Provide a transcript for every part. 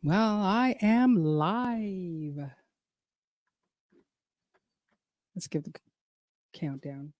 Well, I am live. Let's give the countdown.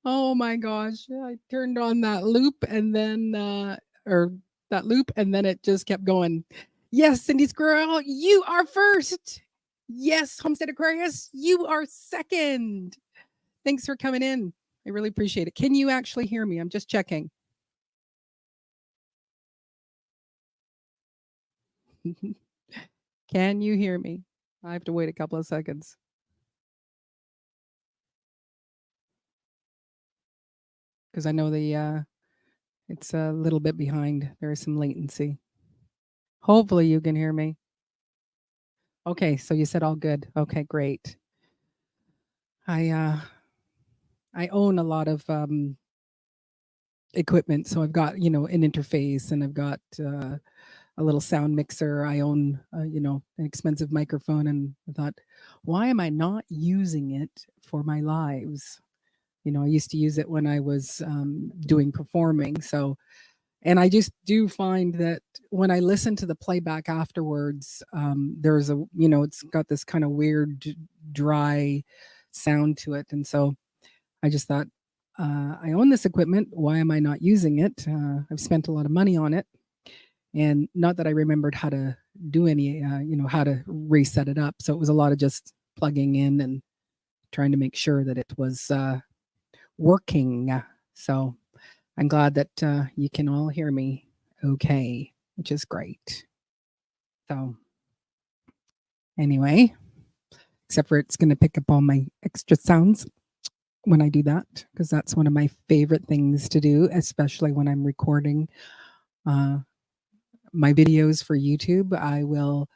Oh my gosh. I turned on that loop and then or that loop and then it just kept going. Yes, Cindy Squirrel, you are first. Yes, Homestead Aquarius, you are second. Thanks for coming in. I really appreciate it. Can you actually hear me? I'm just checking. Can you hear me? I have to wait a couple of seconds. Because I know it's a little bit behind. There is some latency. Hopefully you can hear me. Okay, so you said all good. Okay, great. I own a lot of equipment, so I've got an interface, and I've got a little sound mixer. I own an expensive microphone, and I thought, why am I not using it for my lives? I used to use it when I was doing performing. So, and I just do find that when I listen to the playback afterwards, there's it's got this kind of weird, dry sound to it. And so I just thought, I own this equipment. Why am I not using it? I've spent a lot of money on it. And not that I remembered how to do any, how to reset it up. So it was a lot of just plugging in and trying to make sure that it was working. So I'm glad that you can all hear me okay, which is great. So anyway, except for it's going to pick up all my extra sounds when I do that, because that's one of my favorite things to do, especially when I'm recording my videos for YouTube. I will,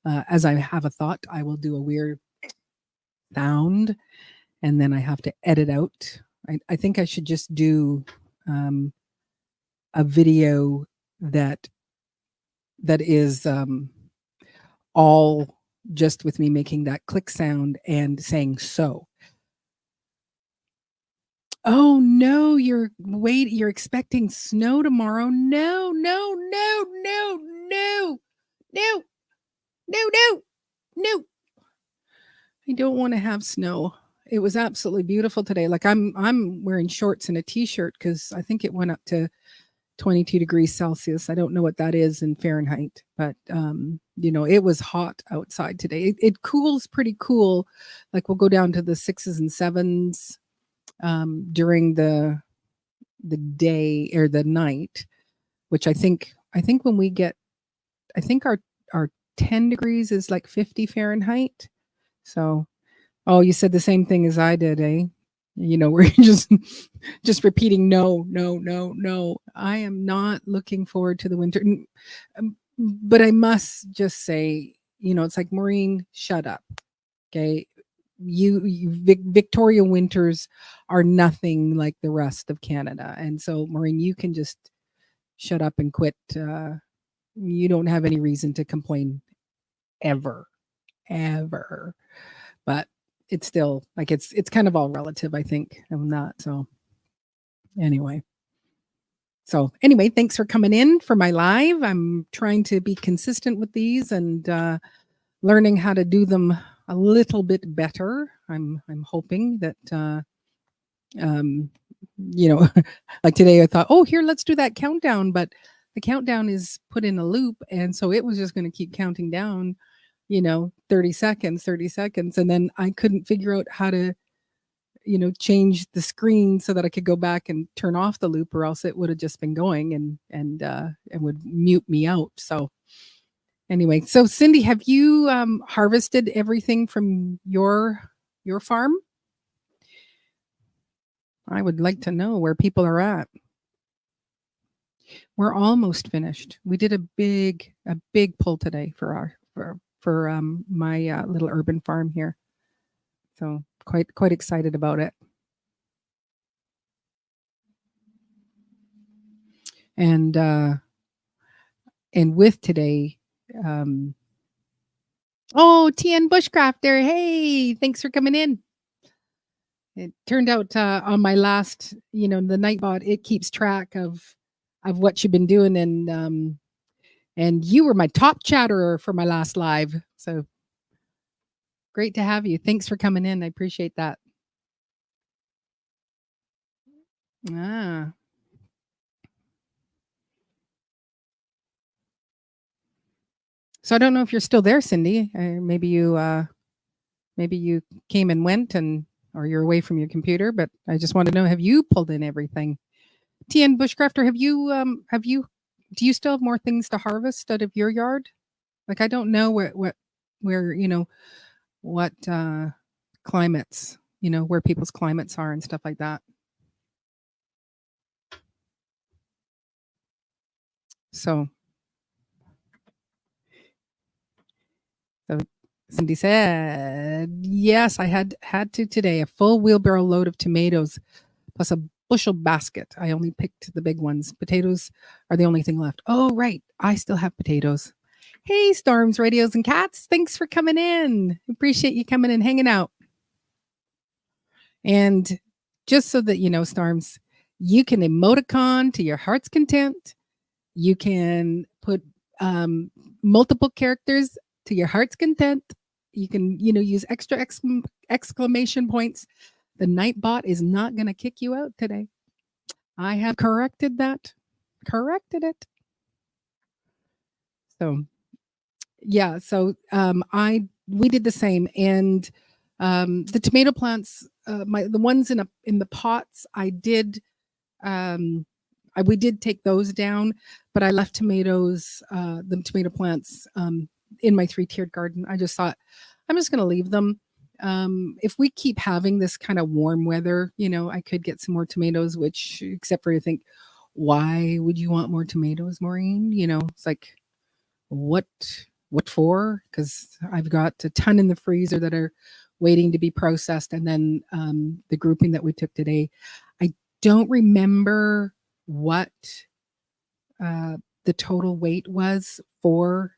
as I have a thought, I will do a weird sound, and then I have to edit out. I think I should just do a video that is all just with me making that click sound and saying so. Oh no, you're expecting snow tomorrow. No, no, no, no, no, no, no, no, no. I don't want to have snow. It was absolutely beautiful today. Like I'm wearing shorts and a t-shirt because I think it went up to 22 degrees Celsius. I don't know what that is in Fahrenheit, but it was hot outside today. It cools pretty cool. Like we'll go down to the 6s and 7s during the day or the night, which I think when we get, I think our 10 degrees is like 50 Fahrenheit. So, oh, you said the same thing as I did, eh? We're just repeating no, no, no, no. I am not looking forward to the winter. But I must just say, it's like, Maureen, shut up. Okay. Victoria winters are nothing like the rest of Canada. And so, Maureen, you can just shut up and quit. You don't have any reason to complain ever. But it's still like it's kind of all relative, I think, on that. So anyway, thanks for coming in for my live. I'm trying to be consistent with these and learning how to do them a little bit better. I'm hoping that you know, like today I thought, oh, here, let's do that countdown. But the countdown is put in a loop. And so it was just going to keep counting down, 30 seconds, 30 seconds. And then I couldn't figure out how to, change the screen so that I could go back and turn off the loop, or else it would have just been going and would mute me out. So anyway, so Cindy, have you harvested everything from your farm? I would like to know where people are at. We're almost finished. We did a big pull today for my little urban farm here. So quite excited about it. And with today, oh, TN Bushcrafter, hey, thanks for coming in. It turned out on my last, the Nightbot, it keeps track of what you've been doing, and you were my top chatterer for my last live. So great to have you. Thanks for coming in. I appreciate that. Ah. So I don't know if you're still there, Cindy. Maybe you came and went, or you're away from your computer. But I just want to know: have you pulled in everything? TN Bushcrafter, do you still have more things to harvest out of your yard? Like I don't know where what climates, where people's climates are and stuff like that. So Cindy said, yes, I had to today, a full wheelbarrow load of tomatoes plus a bushel basket. I only picked the big ones. Potatoes are the only thing left. Oh, right. I still have potatoes. Hey, Storms, Radios, and Cats. Thanks for coming in. Appreciate you coming and hanging out. And just so that you know, Storms, you can emoticon to your heart's content. You can put multiple characters to your heart's content. You can, use extra exclamation points. The Nightbot is not going to kick you out today. I have corrected that. Corrected it. So, yeah. So, we did the same, and the tomato plants, the ones in the pots, I did. We did take those down, but I left the tomato plants in my 3-tiered garden. I just thought I'm just going to leave them. If we keep having this kind of warm weather, I could get some more tomatoes, which, except for I think, why would you want more tomatoes, Maureen? It's like, what for? Because I've got a ton in the freezer that are waiting to be processed. And then the grouping that we took today, I don't remember what the total weight was for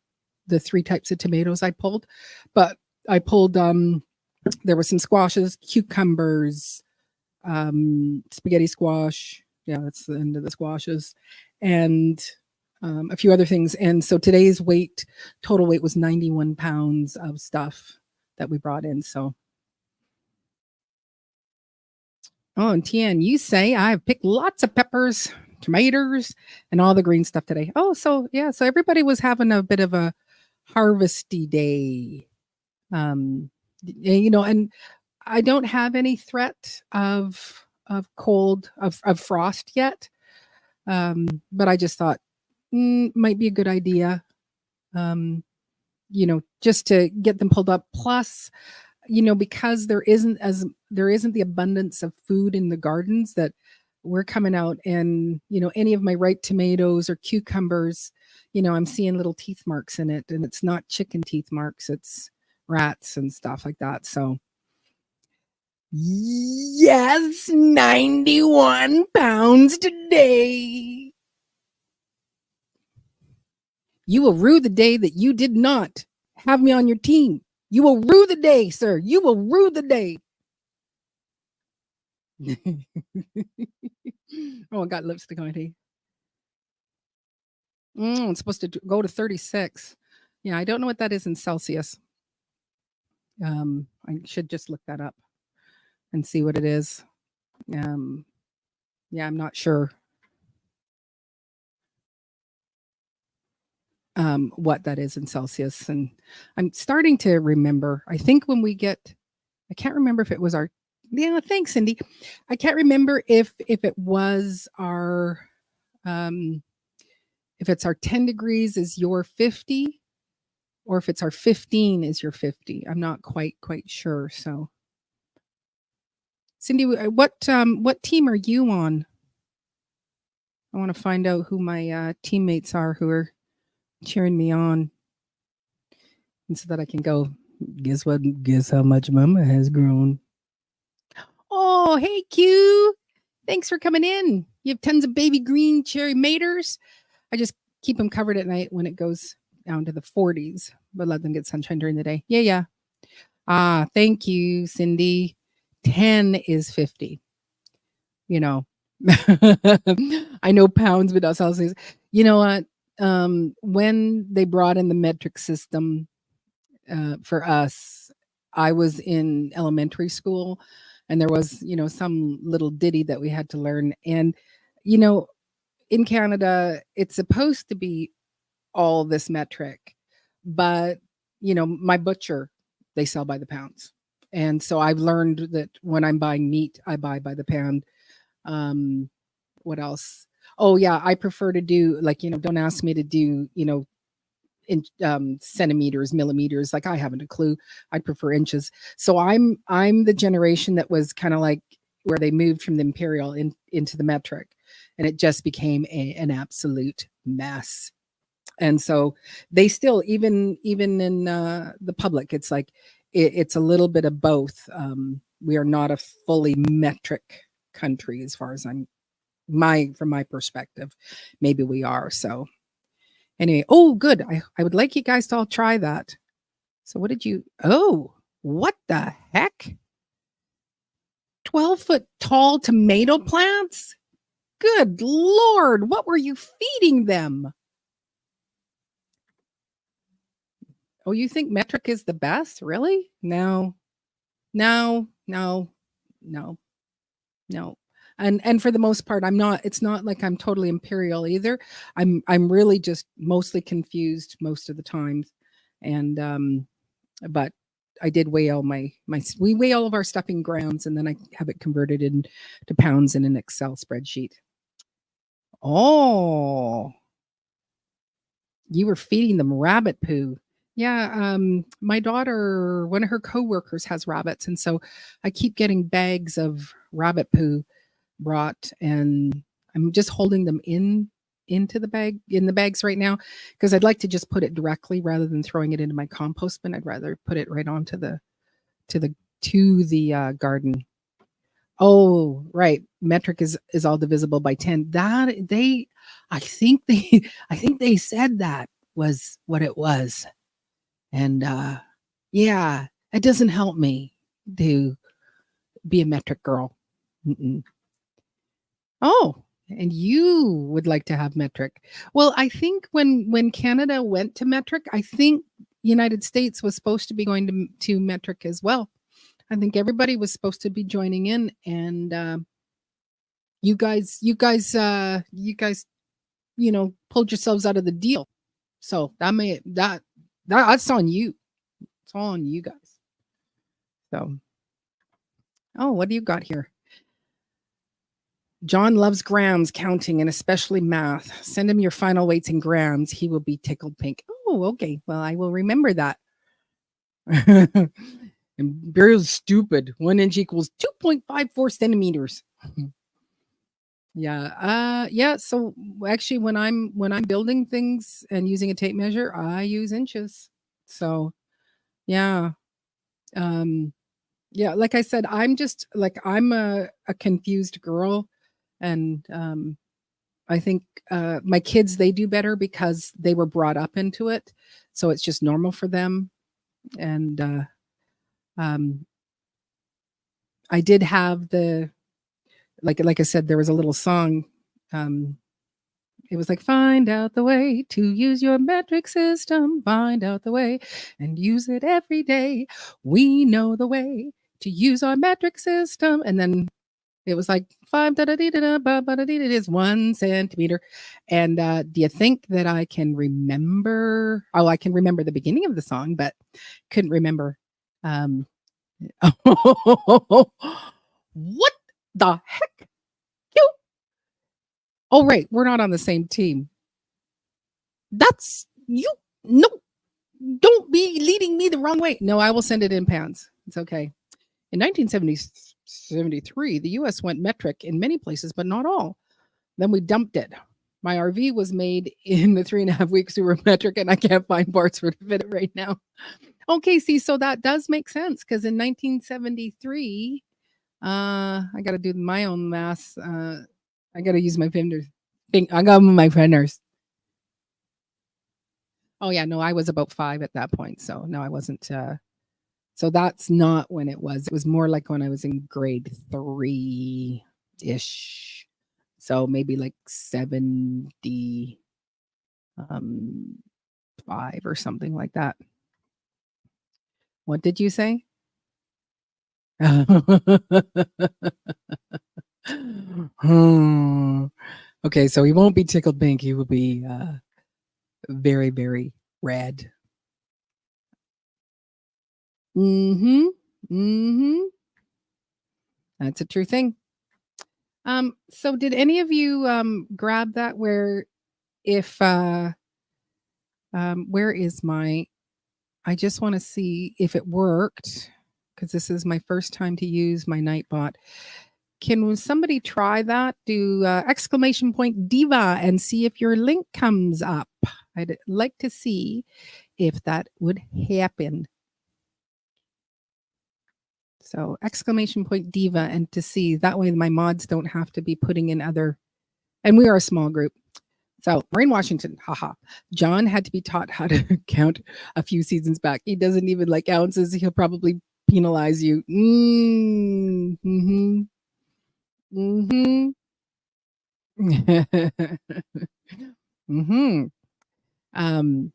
the 3 types of tomatoes I pulled, but I pulled there were some squashes, cucumbers, spaghetti squash. Yeah, that's the end of the squashes, and a few other things. And so today's total weight was 91 pounds of stuff that we brought in. So, oh, and Tian, you say I've picked lots of peppers, tomatoes, and all the green stuff today. Oh, so yeah, so everybody was having a bit of a harvesty day. And I don't have any threat of cold of frost yet. But I just thought might be a good idea. Just to get them pulled up. Plus, because there isn't the abundance of food in the gardens, that we're coming out, and any of my ripe tomatoes or cucumbers, I'm seeing little teeth marks in it, and it's not chicken teeth marks, it's rats and stuff like that. So yes, 91 pounds today. You will rue the day that you did not have me on your team. You will rue the day, sir. You will rue the day. Oh, I got lipstick on it. It's supposed to go to 36. Yeah, I don't know what that is in Celsius. I should just look that up and see what it is. Yeah, I'm not sure what that is in Celsius. And I'm starting to remember. I think when we get, I can't remember if it was our, yeah, thanks, Cindy. I can't remember if it was our, um, if it's our 10 degrees is your 50 or if it's our 15 is your 50. I'm not quite sure. So, Cindy, what team are you on? I want to find out who my teammates are who are cheering me on, and so that I can go. Guess what? Guess how much Mama has grown. Oh, hey Q, thanks for coming in. You have tons of baby green cherry maters. I just keep them covered at night when it goes down to the 40s, but let them get sunshine during the day. Yeah, yeah. Ah, thank you, Cindy. 10 is 50. You know, I know pounds, but not Celsius. You know what? When they brought in the metric system for us, I was in elementary school, and there was, some little ditty that we had to learn. And, you know, in Canada, it's supposed to be all this metric, but, my butcher, they sell by the pounds. And so I've learned that when I'm buying meat, I buy by the pound. Um, what else? Oh yeah, I prefer to do like, don't ask me to do, in centimeters, millimeters. Like I haven't a clue. I'd prefer inches. So I'm the generation that was kind of like where they moved from the imperial into the metric, and it just became an absolute mess. And so they still, even in the public, it's like it's a little bit of both. We are not a fully metric country as far as I'm my from my perspective. Maybe we are. So anyway, oh good. I would like you guys to all try that. So what did you oh, what the heck? 12-foot tall tomato plants? Good Lord, what were you feeding them? Oh, you think metric is the best? Really? No. No, no, no, no. And for the most part, I'm not it's not like I'm totally imperial either. I'm really just mostly confused most of the times. And but I did weigh all my we weigh all of our stuff in grams, and then I have it converted into pounds in an Excel spreadsheet. Oh, you were feeding them rabbit poo. Yeah, my daughter, one of her coworkers has rabbits, and so I keep getting bags of rabbit poo brought, and I'm just holding them into the bag in the bags right now because I'd like to just put it directly rather than throwing it into my compost bin. I'd rather put it right onto the to the garden. Oh, right. Metric is all divisible by 10. That they I think they I think they said that was what it was. And yeah, it doesn't help me to be a metric girl. Mm-mm. Oh, and you would like to have metric. Well, I think when Canada went to metric, I think United States was supposed to be going to metric as well. I think everybody was supposed to be joining in, and you guys, pulled yourselves out of the deal. So that's on you. It's all on you guys. So, oh, what do you got here? John loves grams, counting, and especially math. Send him your final weights in grams. He will be tickled pink. Oh, okay. Well, I will remember that. Imperial's stupid. 1 inch equals 2.54 centimeters. Yeah. Yeah. So actually, when I'm building things and using a tape measure, I use inches. So yeah. Um, yeah. Like I said, I'm a confused girl, and I think my kids they do better because they were brought up into it, so it's just normal for them. And um, I did have the like I said, there was a little song. Um, it was like, find out the way to use your metric system, find out the way and use it every day. We know the way to use our metric system. And then It was like 5 da da dee da da ba ba da dee da is 1 centimeter. And, do you think that I can remember oh, I can remember the beginning of the song, but couldn't remember, um what the heck? You oh, right, we're not on the same team. That's you no, don't be leading me the wrong way. No, I will send it in pounds. It's okay. In 1973, the US went metric in many places, but not all. Then we dumped it. My RV was made in the 3.5 weeks we were metric, and I can't find parts for to fit it right now. Okay, see, so that does make sense because in 1973, I got to do my own math. I got to use my fingers. I got my fingers. Oh yeah, no, I was about 5 at that point. So no, I wasn't. So that's not when it was. It was more like when I was in grade 3 ish. So maybe like 70 um 5 or something like that. What did you say? Hmm. Okay, so he won't be tickled pink. He will be very, very red. Mm-hmm. Mm-hmm. That's a true thing. So did any of you grab that where if where is my I just want to see if it worked because this is my first time to use my Nightbot. Can somebody try that? Do exclamation point diva and see if your link comes up. I'd like to see if that would happen. So exclamation point diva and to see that way my mods don't have to be putting in other and we are a small group. So Maureen Washington, haha. John had to be taught how to count a few seasons back. He doesn't even like ounces. He'll probably penalize you. Mm-hmm. Mm-hmm. mm-hmm.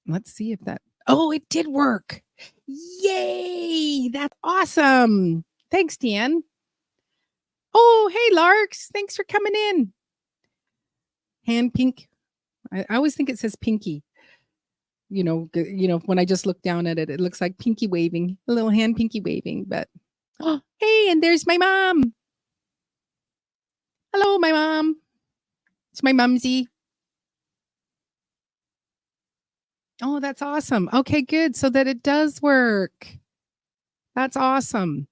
Let's see if that oh, it did work. Yay! That's awesome. Thanks, Dan. Oh, hey, Larks. Thanks for coming in. Hand pink. I always think it says pinky. When I just look down at it, it looks like pinky waving, a little hand pinky waving. But oh, hey, and there's my mom. Hello, my mom. It's my mumsy. Oh, that's awesome. Okay, good. So that it does work. That's awesome.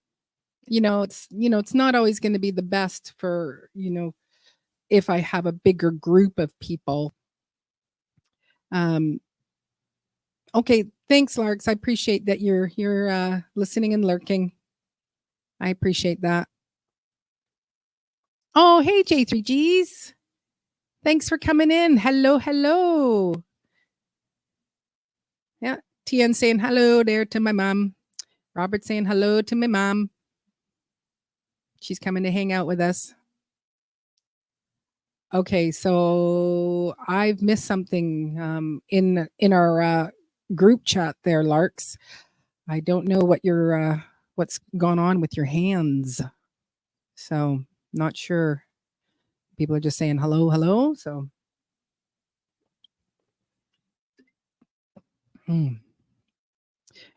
It's not always going to be the best for, if I have a bigger group of people. Okay, thanks, Larks. I appreciate that you're listening and lurking. I appreciate that. Oh, hey, J3Gs. Thanks for coming in. Hello, hello. Yeah, Tian saying hello there to my mom. Robert saying hello to my mom. She's coming to hang out with us. Okay, so I've missed something in our group chat there, Larks. I don't know what's gone on with your hands. So not sure. People are just saying hello, hello. So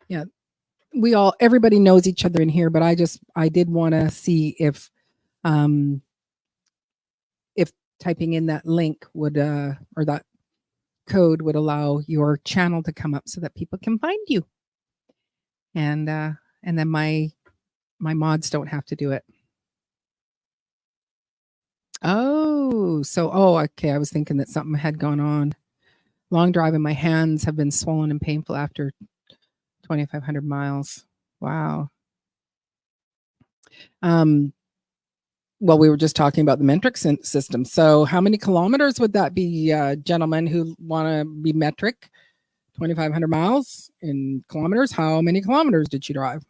yeah, everybody knows each other in here, but I did want to see um if typing in that link would or that code would allow your channel to come up so that people can find you. And then my mods don't have to do it. Oh, okay. I was thinking that something had gone on. Long drive and my hands have been swollen and painful after 2,500 miles. Wow. Well, we were just talking about the metric system. So how many kilometers would that be, gentlemen who want to be metric? 2,500 miles in kilometers. How many kilometers did you drive?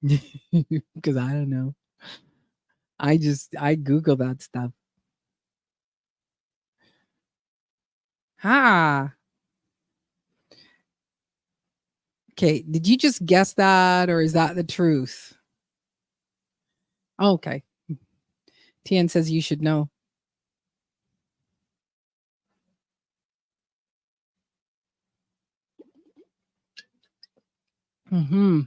Because I don't know. I Google that stuff. Ha. Okay, did you just guess that or is that the truth? Oh, okay. Tien says you should know. Hmm.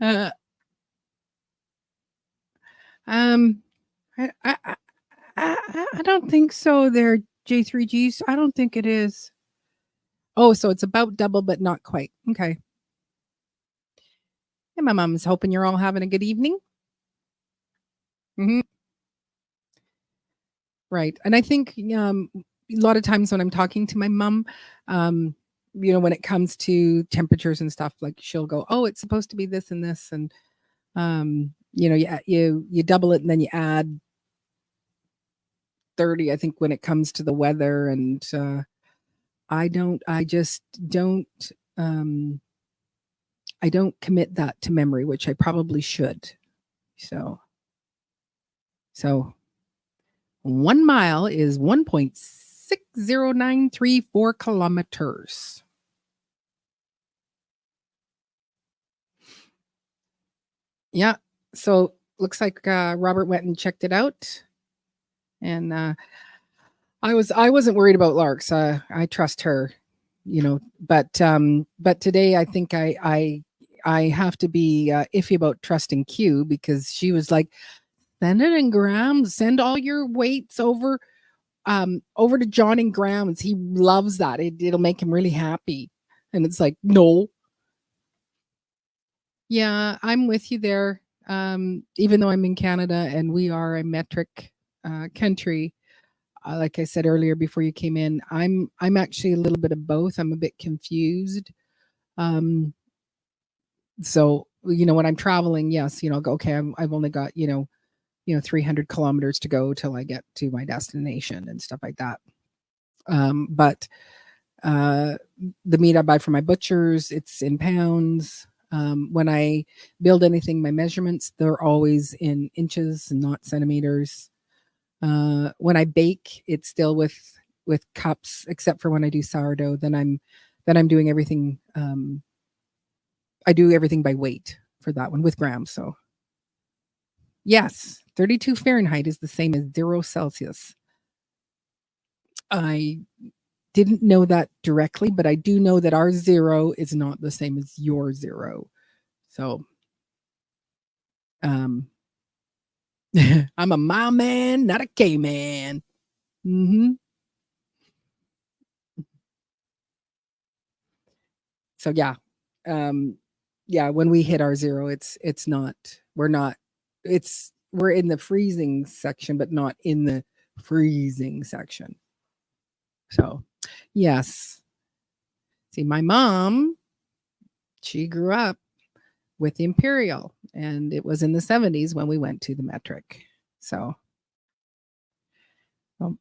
uh, um, I don't think so. They're J3Gs. I don't think it is. Oh, so it's about double, but not quite. Okay. And my mom's hoping you're all having a good evening. Hmm. Right. And I think a lot of times when I'm talking to my mom, um, when it comes to temperatures and stuff, like she'll go, "Oh, it's supposed to be this and this," and you double it and then you add 30. I think when it comes to the weather, and I just don't, um, I don't commit that to memory, which I probably should. So 1 mile is 1.60934 kilometers. Yeah. So looks like Robert went and checked it out, and I wasn't worried about Larks. I trust her, but today I think I have to be iffy about trusting Q, because she was like, send it in grams, send all your weights over to John in grams. He loves that. It'll make him really happy. And it's like, no. Yeah, I'm with you there. Even though I'm in Canada and we are a metric country, like I said earlier before you came in, I'm actually a little bit of both. I'm a bit confused. Um, so when I'm traveling, yes, I'll go, okay, I've only got 300 kilometers to go till I get to my destination and stuff like that. But uh, the meat I buy from my butchers, it's in pounds. When I build anything, my measurements, they're always in inches and not centimeters. When I bake, it's still with cups, except for when I do sourdough. Then I'm doing everything. I do everything by weight for that one with grams. So yes, 32 Fahrenheit is the same as 0 Celsius. I didn't know that directly, but I do know that our zero is not the same as your zero. So um I'm a mile man, not a K man. Hmm. So yeah. Um yeah, when we hit our zero, it's not we're not we're in the freezing section, but not in the freezing section. So yes. See, my mom, she grew up with the Imperial, and it was in the 70s when we went to the metric. So um,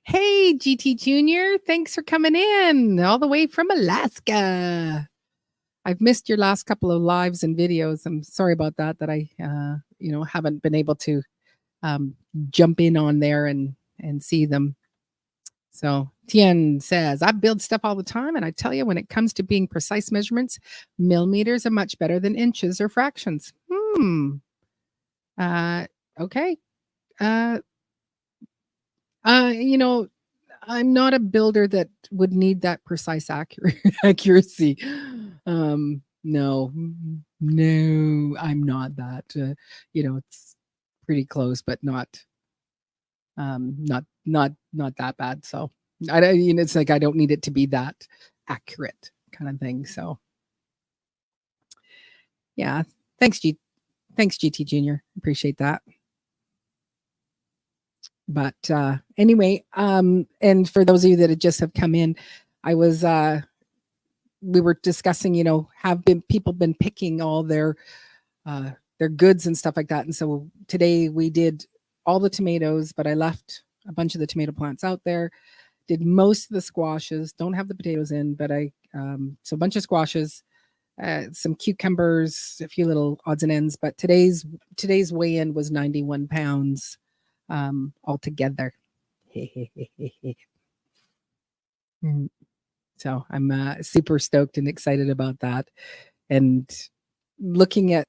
hey, GT Junior, thanks for coming in all the way from Alaska. I've missed your last couple of lives and videos. I'm sorry about that. That I, haven't been able to um, jump in on there and see them. So Tien says, I build stuff all the time, and I tell you, when it comes to being precise measurements, millimeters are much better than inches or fractions. Uh, okay. Uh, you know, I'm not a builder that would need that precise accuracy. No, no, I'm not that. It's pretty close, but not that bad. So I don't. It's like I don't need it to be that accurate, kind of thing. So yeah, thanks, thanks, GT Junior. Appreciate that. But anyway, and for those of you that just have come in, I was we were discussing, have been people been picking all their goods and stuff like that. And so today we did all the tomatoes, but I left a bunch of the tomato plants out there. Did most of the squashes, don't have the potatoes in, but so a bunch of squashes, some cucumbers, a few little odds and ends. But today's weigh in was 91 pounds altogether. Mm. So I'm super stoked and excited about that. And looking at,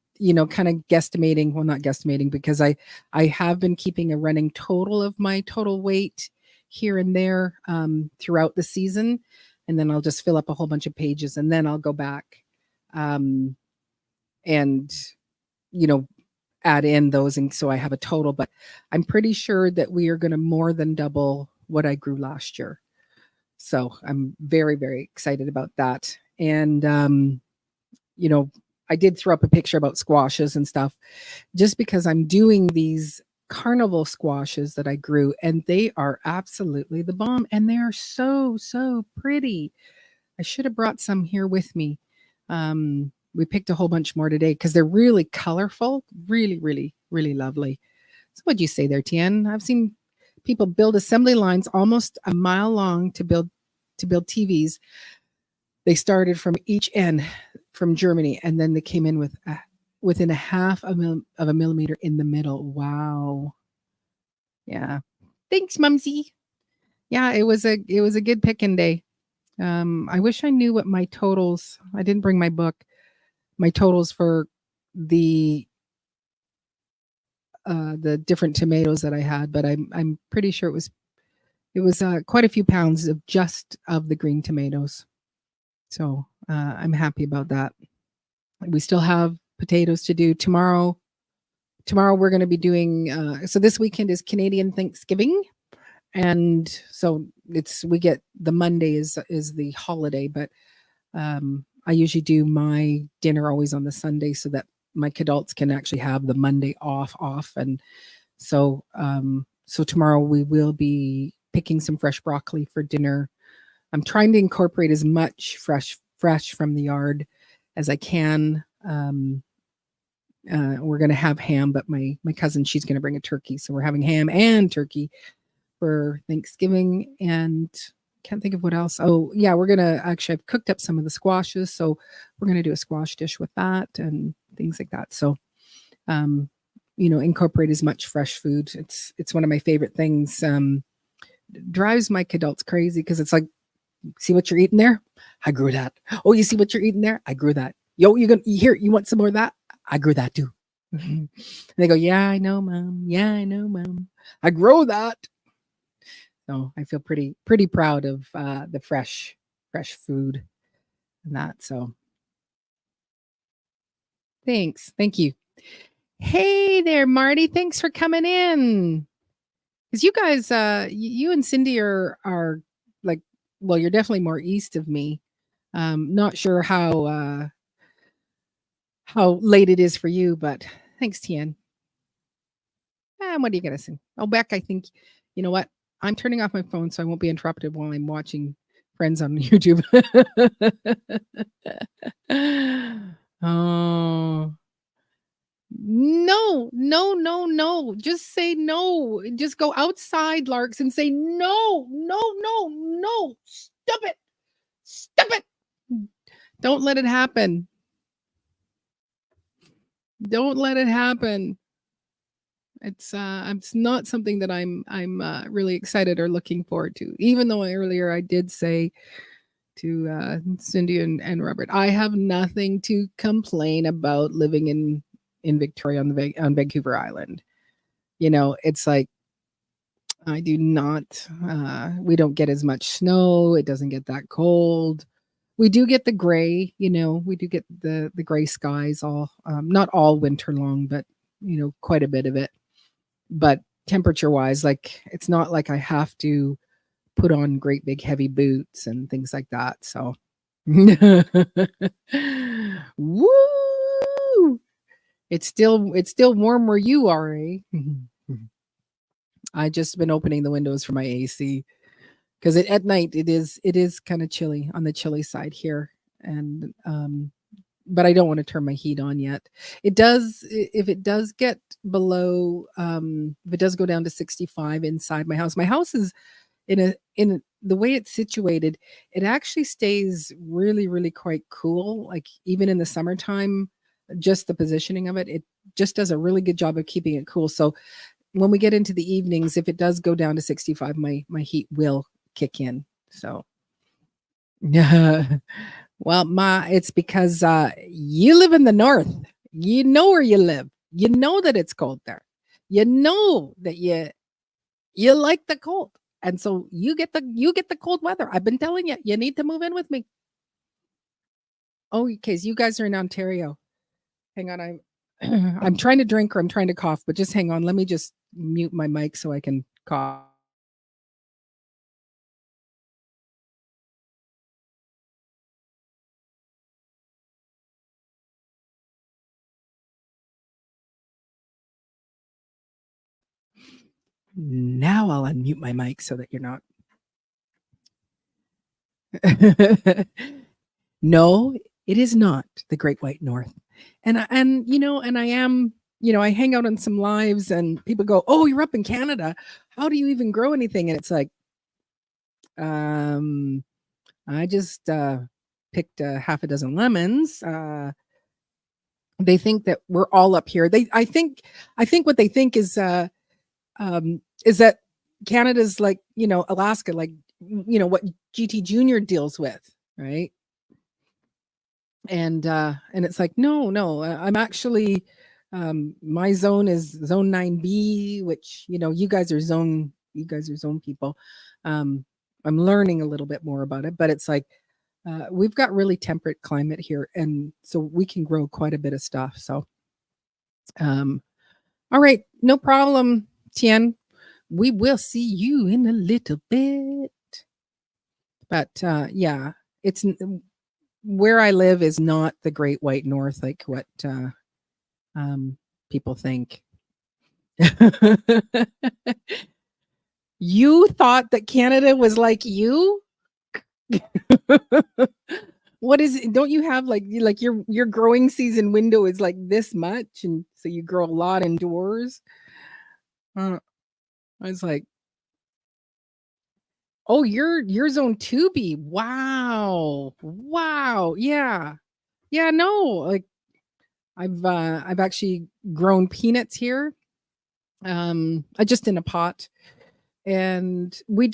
kind of guesstimating, well, not guesstimating, because I have been keeping a running total of my total weight here and there throughout the season, and then I'll just fill up a whole bunch of pages, and then I'll go back um, and you know add in those, and so I have a total. But I'm pretty sure that we are going to more than double what I grew last year. So I'm very, very excited about that. And you know, I did throw up a picture about squashes and stuff, just because I'm doing these carnival squashes that I grew, and they are absolutely the bomb, and they are so, so pretty. I should have brought some here with me. We picked a whole bunch more today because they're really colorful, really, really, really lovely. So what'd you say there, Tien? I've seen people build assembly lines almost a mile long to build TVs. They started from each end from Germany, and then they came in with within a half of a millimeter in the middle. Wow. Yeah. Thanks, Mumsy. Yeah, it was a good picking day. I wish I knew what my totals. I didn't bring my book. My totals for the the different tomatoes that I had, but I'm pretty sure it was quite a few pounds of just of the green tomatoes. So I'm happy about that. We still have potatoes to do tomorrow. Tomorrow we're going to be doing. So this weekend is Canadian Thanksgiving, and so we get the Monday is the holiday, but I usually do my dinner always on the Sunday so that my kidults can actually have the Monday off, and so tomorrow we will be picking some fresh broccoli for dinner. I'm trying to incorporate as much fresh from the yard as I can. We're going to have ham, but my cousin, she's going to bring a turkey, so we're having ham and turkey for Thanksgiving. And can't think of what else. Oh yeah, we're gonna actually, I've cooked up some of the squashes, so we're gonna do a squash dish with that and things like that. So um, incorporate as much fresh food. It's one of my favorite things. Drives my kidults crazy because it's like, see what you're eating there? I grew that. Oh, you see what you're eating there? I grew that. Yo, you want some more of that? I grew that too. And they go, yeah, I know, mom. Yeah, I know, mom. I grow that. So I feel pretty proud of the fresh food and that. So thank you. Hey there, Marty. Thanks for coming in. Because you guys, you and Cindy are like, well, you're definitely more east of me. Not sure how late it is for you, but thanks, Tien. What are you gonna sing? Oh, Beck, I think you know what? I'm turning off my phone so I won't be interrupted while I'm watching Friends on YouTube. Oh. No, no, no, no. Just say no. Just go outside, Larks, and say no, no, no, no. Stop it. Stop it. Don't let it happen. Don't let it happen. It's not something that I'm really excited or looking forward to. Even though earlier I did say to Cindy and Robert, I have nothing to complain about living in Victoria on Vancouver Island. It's like I do not. We don't get as much snow. It doesn't get that cold. We do get the gray. We do get the gray skies all not all winter long, but quite a bit of it. But temperature wise, like it's not like I have to put on great big heavy boots and things like that. So woo! It's still warm where you are, eh? I just been opening the windows for my AC because at night it is kind of chilly on the chilly side here, and but I don't want to turn my heat on yet. It does if it does get below if it does go down to 65 inside my house. My house is in the way it's situated, it actually stays really, really quite cool. Like even in the summertime, just the positioning of it just does a really good job of keeping it cool. So when we get into the evenings, if it does go down to 65, my heat will kick in. So Yeah. Well, it's because you live in the north. You know where you live. You know that it's cold there. You know that you like the cold. And so you get the cold weather. I've been telling you, you need to move in with me. Oh, because you guys are in Ontario. Hang on, I'm I'm trying to drink or I'm trying to cough, but just hang on. Let me just mute my mic so I can cough. Now I'll unmute my mic so that you're not. No, it is not the Great White North. And I am, I hang out on some lives and people go, "Oh, you're up in Canada. How do you even grow anything?" And it's like, um, I just picked half a dozen lemons. They think that we're all up here. I think what they think is that Canada's like, Alaska, like, what GT Junior deals with, right? And it's like, no, no, I'm actually, my zone is zone 9B, which, you guys are zone people. Um, I'm learning a little bit more about it, but it's like, we've got really temperate climate here, and so we can grow quite a bit of stuff. So, um, all right, no problem, Tien. We will see you in a little bit. But yeah, where I live is not the Great White North like what um, people think. You thought that Canada was like you? What is it? Don't you have like your growing season window is like this much, and so you grow a lot indoors? Uh, I was like, oh, you're zone 2B. Wow. Wow. Yeah. Yeah, no. Like I've actually grown peanuts here. Just in a pot. And we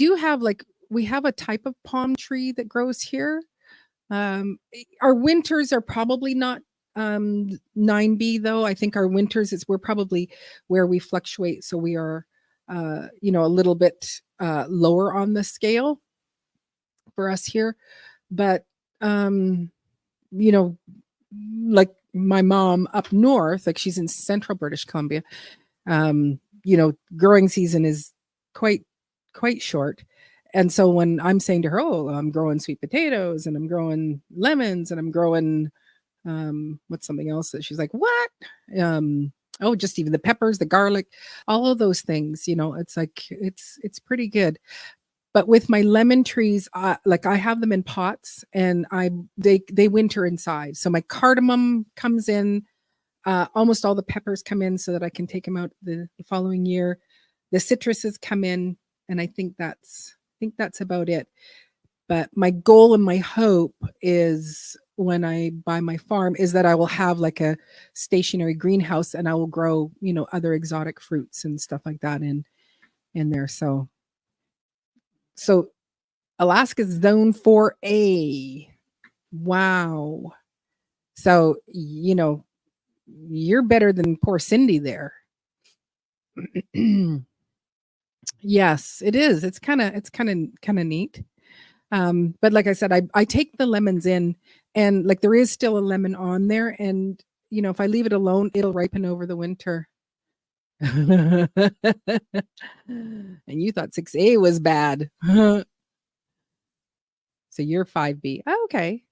have a type of palm tree that grows here. Our winters are probably not 9B though. I think our winters is we're probably where we fluctuate. So we are a little bit lower on the scale for us here. But um, you know, like my mom up north, like she's in central British Columbia, growing season is quite quite short. And so when I'm saying to her, "Oh, I'm growing sweet potatoes and I'm growing lemons and I'm growing what's something else?" that she's like, "What?" Oh, just even the peppers, the garlic, all of those things, it's like it's pretty good. But with my lemon trees, like I have them in pots and they winter inside. So my cardamom comes in, almost all the peppers come in so that I can take them out the following year. The citruses come in, and I think that's about it. But my goal and my hope is when I buy my farm is that I will have like a stationary greenhouse and I will grow, other exotic fruits and stuff like that in there. So Alaska's zone 4A. Wow. So, you're better than poor Cindy there. Yes, it is. It's kind of neat. But like I said, I take the lemons in, and like there is still a lemon on there, and if I leave it alone, it'll ripen over the winter. And you thought 6A was bad. So you're 5B. Oh, okay.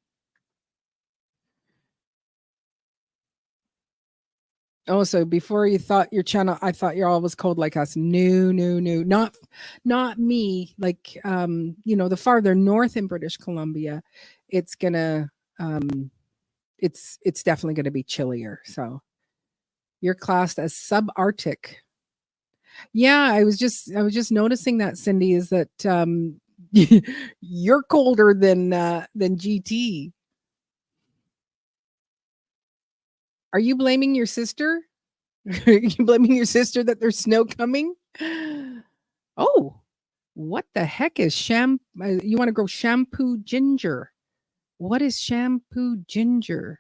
Oh, so before you thought your channel, I thought you're always cold like us. No, no, no, not me. Like, the farther north in British Columbia, it's gonna, um, it's definitely gonna be chillier. So you're classed as subarctic. Yeah, I was just noticing that, Cindy, is that you're colder than GT. Are you blaming your sister? Are you blaming your sister that there's snow coming? Oh, what the heck is you wanna grow shampoo ginger? What is shampoo ginger?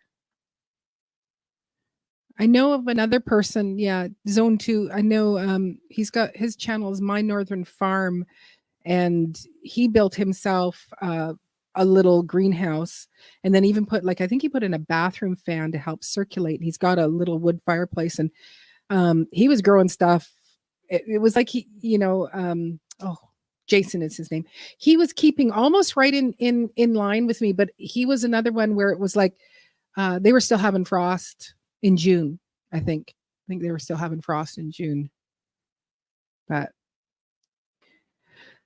I know of another person, yeah, Zone 2. I know, he's got his channel is My Northern Farm, and he built himself, a little greenhouse, and then even put, like, I think he put in a bathroom fan to help circulate. He's got a little wood fireplace, and, he was growing stuff. It was like oh, Jason is his name. He was keeping almost right in line with me, but he was another one where it was like, they were still having frost in June, I think. I think they were still having frost in June. But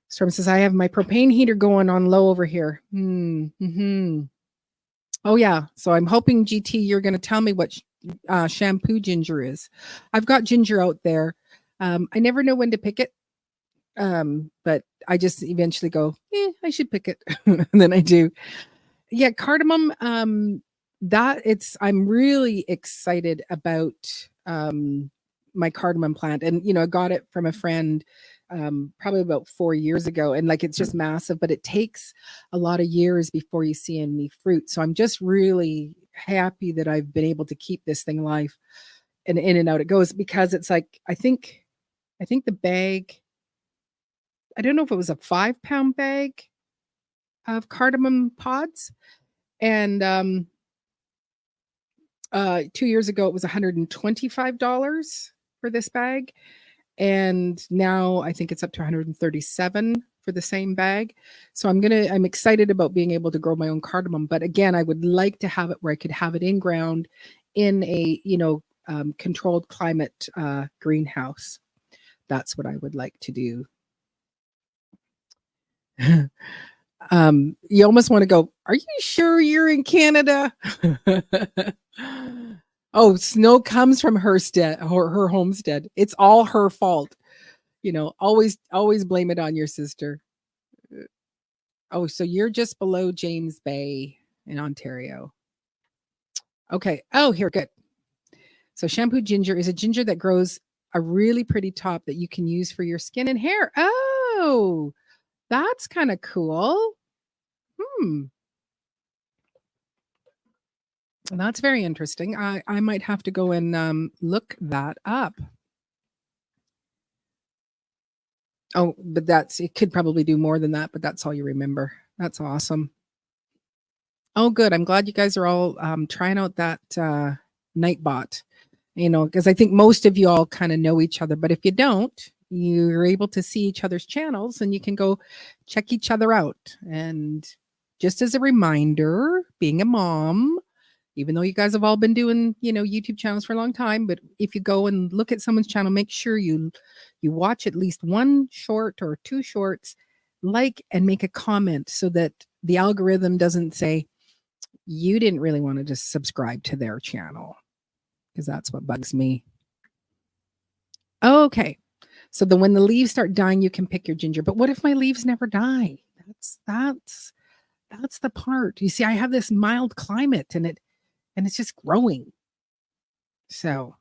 Storm says, I have my propane heater going on low over here. Mm-hmm. Oh, yeah. So I'm hoping, GT, you're going to tell me what shampoo ginger is. I've got ginger out there. I never know when to pick it. But I just eventually go, I should pick it. And then I do. Yeah, cardamom, I'm really excited about my cardamom plant. And I got it from a friend probably about 4 years ago, and like it's just massive, but it takes a lot of years before you see any fruit. So I'm just really happy that I've been able to keep this thing alive, and in and out it goes, because it's like I think the bag, I don't know if it was a 5-pound bag of cardamom pods, and 2 years ago it was $125 for this bag, and now I think it's up to 137 for the same bag. So I'm excited about being able to grow my own cardamom, but again, I would like to have it where I could have it in ground in a controlled climate greenhouse. That's what I would like to do. You almost want to go, are you sure you're in Canada? Oh, snow comes from her homestead. It's all her fault. Always blame it on your sister. Oh, so you're just below James Bay in Ontario. Okay. Oh, here, good. So shampoo ginger is a ginger that grows a really pretty top that you can use for your skin and hair. Oh, that's kind of cool. That's very interesting. I might have to go and look that up. Oh, but it could probably do more than that, but that's all you remember. That's awesome. Oh, good. I'm glad you guys are all trying out that Nightbot, because I think most of you all kind of know each other. But if you don't, you're able to see each other's channels and you can go check each other out. And just as a reminder, being a mom, even though you guys have all been doing, YouTube channels for a long time, but if you go and look at someone's channel, make sure you watch at least one short or two shorts, like, and make a comment so that the algorithm doesn't say you didn't really want to just subscribe to their channel, because that's what bugs me. Okay. So when the leaves start dying, you can pick your ginger. But what if my leaves never die? That's the part. You see, I have this mild climate and it's just growing. So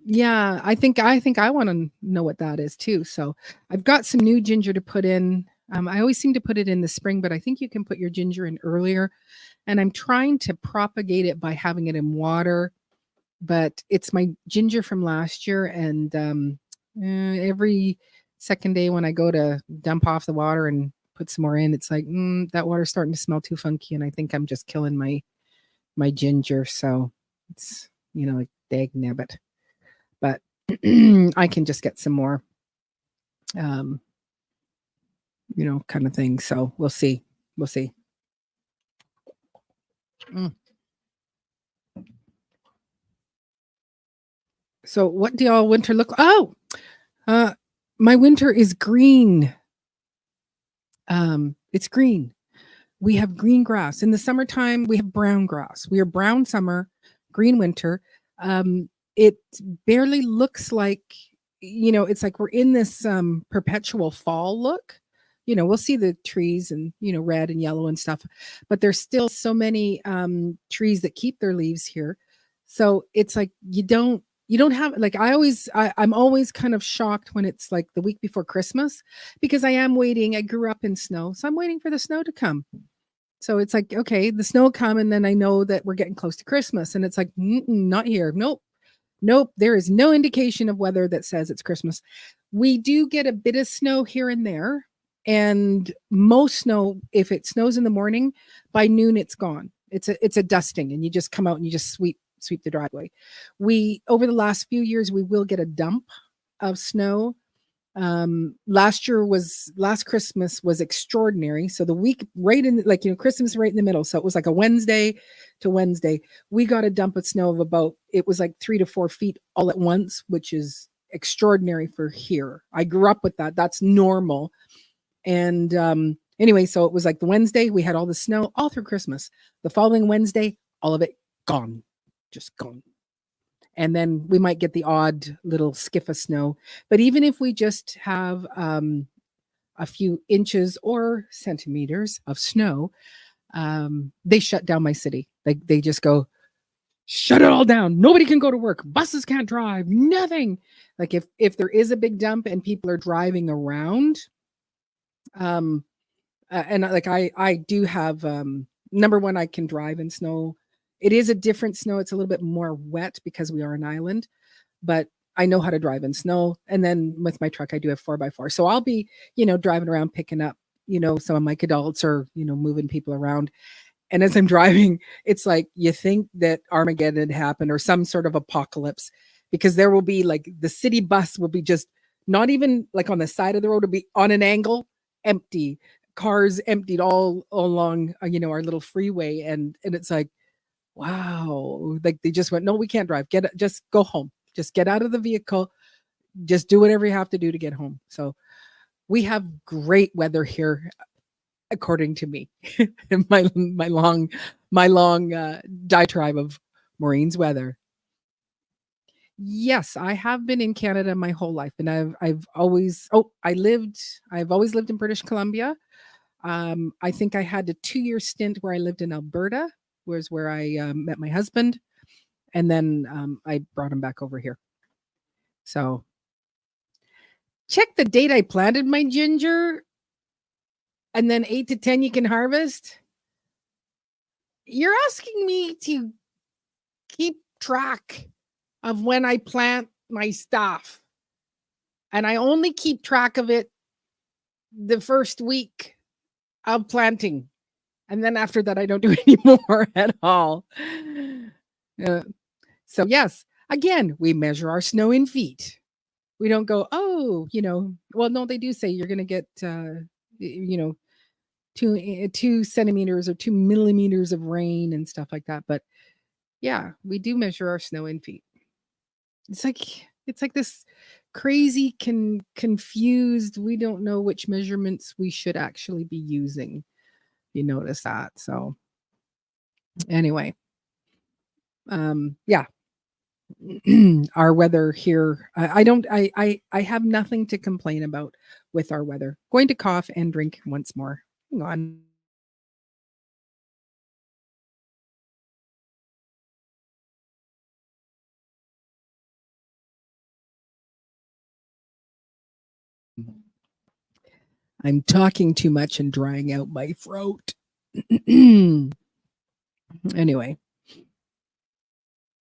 yeah, I think I want to know what that is too. So I've got some new ginger to put in. I always seem to put it in the spring, but I think you can put your ginger in earlier. And I'm trying to propagate it by having it in water, but it's my ginger from last year. And every second day when I go to dump off the water and put some more in, it's like, that water's starting to smell too funky. And I think I'm just killing my ginger. So it's, like dag nabbit. But I can just get some more, kind of thing. So we'll see. So what do y'all winter look? Oh, my winter is green. It's green. We have green grass. In the summertime, we have brown grass. We are brown summer, green winter. It barely looks like, it's like we're in this perpetual fall look. We'll see the trees and, red and yellow and stuff, but there's still so many trees that keep their leaves here. So it's like you don't have, like, I'm always kind of shocked when it's like the week before Christmas, because I grew up in snow. So I'm waiting for the snow to come. So it's like, okay, the snow will come, and then I know that we're getting close to Christmas, and it's like, not here. Nope, nope. There is no indication of weather that says it's Christmas. We do get a bit of snow here and there, and most snow, if it snows in the morning, by noon it's gone. It's a dusting, and you just come out and you just sweep the driveway. We over the last few years we will get a dump of snow. Last Christmas was extraordinary. So the week right in, like, Christmas right in the middle, so it was like a Wednesday to Wednesday, we got a dump of snow of about, it was like 3 to 4 feet all at once, which is extraordinary for here. I grew up with that. That's normal. And anyway, so it was like the Wednesday we had all the snow all through Christmas. The following Wednesday, all of it gone, just gone. And then we might get the odd little skiff of snow. But even if we just have a few inches or centimeters of snow, they shut down my city. They just go, shut it all down. Nobody can go to work. Buses can't drive. Nothing. Like if there is a big dump and people are driving around, and like I do have number one, I can drive in snow. It is a different snow. It's a little bit more wet because we are an island, but I know how to drive in snow. And then with my truck, I do have 4x4. So I'll be, driving around picking up, some of my adults, or, moving people around. And as I'm driving, it's like you think that Armageddon had happened or some sort of apocalypse, because there will be like the city bus will be just not even like on the side of the road, it'll be on an angle, empty, cars emptied all along, our little freeway. And it's like, wow, like they just went, no, we can't drive. Just go home. Just get out of the vehicle. Just do whatever you have to do to get home. So we have great weather here, according to me. my long diatribe of Maureen's weather. Yes, I have been in Canada my whole life, and I've always I've always lived in British Columbia. I think I had a 2-year stint where I lived in Alberta, was where I met my husband, and then I brought him back over here. So check the date I planted my ginger, and then 8 to 10 you can harvest. You're asking me to keep track of when I plant my stuff, and I only keep track of it the first week of planting. And then after that, I don't do any more at all. So yes, again, we measure our snow in feet. We don't go, oh, well, no, they do say you're going to get, 2 centimeters or 2 millimeters of rain and stuff like that. But yeah, we do measure our snow in feet. It's like this crazy confused. We don't know which measurements we should actually be using. You notice that. So anyway, yeah. Our weather here, I have nothing to complain about with our weather. Going to cough and drink once more. Hang on. I'm talking too much and drying out my throat. Anyway.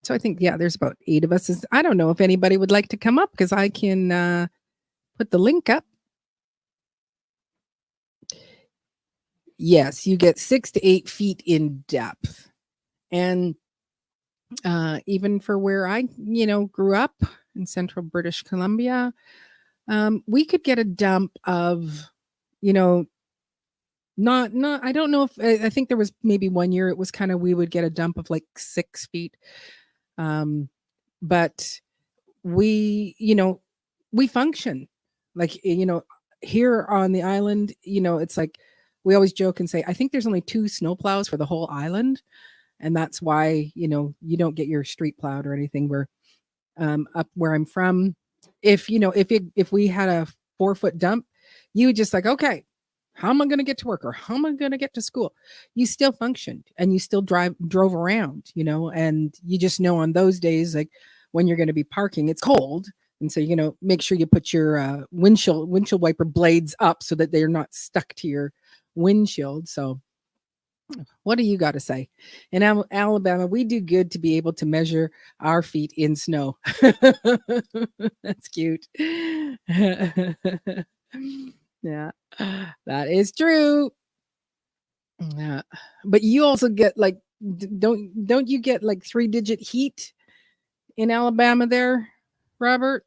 So I think, yeah, there's about 8 of us. I don't know if anybody would like to come up, because I can put the link up. Yes, you get 6 to 8 feet in depth. And even for where I, grew up in central British Columbia, we could get a dump of, not I don't know if I think there was maybe one year it was kind of, we would get a dump of like 6 feet. But we, we function like, here on the island, it's like we always joke and say, I think there's only 2 snowplows for the whole island. And that's why, you don't get your street plowed or anything. Where up where I'm from, if we had a 4-foot dump, you would just like, okay, how am I going to get to work, or how am I going to get to school? You still functioned and you still drove around, and you just know on those days, like when you're going to be parking, it's cold. And so, make sure you put your windshield wiper blades up so that they're not stuck to your windshield. So What do you got to say? In Alabama, we do good to be able to measure our feet in snow. That's cute. Yeah, that is true. Yeah, but you also get like, don't you get like 3-digit heat in Alabama there, Robert?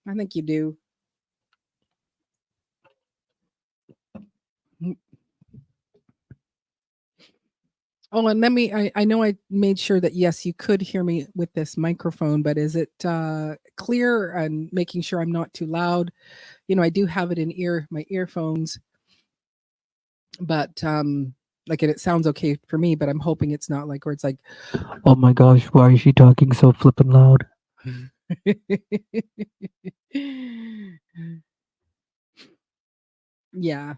I think you do. Mm. Oh, and let me, I know I made sure that yes, you could hear me with this microphone, but is it clear and making sure I'm not too loud? I do have it in my earphones, but like it sounds okay for me, but I'm hoping it's not like where it's like, Oh my gosh, why is she talking so flippin' loud? yeah.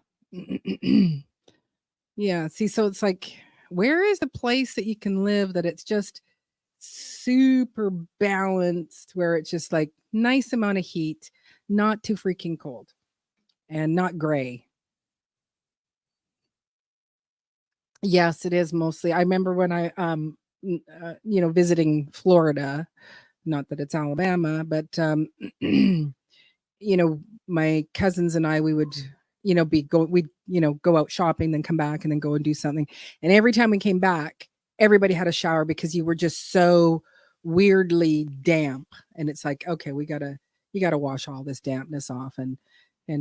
Yeah, see, so it's like, where is the place that you can live that it's just super balanced, where it's just like nice amount of heat, not too freaking cold, and not gray? Yes, it is mostly. I remember when I visiting Florida, not that it's Alabama, but you know, my cousins and I, we would, we'd, go out shopping, then come back and then go and do something. And every time we came back, everybody had a shower because you were just so weirdly damp. And it's like, okay, you gotta wash all this dampness off. And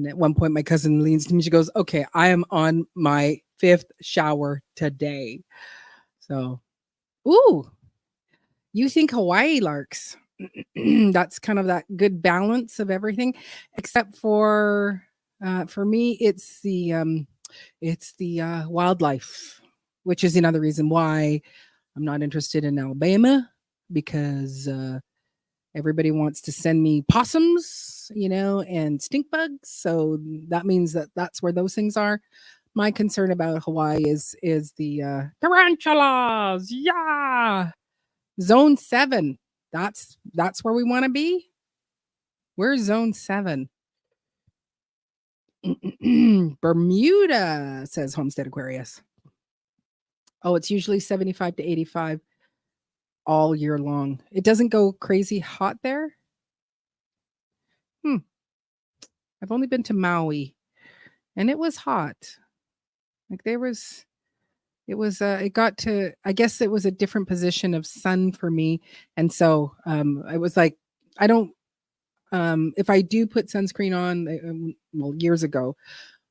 at one point my cousin leans to me, she goes, okay, I am on my fifth shower today. So, ooh, you think Hawaii larks. That's kind of that good balance of everything, except for me, it's the wildlife, which is another reason why I'm not interested in Alabama, because everybody wants to send me possums, and stink bugs. So that means that that's where those things are. My concern about Hawaii is the tarantulas. Yeah, Zone 7. That's where we wanna be? Where's Zone 7? Bermuda, says Homestead Aquarius. Oh, it's usually 75 to 85 all year long. It doesn't go crazy hot there? Hmm, I've only been to Maui, and it was hot. Like, it got to, I guess it was a different position of sun for me, and so, I was like, I don't if I do put sunscreen on, well, years ago,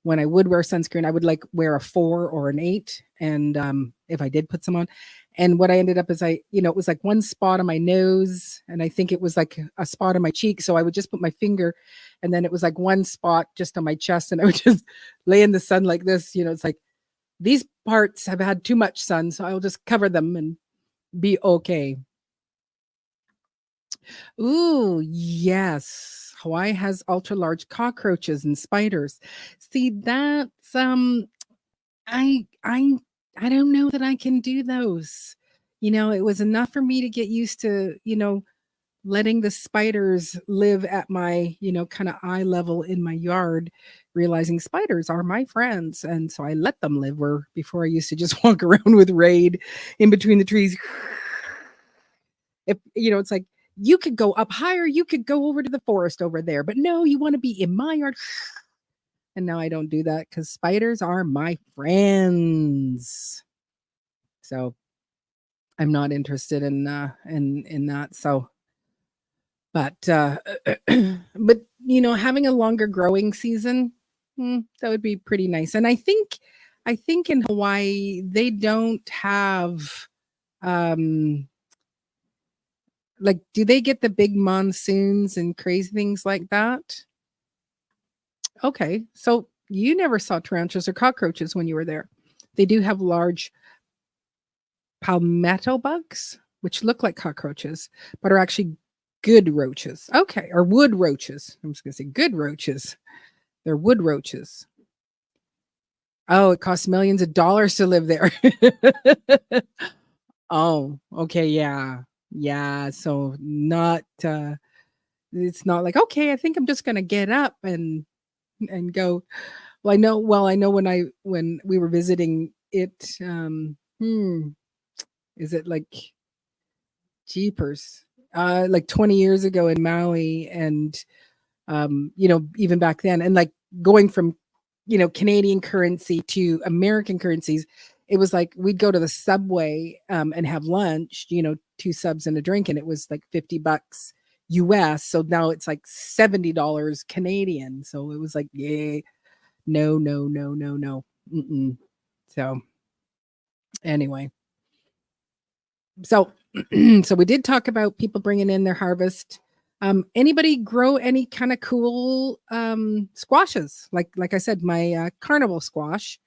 when I would wear sunscreen, I would like wear a 4 or an 8. And if I did put some on, and what I ended up is it was like one spot on my nose, and I think it was like a spot on my cheek. So I would just put my finger, and then it was like one spot just on my chest, and I would just lay in the sun like this. It's like these parts have had too much sun, so I'll just cover them and be okay. Ooh, yes. Hawaii has ultra large cockroaches and spiders. See, that's I I I don't know that I can do those. It was enough for me to get used to, letting the spiders live at my, kind of eye level in my yard, realizing spiders are my friends. And so I let them live, where before I used to just walk around with Raid in between the trees. If it's like, you could go up higher, you could go over to the forest over there, but no, you want to be in my yard. And now I don't do that because spiders are my friends. So I'm not interested in that. So, but but having a longer growing season, that would be pretty nice. And I think in Hawaii they don't have um like, do they get the big monsoons and crazy things like that? Okay, so you never saw tarantulas or cockroaches when you were there. They do have large palmetto bugs, which look like cockroaches, but are actually good roaches. Okay, or wood roaches. I'm just gonna say good roaches. They're wood roaches. Oh, it costs millions of dollars to live there. Oh, okay, yeah. Yeah, so not it's not like, okay, I think I'm just gonna get up and go. Well, I know when we were visiting it, Is it like jeepers? Like 20 years ago in Maui, and even back then, and like going from Canadian currency to American currencies, it was like we'd go to the Subway and have lunch, 2 subs and a drink, and it was like $50 US. So now it's like $70 Canadian. So it was like, yay, no, no, no, no, no. Mm-mm. So anyway, so so we did talk about people bringing in their harvest. Anybody grow any kind of cool squashes? Like I said, my carnival squash.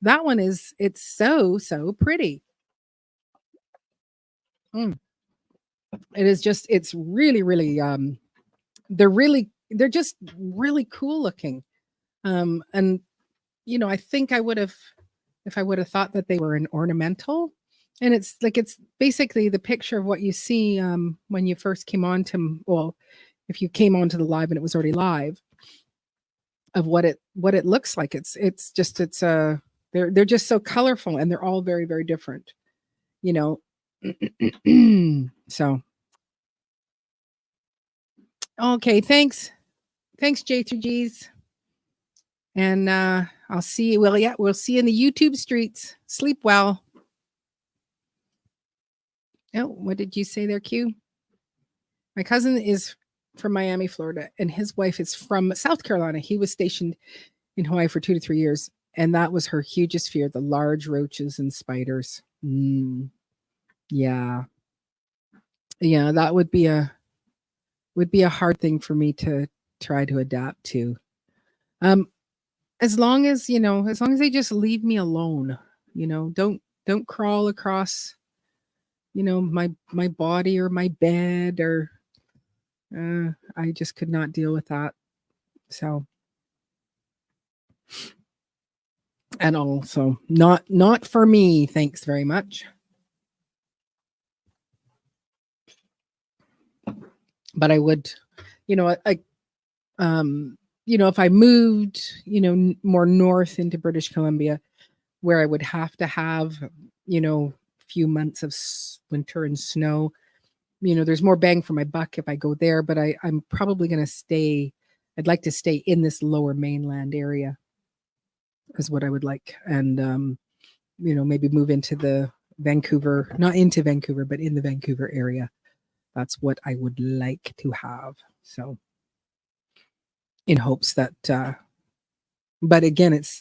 That one it's so pretty. Mm. It is just it's really they're just really cool looking. And I think I would have if I would have thought that they were an ornamental. And it's basically the picture of what you see when you first came on to well, if you came onto the live and it was already live, of what it looks like. They're just so colorful, and they're all very, very different, you know. So okay, thanks. Thanks, J3Gs. And I'll see you. Well, yeah, we'll see you in the YouTube streets. Sleep well. Oh, what did you say there, Q? My cousin is from Miami, Florida, and his wife is from South Carolina. He was stationed in Hawaii for 2 to 3 years, and that was her hugest fear, the large roaches and spiders. Yeah. Yeah, that would be a hard thing for me to try to adapt to. As long as, as long as they just leave me alone, don't crawl across, my body or my bed, or I just could not deal with that. So at all. So not for me. Thanks very much. But I would, if I moved, more north into British Columbia, where I would have to have, few months of winter and snow, there's more bang for my buck if I go there. But I'm probably going to stay. I'd like to stay in this lower mainland area is what I would like. And, maybe move into the Vancouver, not into Vancouver, but in the Vancouver area. That's what I would like to have. So in hopes that, but again, it's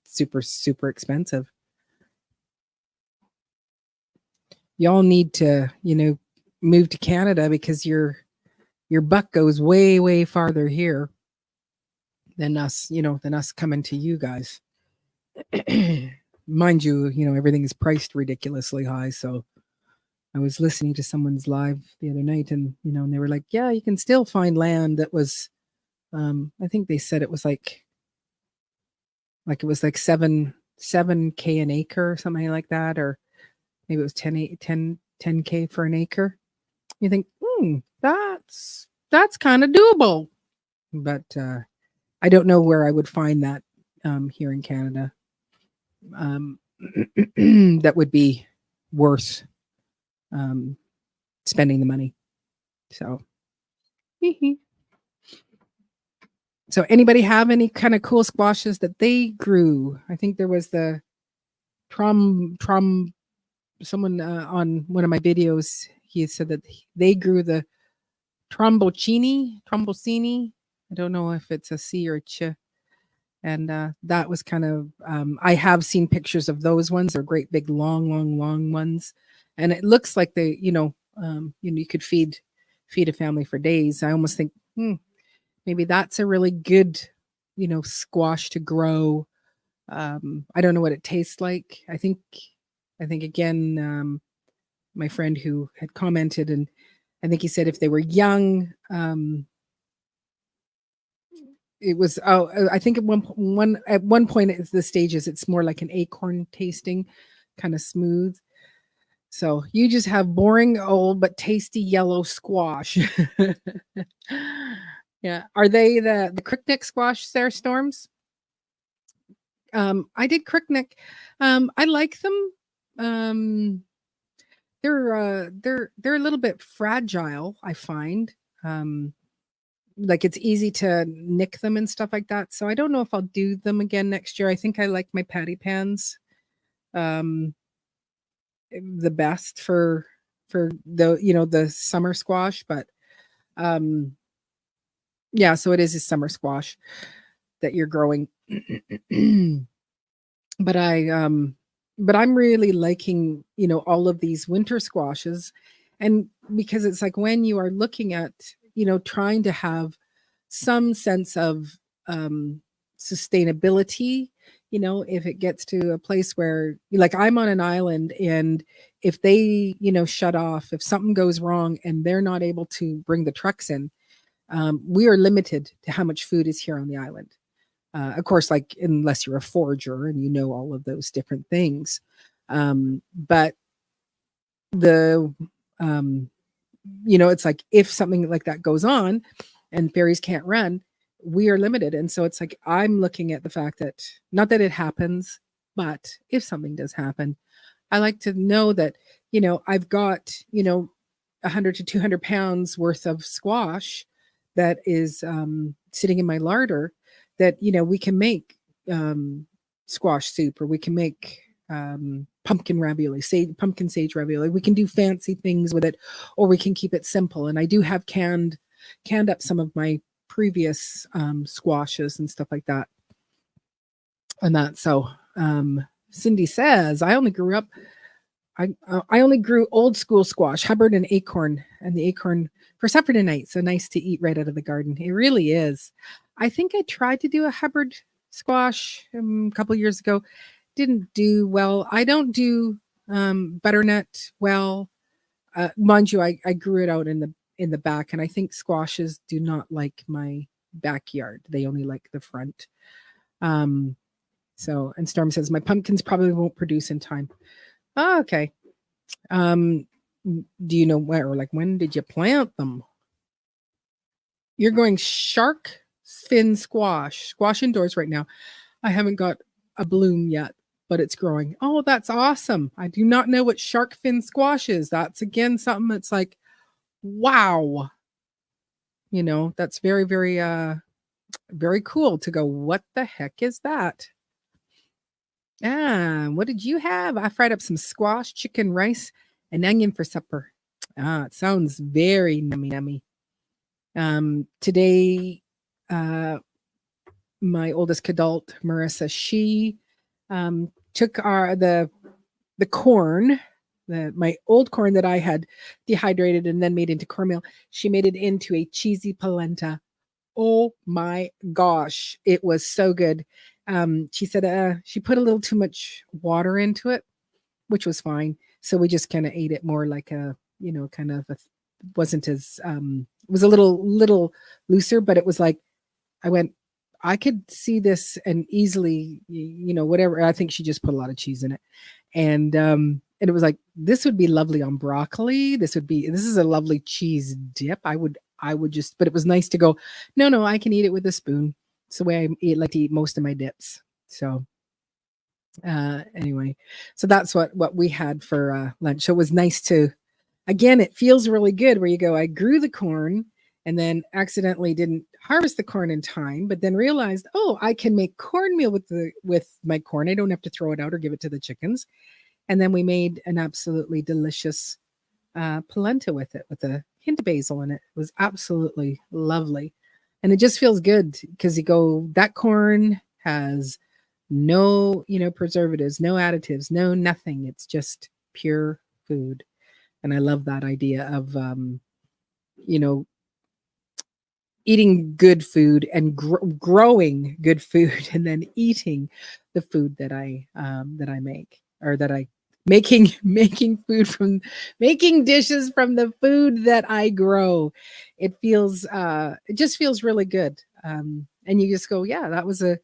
super, super expensive. Y'all need to, move to Canada, because your buck goes way, way farther here than us, than us coming to you guys. Mind you, everything is priced ridiculously high. So I was listening to someone's live the other night, and and they were like, yeah, you can still find land that was, I think they said it was like it was like 7K an acre or something like that, or maybe it was 10K for an acre. You think, that's kind of doable. But I don't know where I would find that here in Canada. That would be worth spending the money. So so anybody have any kind of cool squashes that they grew? I think there was the someone on one of my videos, he said that they grew the trombocini. I don't know if it's a C or a ch. And that was kind of, I have seen pictures of those ones. They're great big long ones, and it looks like they, you could feed a family for days. I almost think maybe that's a really good, squash to grow. I don't know what it tastes like. I think again, my friend who had commented, and I think he said if they were young, it was, I think at one point at the stages, it's more like an acorn tasting, kind of smooth. So you just have boring old but tasty yellow squash. Yeah. Are they the crickneck squash there, Storms? I did crickneck. I like them. um, they're a little bit fragile, I find. Um, like it's easy to nick them and stuff like that. So I don't know if I'll do them again next year. I think I like my patty pans um the best for the the summer squash, but um yeah, so it is a summer squash that you're growing. but I but I'm really liking, all of these winter squashes, and because it's like when you are looking at, trying to have some sense of sustainability, if it gets to a place where like I'm on an island, and if they, shut off, if something goes wrong and they're not able to bring the trucks in, we are limited to how much food is here on the island. Of course, like unless you're a forager and you know all of those different things. But the um, it's like if something like that goes on and ferries can't run, we are limited. And so it's like I'm looking at the fact that not that it happens, but if something does happen, I like to know that, I've got, 100 to 200 pounds worth of squash that is sitting in my larder that, we can make squash soup, or we can make pumpkin ravioli, pumpkin sage ravioli. We can do fancy things with it, or we can keep it simple. And I do have canned up some of my previous squashes and stuff like that. And that so Cindy says, I only grew old school squash, Hubbard and acorn, and the acorn for supper tonight. So nice to eat right out of the garden. It really is. I think I tried to do a Hubbard squash a couple years ago. Didn't do well. I don't do butternut well. Mind you, I grew it out in the back, and I think squashes do not like my backyard. They only like the front. Um, so, and Storm says my pumpkins probably won't produce in time. Oh, okay. Um, do you know where, or like when did you plant them? You're going shark fin squash indoors right now. I haven't got a bloom yet, but it's growing. Oh, that's awesome. I do not know what shark fin squash is. That's again something that's like, wow. That's very, very, very cool to go, what the heck is that? Ah, what did you have? I fried up some squash, chicken, rice, and onion for supper. Ah, it sounds very yummy. Today, uh, my oldest adult, Marissa, she took the corn, my old corn that I had dehydrated and then made into cornmeal. She made it into a cheesy polenta. Oh my gosh, it was so good. She said she put a little too much water into it, which was fine. So we just kind of ate it more like a, kind of wasn't as it was a little looser, but it was like I went, I could see this and easily, whatever. I think she just put a lot of cheese in it. And it was like, this would be lovely on broccoli. This is a lovely cheese dip. I would just, but it was nice to go, no, I can eat it with a spoon. It's the way like to eat most of my dips. So anyway, so that's what we had for lunch. So it was nice to, again, it feels really good where you go, I grew the corn and then accidentally didn't harvest the corn in time, but then realized, oh, I can make cornmeal with my corn. I don't have to throw it out or give it to the chickens. And then we made an absolutely delicious polenta with it, with a hint of basil in it. It was absolutely lovely. And it just feels good because you go, that corn has no, preservatives, no additives, no nothing. It's just pure food. And I love that idea of, you know, eating good food and growing good food, and then eating the food that I make, or that I making food from making dishes from the food that I grow. It just feels really good. And you just go, yeah, that was a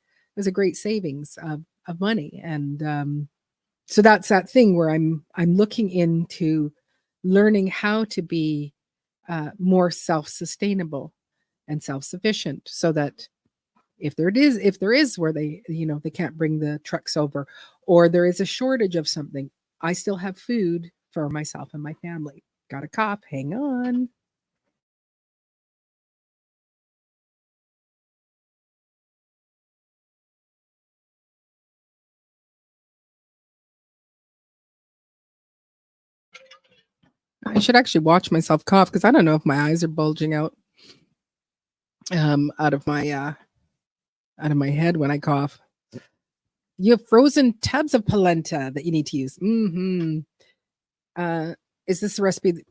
great savings of money. And so that's that thing where I'm looking into learning how to be more self-sustainable and self-sufficient, so that if there is where they can't bring the trucks over, or there is a shortage of something, I still have food for myself and my family. Got a cough. Hang on. I should actually watch myself cough because I don't know if my eyes are bulging out out of my head when I cough. You have frozen tubs of polenta that you need to use. Is this the recipe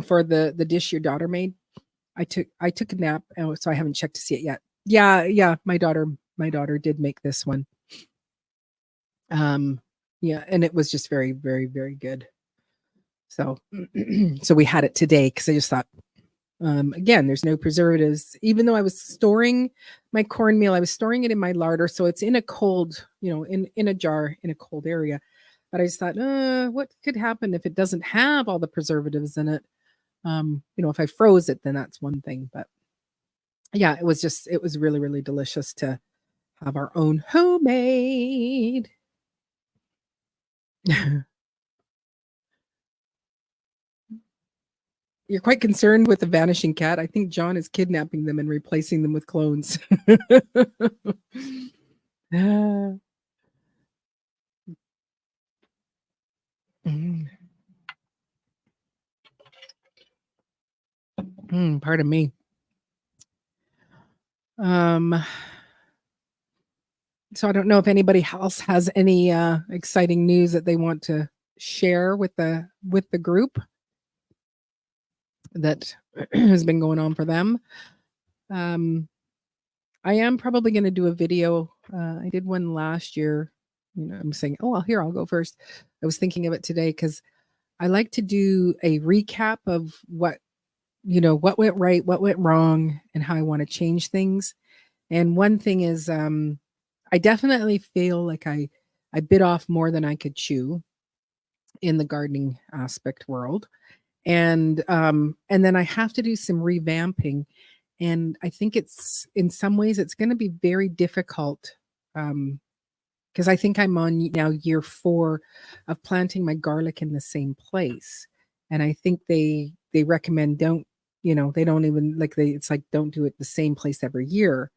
for the dish your daughter made? I took a nap, so I haven't checked to see it yet. Yeah, my daughter did make this one. Yeah, and it was just very, very, very good. So, so we had it today because I just thought, again, there's no preservatives. Even though I was storing my cornmeal, I was storing it in my larder, so it's in a cold, in a jar in a cold area. But I just thought, what could happen if it doesn't have all the preservatives in it? If I froze it, then that's one thing. But yeah, it was really, really delicious to have our own homemade. You're quite concerned with the vanishing cat. I think John is kidnapping them and replacing them with clones. Ah, mm, pardon me. Um, so I don't know if anybody else has any exciting news that they want to share with the group that has been going on for them. Um, I am probably going to do a video. I did one last year. I'm saying, oh, well, here I'll go first. I was thinking of it today because I like to do a recap of what went right, what went wrong, and how I want to change things. And one thing is, I definitely feel like I bit off more than I could chew in the gardening aspect world, and then I have to do some revamping, and I think it's in some ways it's going to be very difficult. Because I think I'm on now year 4 of planting my garlic in the same place, and I think they recommend they don't even it's like don't do it the same place every year,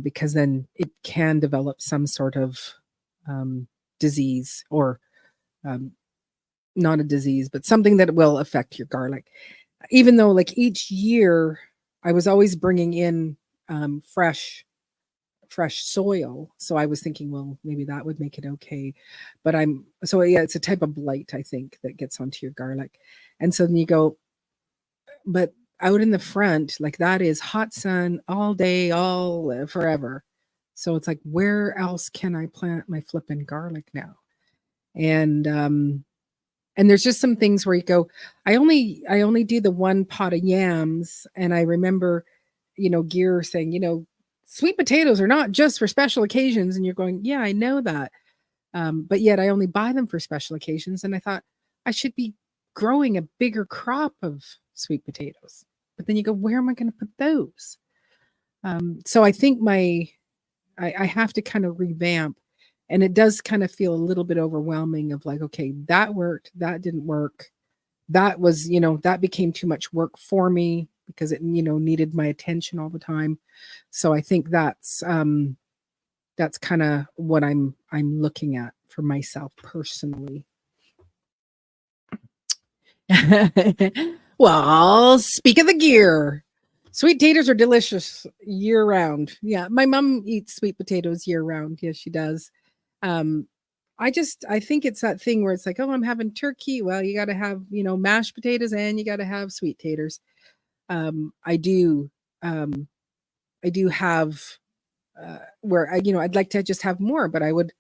because then it can develop some sort of disease or um, not a disease, but something that will affect your garlic. Even though like each year I was always bringing in fresh soil. So I was thinking, well, maybe that would make it okay. But yeah, it's a type of blight, I think, that gets onto your garlic. And so then you go, but out in the front, like that is hot sun all day, all forever. So it's like, where else can I plant my flippin' garlic now? And there's just some things where you go, I only do the one pot of yams. And I remember, Gear saying, sweet potatoes are not just for special occasions. And you're going, yeah, I know that. But yet I only buy them for special occasions. And I thought I should be growing a bigger crop of sweet potatoes. But then you go, where am I going to put those? So I think I have to kind of revamp, and it does kind of feel a little bit overwhelming of like, okay, that worked, that didn't work. That was, that became too much work for me because it, needed my attention all the time. So I think that's kind of what I'm looking at for myself personally. Well, speak of the gear. Sweet taters are delicious year round. Yeah, my mom eats sweet potatoes year round. Yes, she does. Um, I think it's that thing where it's like, oh, I'm having turkey. Well, you got to have, mashed potatoes and you got to have sweet taters. Um, I do, um, I do have, where I'd like to just have more, but I would,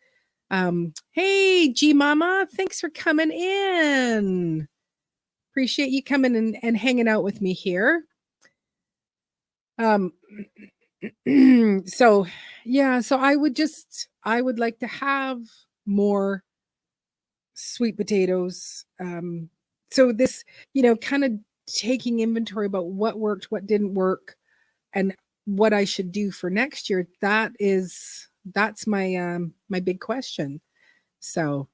hey, G Mama, thanks for coming in. Appreciate you coming and hanging out with me here. Um, so yeah, so I would like to have more sweet potatoes. So this, kind of taking inventory about what worked, what didn't work, and what I should do for next year. That's my my big question. So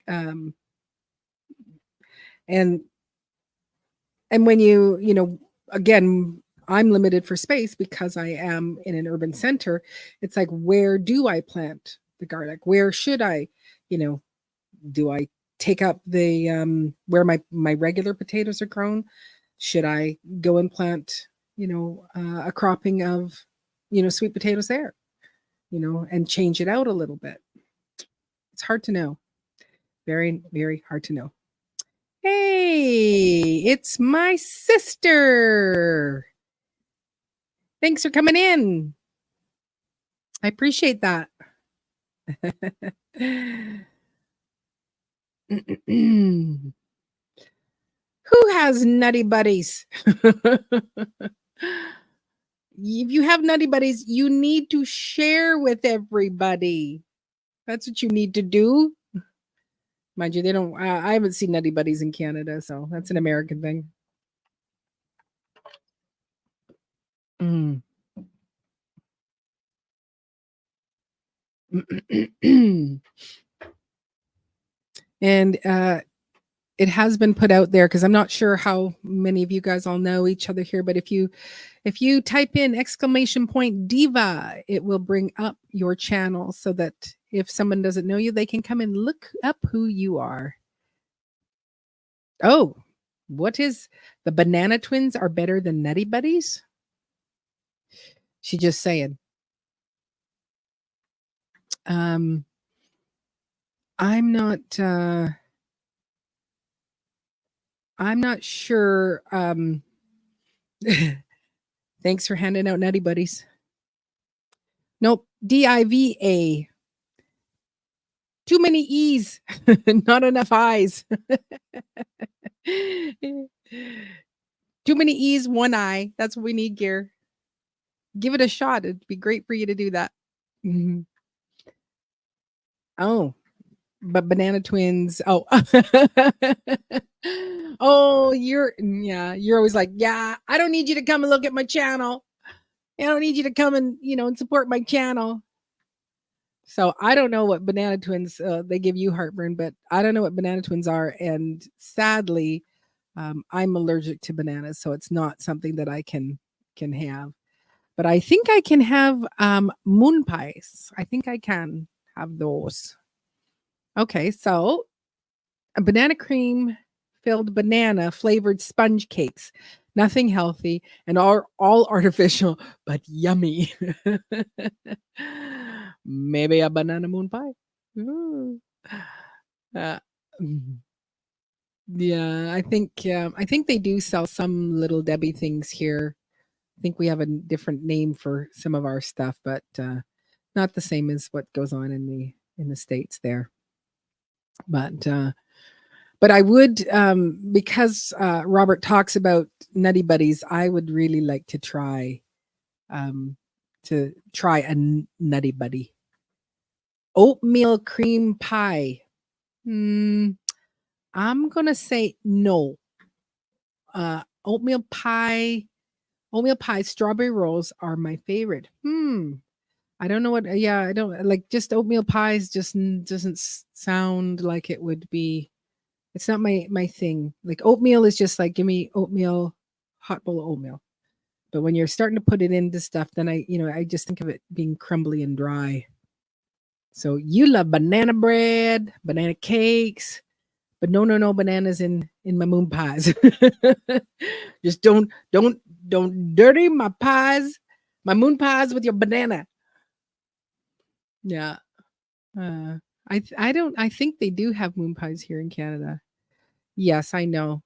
Um, and and when you again, I'm limited for space because I am in an urban center. It's like, where do I plant the garlic? Where should I, you know, do I take up the where my regular potatoes are grown? Should I go and plant, a cropping of, sweet potatoes there, and change it out a little bit? It's hard to know. Very, very hard to know. Hey, it's my sister. Thanks for coming in. I appreciate that. Who has nutty buddies? If you have nutty buddies, you need to share with everybody. That's what you need to do. Mind you, they don't. I haven't seen nutty buddies in Canada, so that's an American thing. Mm. And it has been put out there, because I'm not sure how many of you guys all know each other here, but if you type in !diva, it will bring up your channel, so that if someone doesn't know you, they can come and look up who you are. Oh, what is the Banana Twins are better than Nutty Buddies? She just saying. I'm not sure. Thanks for handing out Nutty Buddies. Nope. DIVA. Too many E's, not enough I's. Too many E's, one I. That's what we need, Gear. Give it a shot. It'd be great for you to do that. Mm-hmm. Oh, but Banana Twins. Oh, oh, you're always like, yeah, I don't need you to come and look at my channel. I don't need you to come and, and support my channel. So I don't know what Banana Twins, they give you heartburn, but I don't know what Banana Twins are. And sadly, I'm allergic to bananas, so it's not something that I can have. But I think I can have moon pies. I think I can have those. Okay, so a banana cream filled banana flavored sponge cakes. Nothing healthy and all artificial, but yummy. Maybe a banana moon pie. Ooh. Yeah, I think they do sell some Little Debbie things here. I think we have a different name for some of our stuff, but not the same as what goes on in the States there. But I would, because Robert talks about Nutty Buddies, I would really like to try a Nutty Buddy. Oatmeal cream pie. I'm gonna say no. Oatmeal pie, strawberry rolls are my favorite. I don't know what. Yeah, I don't like, just oatmeal pies. Just doesn't sound like it would be. It's not my thing. Like, oatmeal is just like, give me oatmeal, hot bowl of oatmeal. But when you're starting to put it into stuff, then I just think of it being crumbly and dry. So you love banana bread, banana cakes, but no bananas in my moon pies. Just don't dirty my pies, my moon pies with your banana. Yeah. I think they do have moon pies here in Canada. Yes, I know.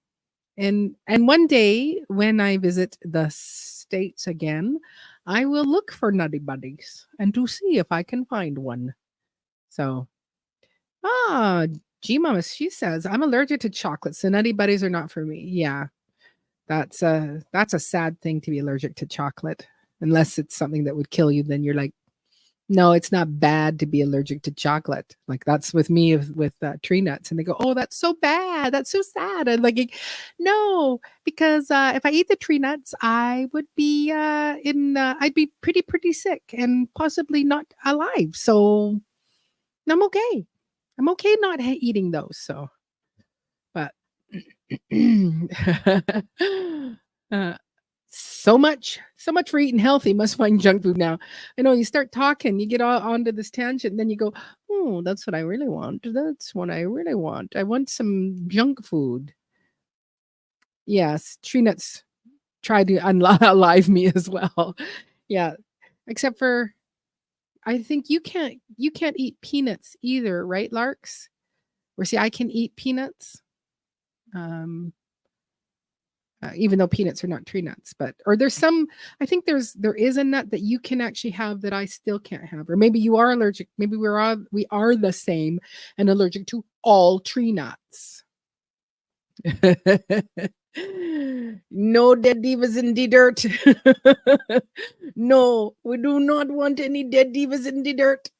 And one day when I visit the States again, I will look for Nutty Buddies and to see if I can find one. So, G Mama, she says, I'm allergic to chocolate, so Nutty Buddies are not for me. Yeah. That's a sad thing to be allergic to chocolate. Unless it's something that would kill you, then you're like, no, it's not bad to be allergic to chocolate. Like, that's with me with tree nuts, and they go, "Oh, that's so bad. That's so sad." And like, no, because if I eat the tree nuts, I would be I'd be pretty sick and possibly not alive. So I'm okay. I'm okay not eating those. So, but uh, so much for eating healthy. Must find junk food now. I know you start talking, you get all onto this tangent, and then you go, "Oh, that's what I really want. That's what I really want. I want some junk food." Yes, tree nuts try to alive me as well. Yeah, except for I think you can't eat peanuts either, right, Larks? Or see, I can eat peanuts. Um, even though peanuts are not tree nuts, but or there's some there is a nut that you can actually have that I still can't have. Or maybe you are allergic. Maybe we are the same and allergic to all tree nuts. No dead divas in the dirt. No, we do not want any dead divas in the dirt.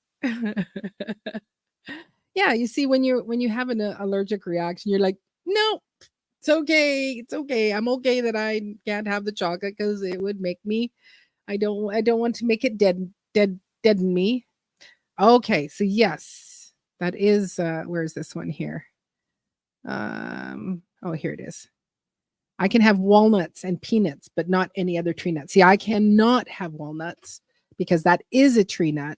Yeah, you see when you have an allergic reaction, you're like, no, it's okay. It's okay. I'm okay that I can't have the chocolate because it would make me. I don't want to make it deaden me. Okay, so yes, that is where is this one here? Oh, here it is. I can have walnuts and peanuts, but not any other tree nut. See, I cannot have walnuts because that is a tree nut,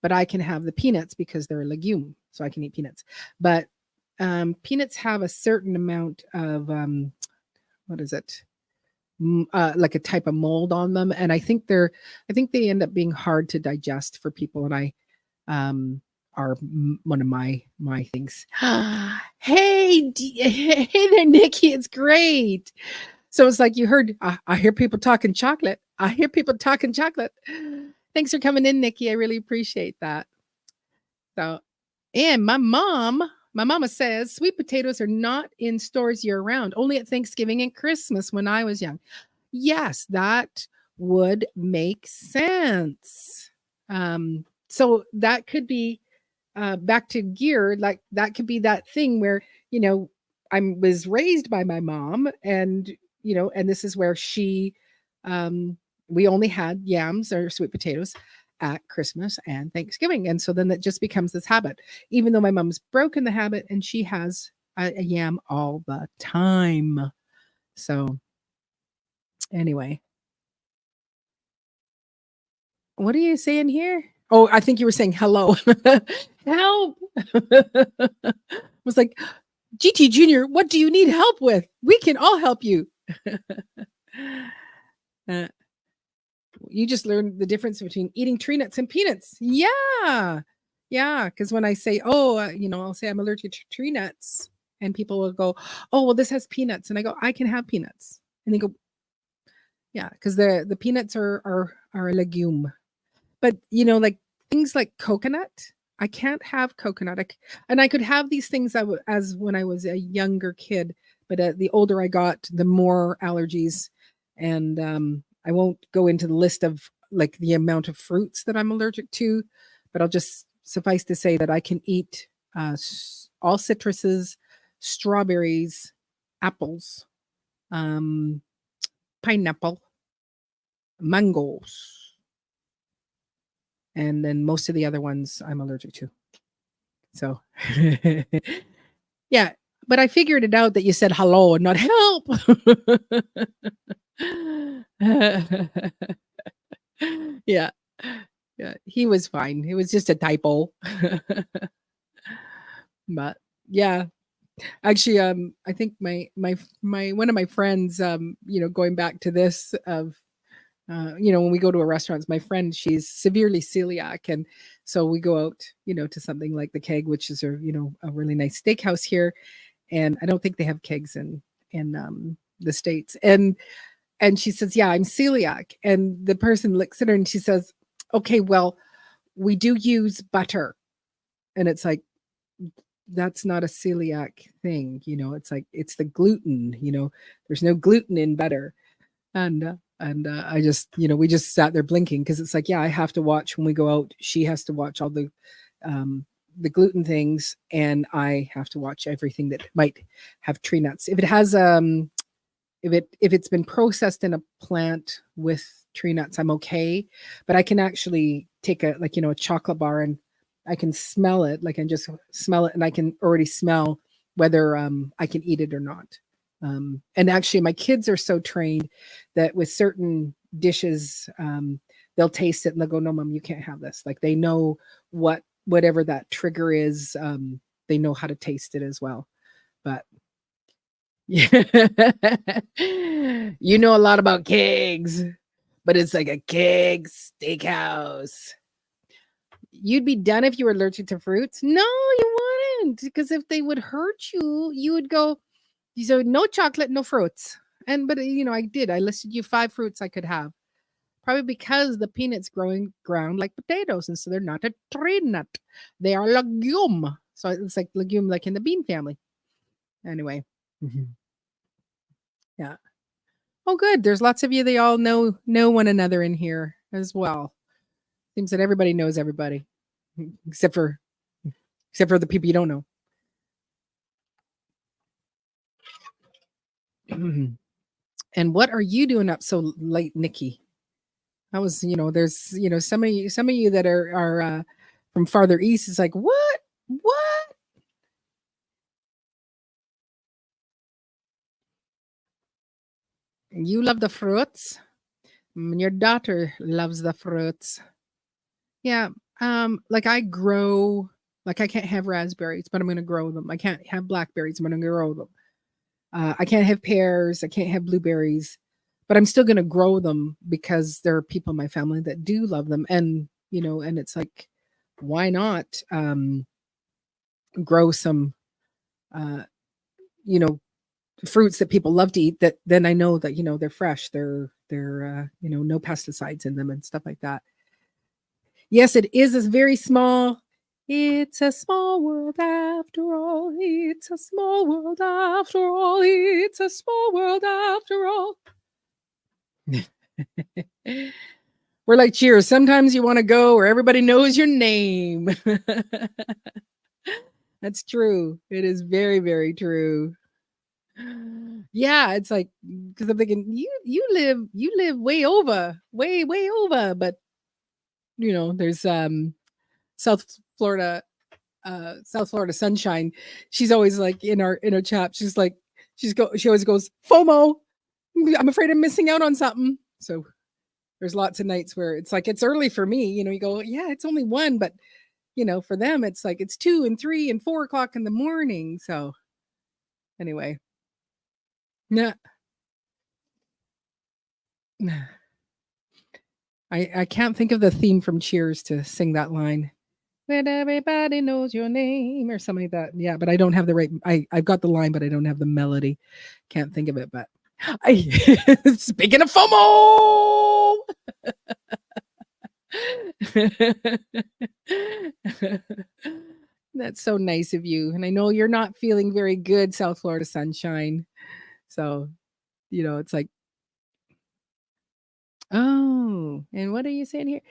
but I can have the peanuts because they're a legume, so I can eat peanuts. But peanuts have a certain amount of what is it? Like a type of mold on them, and I think they end up being hard to digest for people. And I are one of my things. Hey, hey there, Nikki. It's great. So it's like you heard. I hear people talking chocolate. I hear people talking chocolate. Thanks for coming in, Nikki. I really appreciate that. So, and my mama says sweet potatoes are not in stores year round, only at Thanksgiving and Christmas when I was young. Yes, that would make sense. So that could be back to gear, like that could be that thing where, you know, I was raised by my mom and, you know, and this is where um, we only had yams or sweet potatoes at Christmas and Thanksgiving. And so then that just becomes this habit, even though my mom's broken the habit and she has a yam all the time. So anyway, what are you saying here? Oh, I think you were saying hello. Help. Was like, GT Junior, what do you need help with? We can all help you. uh, you just learned the difference between eating tree nuts and peanuts. Yeah. Yeah. Because when I say, oh, you know, I'll say I'm allergic to tree nuts, and people will go, oh, well, this has peanuts. And I go, I can have peanuts. And they go, yeah, because the peanuts are a legume. But, you know, like things like coconut, I can't have coconut. And I could have these things as when I was a younger kid, but the older I got, the more allergies. And I won't go into the list of like the amount of fruits that I'm allergic to, but I'll just suffice to say that I can eat all citruses, strawberries, apples, um, pineapple, mangoes, and then most of the other ones I'm allergic to. So, yeah, but I figured it out that you said hello and not help. Yeah, yeah, he was fine. It was just a typo. But yeah, actually, I think my one of my friends, you know, going back to this of you know, when we go to a restaurant, my friend, she's severely celiac. And so we go out, you know, to something like the Keg, which is a, you know, a really nice steakhouse here. And I don't think they have kegs in the States. And she says, yeah, I'm celiac. And the person looks at her and she says, okay, well, we do use butter. And it's like, that's not a celiac thing. You know, it's like, it's the gluten, you know, there's no gluten in butter. And I just, you know, we just sat there blinking because it's like, yeah, I have to watch when we go out. She has to watch all the gluten things, and I have to watch everything that might have tree nuts. If it has if it's been processed in a plant with tree nuts, I'm okay. But I can actually take a, like, you know, a chocolate bar and I can smell it. Like I just smell it, and I can already smell whether I can eat it or not. And actually, my kids are so trained that with certain dishes, they'll taste it and they'll go, "No, mom, you can't have this." Like they know whatever that trigger is. They know how to taste it as well. But yeah, you know a lot about kegs, but it's like a keg steakhouse. You'd be done if you were allergic to fruits? No, you wouldn't. Because if they would hurt you, you would go, so no chocolate, no fruits. But I did. I listed you 5 fruits I could have. Probably because the peanuts growing ground like potatoes, and so they're not a tree nut. They are legume. So it's like legume, like in the bean family. Anyway. Yeah. Oh, good. There's lots of you. They all know one another in here as well. Seems that everybody knows everybody, except for the people you don't know. And what are you doing up so late, Nikki? I was, there's, some of you that are from farther east. It's like, what? You love the fruits. Your daughter loves the fruits. Yeah. Like I grow, like I can't have raspberries, but I'm going to grow them. I can't have blackberries, I'm going to grow them. I can't have pears. I can't have blueberries, but I'm still going to grow them because there are people in my family that do love them. And, and it's like, why not grow some, uh, fruits that people love to eat that then I know that, they're fresh. They're no pesticides in them and stuff like that. Yes, it is a very small. It's a small world after all. It's a small world after all. It's a small world after all. We're like Cheers. Sometimes you want to go where everybody knows your name. That's true. It is very, very true. Yeah, it's like because I'm thinking you live way over, way over, but there's South Florida South Florida sunshine. She's always like in our chat. She's like she always goes FOMO. I'm afraid I'm missing out on something. So there's lots of nights where it's like it's early for me. You go, yeah, it's only 1, but for them it's like it's 2 and 3 and 4 o'clock in the morning. So anyway, yeah. I can't think of the theme from Cheers to sing that line. When everybody knows your name or something like that. Yeah, but I don't have the right. I've got the line, but I don't have the melody. Can't think of it. But speaking of FOMO, that's so nice of you. And I know you're not feeling very good, South Florida sunshine. So, it's like, oh, and what are you saying here?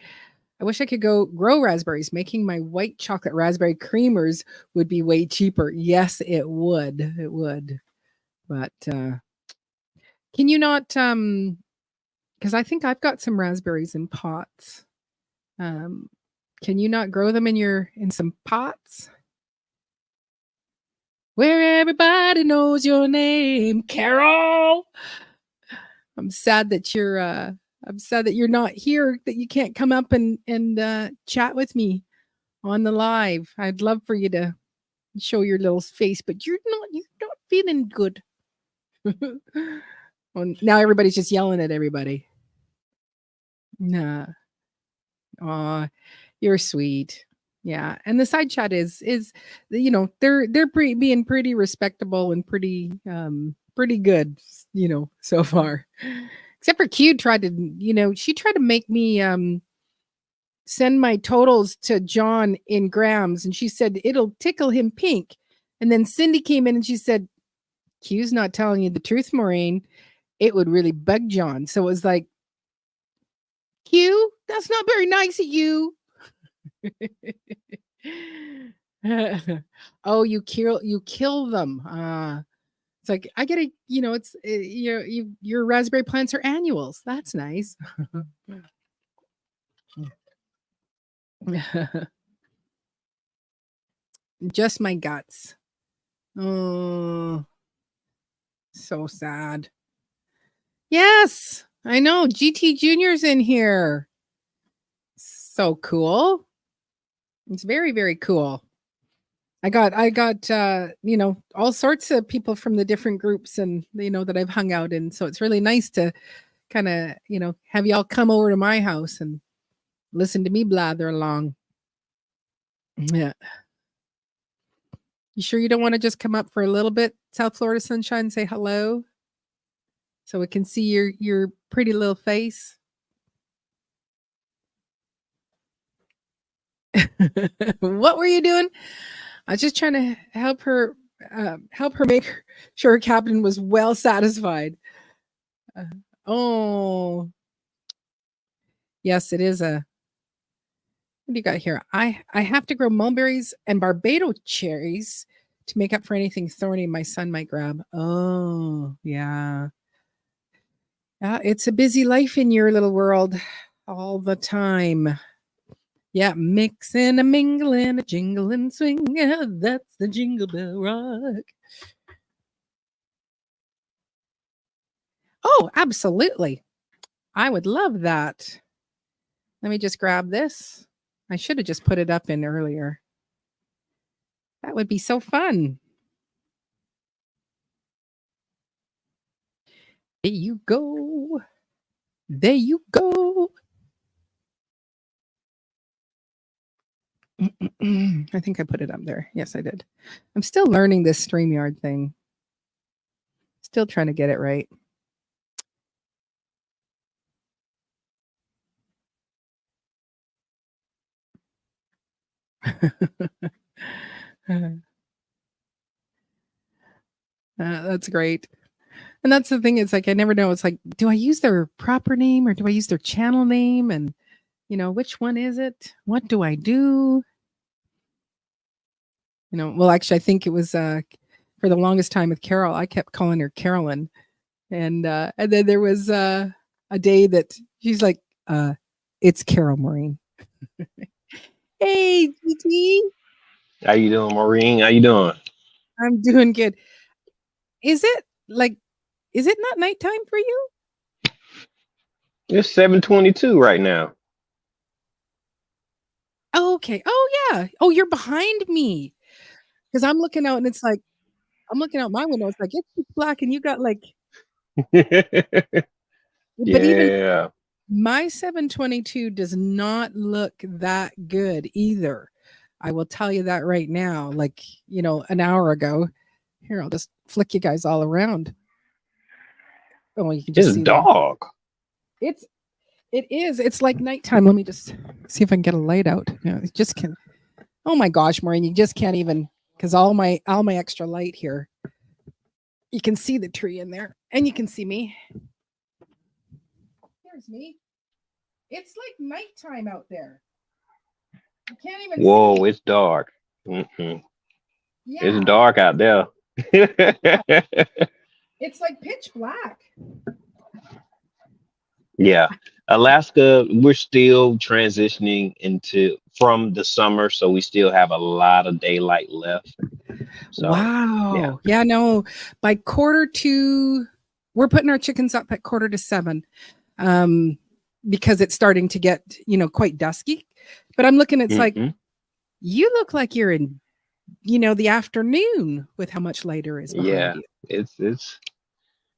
I wish I could go grow raspberries. Making my white chocolate raspberry creamers would be way cheaper. Yes, it would. It would. But can you not because I think I've got some raspberries in pots. Can you not grow them in some pots? Where everybody knows your name, Carol. I'm sad that you're not here, that you can't come up and chat with me on the live. I'd love for you to show your little face, but you're not feeling good. Well, now everybody's just yelling at everybody. Nah. Aw, you're sweet. Yeah. And the side chat is they're being pretty respectable and pretty good, so far. Except for Q tried to, she tried to make me send my totals to John in grams, and she said it'll tickle him pink. And then Cindy came in and she said, Q's not telling you the truth, Maureen. It would really bug John. So it was like, Q, that's not very nice of you. Oh, you kill them. It's like I get it's your raspberry plants are annuals. That's nice. Just my guts. Oh, so sad. Yes, I know. GT Junior's in here. So cool. It's very, very cool. I got all sorts of people from the different groups and that I've hung out in. So it's really nice to kind of, have y'all come over to my house and listen to me blather along. Yeah. You sure you don't want to just come up for a little bit, South Florida Sunshine, say hello? So we can see your pretty little face. What were you doing? I was just trying to help her make sure her captain was well satisfied. Oh, yes, it is a. What do you got here? I have to grow mulberries and Barbados cherries to make up for anything thorny my son might grab. Oh, yeah. Yeah, it's a busy life in your little world all the time. Yeah, mixing, a mingling, a jingling, swing. Yeah, that's the Jingle Bell Rock. Oh, absolutely. I would love that. Let me just grab this. I should have just put it up in earlier. That would be so fun. There you go. There you go. I think I put it up there. Yes, I did. I'm still learning this StreamYard thing. Still trying to get it right. That's great. And that's the thing. It's like I never know. It's like, do I use their proper name or do I use their channel name? And which one is it? What do I do? Well, actually, I think it was for the longest time with Carol. I kept calling her Carolyn, and then there was a day that she's like, "It's Carol Maureen." Hey, GT. How you doing, Maureen? How you doing? I'm doing good. Is it not nighttime for you? It's 7:22 right now. Oh, okay. Oh, yeah. Oh, you're behind me. Because I'm looking out and it's like, I'm looking out my window. It's like, it's pitch black and you got like, but even Yeah. my 722 does not look that good either. I will tell you that right now. Like, an hour ago. Here, I'll just flick you guys all around. Oh, you can just It's see dark. It is. It's like nighttime. Let me just see if I can get a light out. It just can. Oh my gosh, Maureen, you just can't even, because all my extra light here. You can see the tree in there, and you can see me. Here's me. It's like nighttime out there. You can't even Whoa, see. it's dark. Mm-mm. Yeah. It's dark out there. It's like pitch black. Yeah. Alaska, we're still transitioning from the summer, so we still have a lot of daylight left. So, wow. Yeah, no. By 6:45, we're putting our chickens up at 6:45. Because it's starting to get, quite dusky. But I'm looking, it's like, you look like you're in, the afternoon with how much lighter is behind you.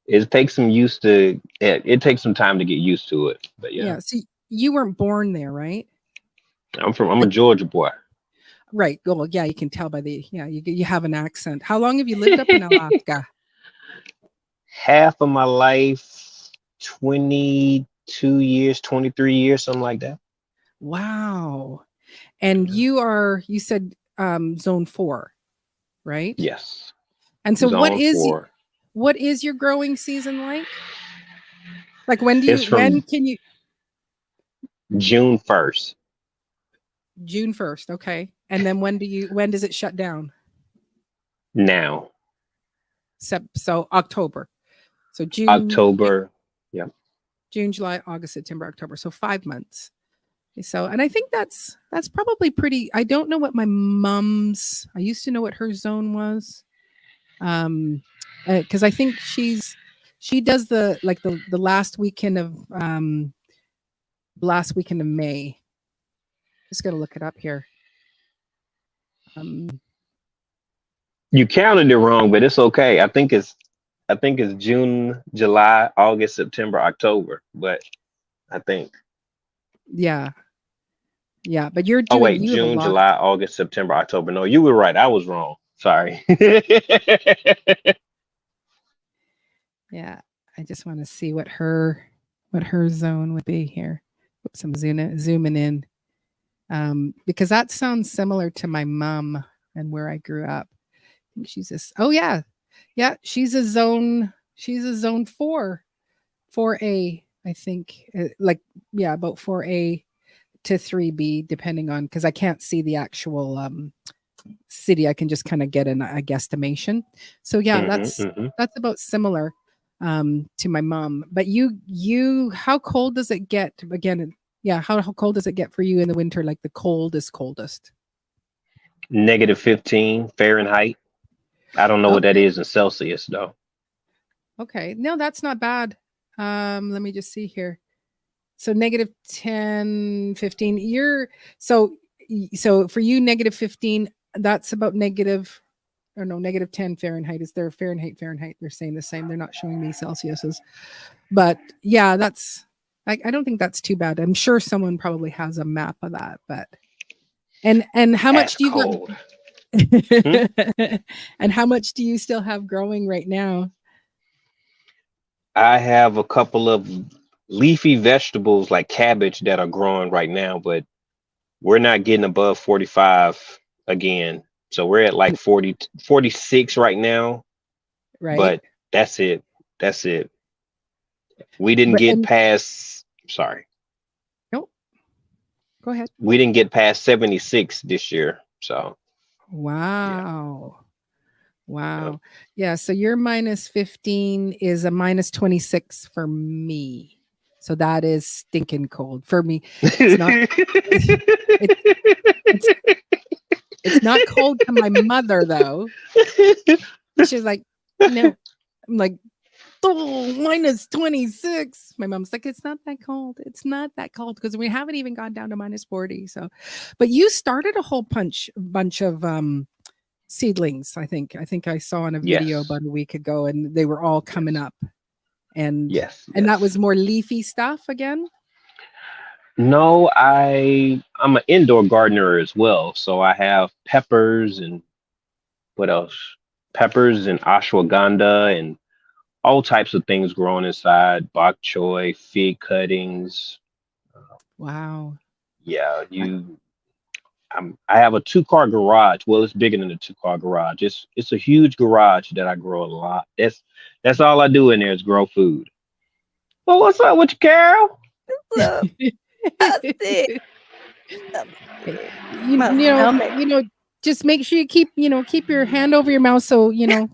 It takes some it takes some time to get used to it. But yeah. Yeah. So you weren't born there, right? I'm a Georgia boy. Right. Well, yeah, you can tell by you have an accent. How long have you lived up in Alaska? Half of my life, 22 years, 23 years, something like that. Wow. And you said zone 4, right? Yes. And so zone 4. What is your growing season like? Like when can you? June 1st. June 1st, okay. And then when does it shut down? Now. So October. So June. October. Yeah. June, July, August, September, October. So 5 months. So, and I think that's probably pretty. I don't know what my mom's. I used to know what her zone was, because I think she does the last weekend of May. Just got to look it up here. You counted it wrong, but it's okay. I think it's June, July, August, September, October. But I think. Yeah. Yeah, but you're Oh doing. wait, You have a June, lot. July, August, September, October. No, you were right. I was wrong. Sorry. Yeah, I just want to see what her zone would be here. Oops, I'm zooming in, because that sounds similar to my mom and where I grew up. I think she's this. Oh yeah, she's a zone 4A. I think about 4A to 3B, depending on, because I can't see the actual city. I can just kind of get a guesstimation. So yeah, that's about similar to my mom. But you how cold does it get again? Yeah, how cold does it get for you in the winter? Like the coldest? -15 Fahrenheit. I don't know what that Okay. is in Celsius though. Okay, no, that's not bad. Let me just see here. So -10, 15. You're so for you -15. That's about -10 Fahrenheit. Is there Fahrenheit? They're saying the same. They're not showing me Celsiuses. But yeah, that's I don't think that's too bad. I'm sure someone probably has a map of that. But and how much do you cold. And how much do you still have growing right now? I have a couple of leafy vegetables like cabbage that are growing right now, but we're not getting above 45 again. So we're at like 40, 46 right now. Right. But that's it. We didn't get past, sorry. Nope. Go ahead. We didn't get past 76 this year. So. Wow. Wow. Yeah. So your -15 is a -26 for me. So that is stinking cold for me. It's not. It's not cold to my mother though. She's like, no. I'm like, oh, -26. My mom's like, it's not that cold. It's not that cold because we haven't even gone down to -40. So, but you started a whole bunch of seedlings. I think I saw on a video about a week ago, and they were all coming up. And and that was more leafy stuff again. No, I'm an indoor gardener as well. So I have peppers and what else? Peppers and ashwagandha and all types of things growing inside. Bok choy, fig cuttings. Wow. Yeah, I have a 2-car garage. Well, it's bigger than a 2-car garage. It's a huge garage that I grow a lot. That's all I do in there is grow food. Well, what's up with you, Carol? You know, just make sure you keep your hand over your mouth so you know.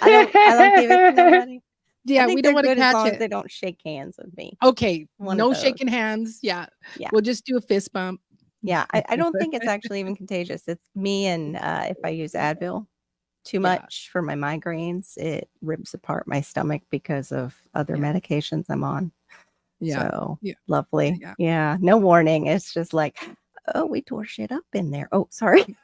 I don't give it to nobody. Yeah, we don't want to catch it. They don't shake hands with me. Okay, no shaking hands. Yeah, we'll just do a fist bump. Yeah, I don't think it's actually even contagious. It's me, and if I use Advil too much for my migraines, it rips apart my stomach because of other medications I'm on. Yeah. So lovely. Yeah. No warning. It's just like, oh, we tore shit up in there. Oh, sorry.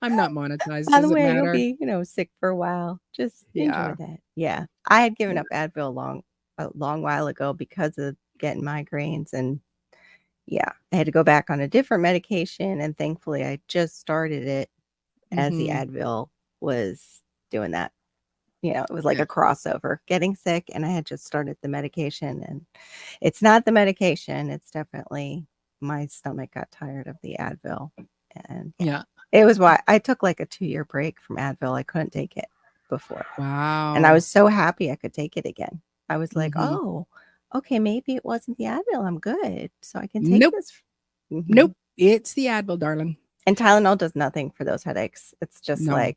I'm not monetized. By the way, you'll be, sick for a while. Just enjoy that. Yeah. I had given up Advil a long while ago because of getting migraines, and I had to go back on a different medication, and thankfully I just started it as the Advil was doing that. It was like a crossover, getting sick, and I had just started the medication, and it's not the medication. It's definitely my stomach got tired of the Advil, and it was why I took like a 2-year break from Advil. I couldn't take it before. Wow. And I was so happy I could take it again. I was like, oh, okay, maybe it wasn't the Advil. I'm good. So I can take this. Nope. It's the Advil, darling. And Tylenol does nothing for those headaches. It's just like,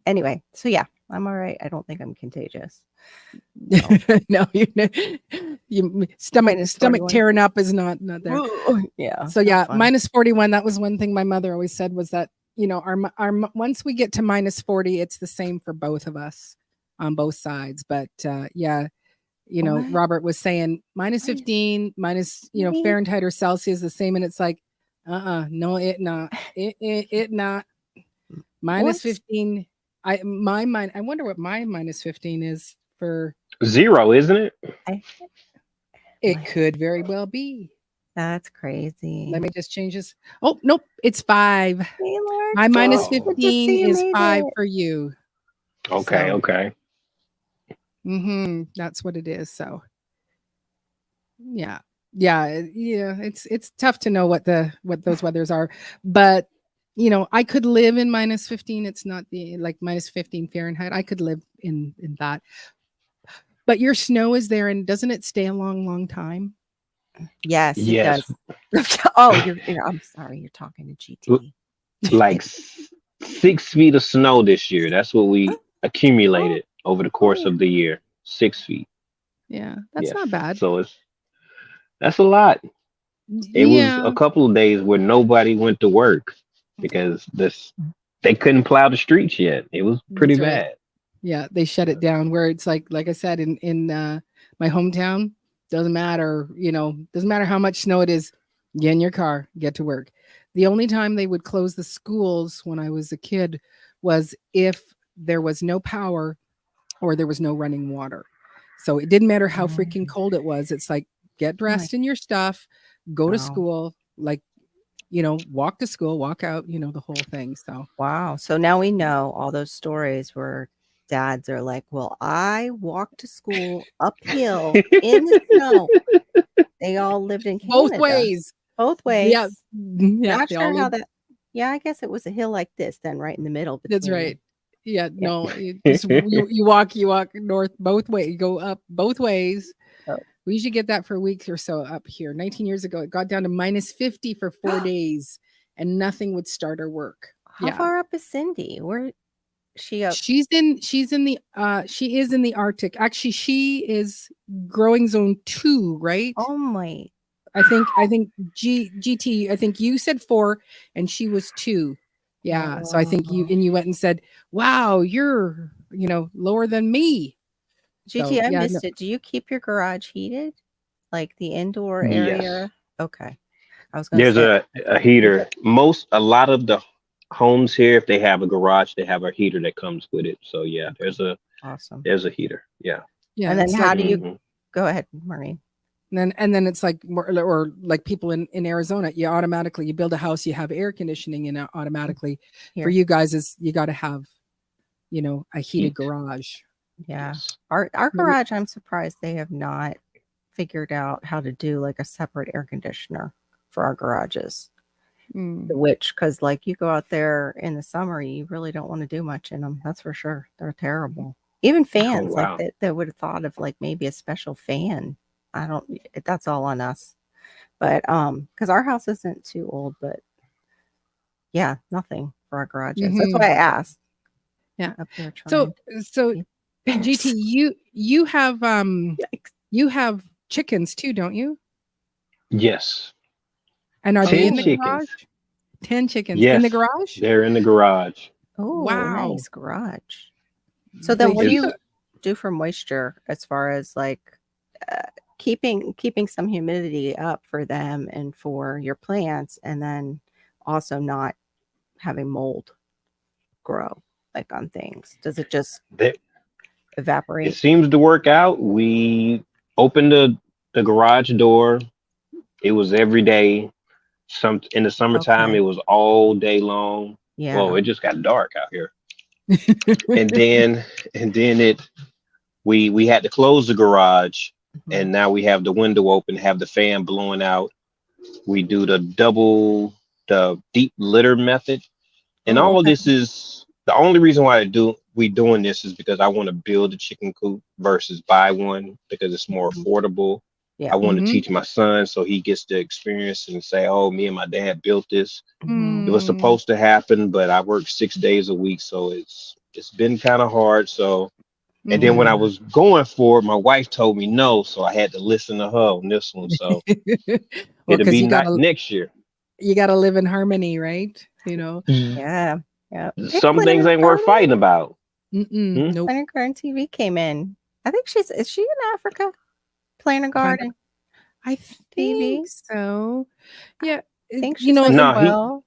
anyway. So I'm all right. I don't think I'm contagious. No, you stomach Minus 41. tearing up is not there. Yeah. So not yeah, fun. minus 41. That was one thing my mother always said was that, our once we get to minus 40, it's the same for both of us on both sides. But yeah, What? Robert was saying minus 15, minus, Fahrenheit or Celsius, the same. And it's like, no, it not. It not. Minus What's- 15. I wonder what my minus 15 is for. 0, isn't it? It could very well be. That's crazy. Let me just change this. Oh, nope. It's 5. Taylor, My minus Oh. Good to 15 see you is made 5 it. for you. Okay, So- okay. That's what it is. So yeah. It's tough to know what those weathers are, but I could live in minus 15. It's not the like minus 15 Fahrenheit. I could live in that. But your snow is there, and doesn't it stay a long, long time? Yes, it Yes. does. Oh, I'm sorry. You're talking to GT. Like 6 feet of snow this year. That's what we accumulated over the course of the year. 6 feet. Yeah, that's Yes. not bad. So that's a lot. It Yeah. was a couple of days where nobody went to work because they couldn't plow the streets yet. It was pretty That's right. bad. Yeah, they shut it down where it's like I said, in my hometown, doesn't matter, doesn't matter how much snow it is, get in your car, get to work. The only time they would close the schools when I was a kid was if there was no power or there was no running water. So it didn't matter how freaking cold it was. It's like, get dressed in your stuff, go to Wow. school, like, walk to school, walk out, the whole thing. So Wow. So now we know all those stories where dads are like, well, I walked to school uphill in the snow. They all lived in Canada. both ways. Both ways. Yeah. Not they all sure how live- that. Yeah, I guess it was a hill like this then, right in the middle. That's between- right. Yeah, Yeah. no, you walk north both ways. You go up both ways. Oh. We usually get that for a week or so up here. 19 years ago, it got down to minus 50 for 4 days, and nothing would start or work. How Yeah. far up is Cindy? Where she up? She is in the Arctic. Actually, she is growing zone 2, right? Oh my. I think GT, I think you said 4 and she was 2. Yeah. So I think you went and said, wow, you're, lower than me. GT, So, I yeah, missed it. Do you keep your garage heated? Like the indoor Yes. area? Okay. I was going to There's say. a heater. A lot of the homes here, if they have a garage, they have a heater that comes with it. So yeah, there's a Awesome. heater. Yeah. Yeah. And then it's how like- do you Mhm. go ahead, Maureen? and then it's like or like people in Arizona, you build a house, you have air conditioning, and automatically Here. for you guys is you got to have, a heated Heat. garage. Yeah. Yes. Our we- garage, I'm surprised they have not figured out how to do like a separate air conditioner for our garages. Mm. Which, because like you go out there in the summer, you really don't want to do much in them. That's for sure. They're terrible. Even fans, wow. like they would have thought of like maybe a special fan. That's all on us. But because our house isn't too old, but yeah, nothing for our garages. That's Mhm. why I asked. Yeah. Up there So trying. GT, you have Yikes. you have chickens too, don't you? Yes. And are they 10 in the chickens. garage? 10 chickens Yes. in the garage? They're in the garage. Oh, Wow. nice garage. So then, They what do do- you do for moisture as far as like keeping some humidity up for them and for your plants, and then also not having mold grow like on things? Does it just They- evaporate? It seems to work out. We opened the garage door. It was every day. In the summertime, Okay. it was all day long. Yeah. Whoa, it just got dark out here. And then we had to close the garage, Mhm. and now we have the window open, have the fan blowing out. We do the deep litter method. And Oh, all of okay. this is the only reason why we doing this is because I want to build a chicken coop versus buy one because it's more Mhm. affordable. Yeah. I want Mhm. to teach my son so he gets to experience and say, oh, me and my dad built this. Mhm. It was Mm. supposed to happen, but I work 6 days a week, so it's been kind of hard. So, and then when I was going for it, my wife told me no, so I had to listen to her on this one. So well, it'll because be not next year. you gotta live in harmony, right? You know. Yeah. Yeah. Some things ain't worth fighting about. Nope. Planter Garden TV came in. I think is she in Africa? Planter Garden. I think so. Yeah. I think you know, no,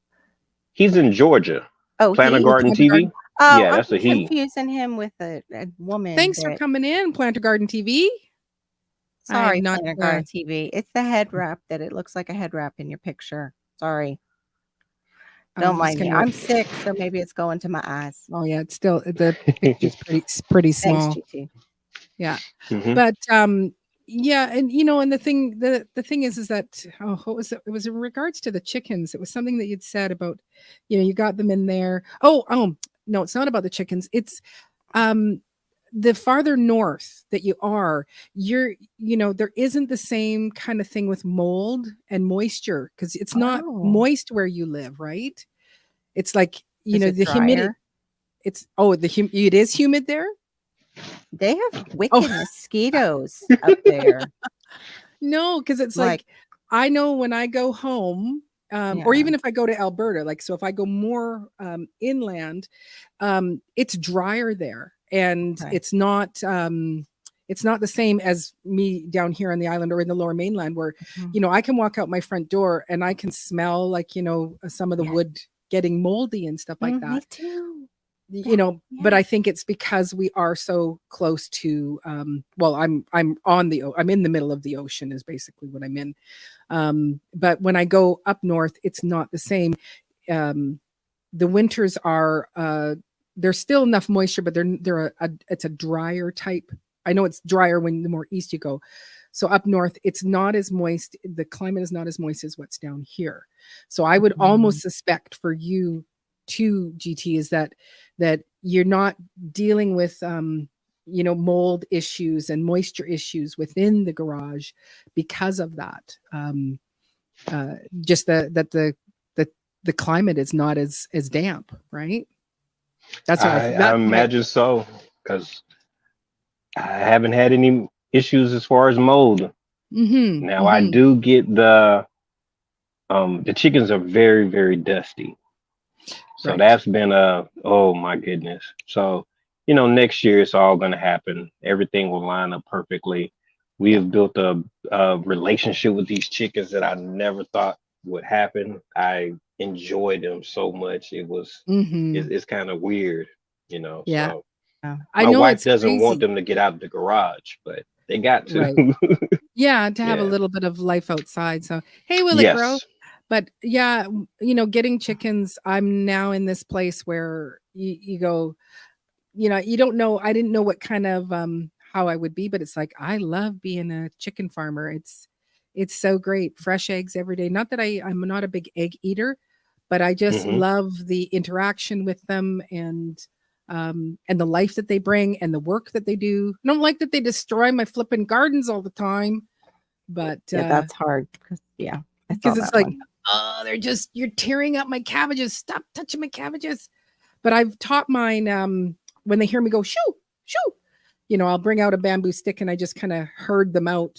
he's in Georgia. Oh, Planter Garden TV. Oh, yeah, that's I'm a he. confusing him with a woman. Thanks for coming in, Planter Garden TV. Sorry, Planter Garden TV. It's the head wrap that it looks like a head wrap in your picture. Sorry. Don't mind me. I'm sick, so maybe it's going to my eyes. Oh yeah, it's still the picture's pretty small. Thanks, GT. Yeah, but yeah, and you know, and the thing is that what was it? It was in regards to the chickens. It was something that you'd said about, you know, you got them in there. Oh no, it's not about the chickens. It's the farther north that you are, you know, there isn't the same kind of thing with mold and moisture because it's not moist where you live, right? It's like, you know, the humidity. It is humid there. They have wicked mosquitoes up there. No, because it's like I know when I go home, or even if I go to Alberta, like, so if I go more inland, it's drier there. And it's not the same as me down here on the island or in the Lower Mainland where, you know, I can walk out my front door and I can smell like, you know, some of the wood getting moldy and stuff like that. Me too. You know, but I think it's because we are so close to, well, I'm in the middle of the ocean is basically what I'm in. But when I go up north, it's not the same. The winters are, there's still enough moisture, but it's a drier type. I know it's drier when the more east you go. So up north, it's not as moist. The climate is not as moist as what's down here. So I would almost suspect for you too, GT, is that you're not dealing with, you know, mold issues and moisture issues within the garage because of that. Just that the climate is not as damp, right? That's what I imagine so, because I haven't had any issues as far as mold. Now I do get the chickens are very, very dusty. So that's been oh my goodness. So, you know, next year it's all going to happen. Everything will line up perfectly. We have built a relationship with these chickens that I never thought would happen. I enjoy them so much. It was it's kind of weird, you know. Yeah. So I my know wife it's doesn't crazy. want them to get out of the garage, but they got to. Right. Yeah, to have a little bit of life outside. So hey, will it grow? But yeah, you know, getting chickens, I'm now in this place where you go, you know, you don't know. I didn't know what kind of how I would be, but it's like I love being a chicken farmer. It's so great. Fresh eggs every day. Not that I'm not a big egg eater, but I just love the interaction with them and the life that they bring and the work that they do. I don't like that they destroy my flipping gardens all the time, but that's hard because it's like, you're tearing up my cabbages. Stop touching my cabbages. But I've taught mine when they hear me go shoo, shoo, you know, I'll bring out a bamboo stick and I just kind of herd them out.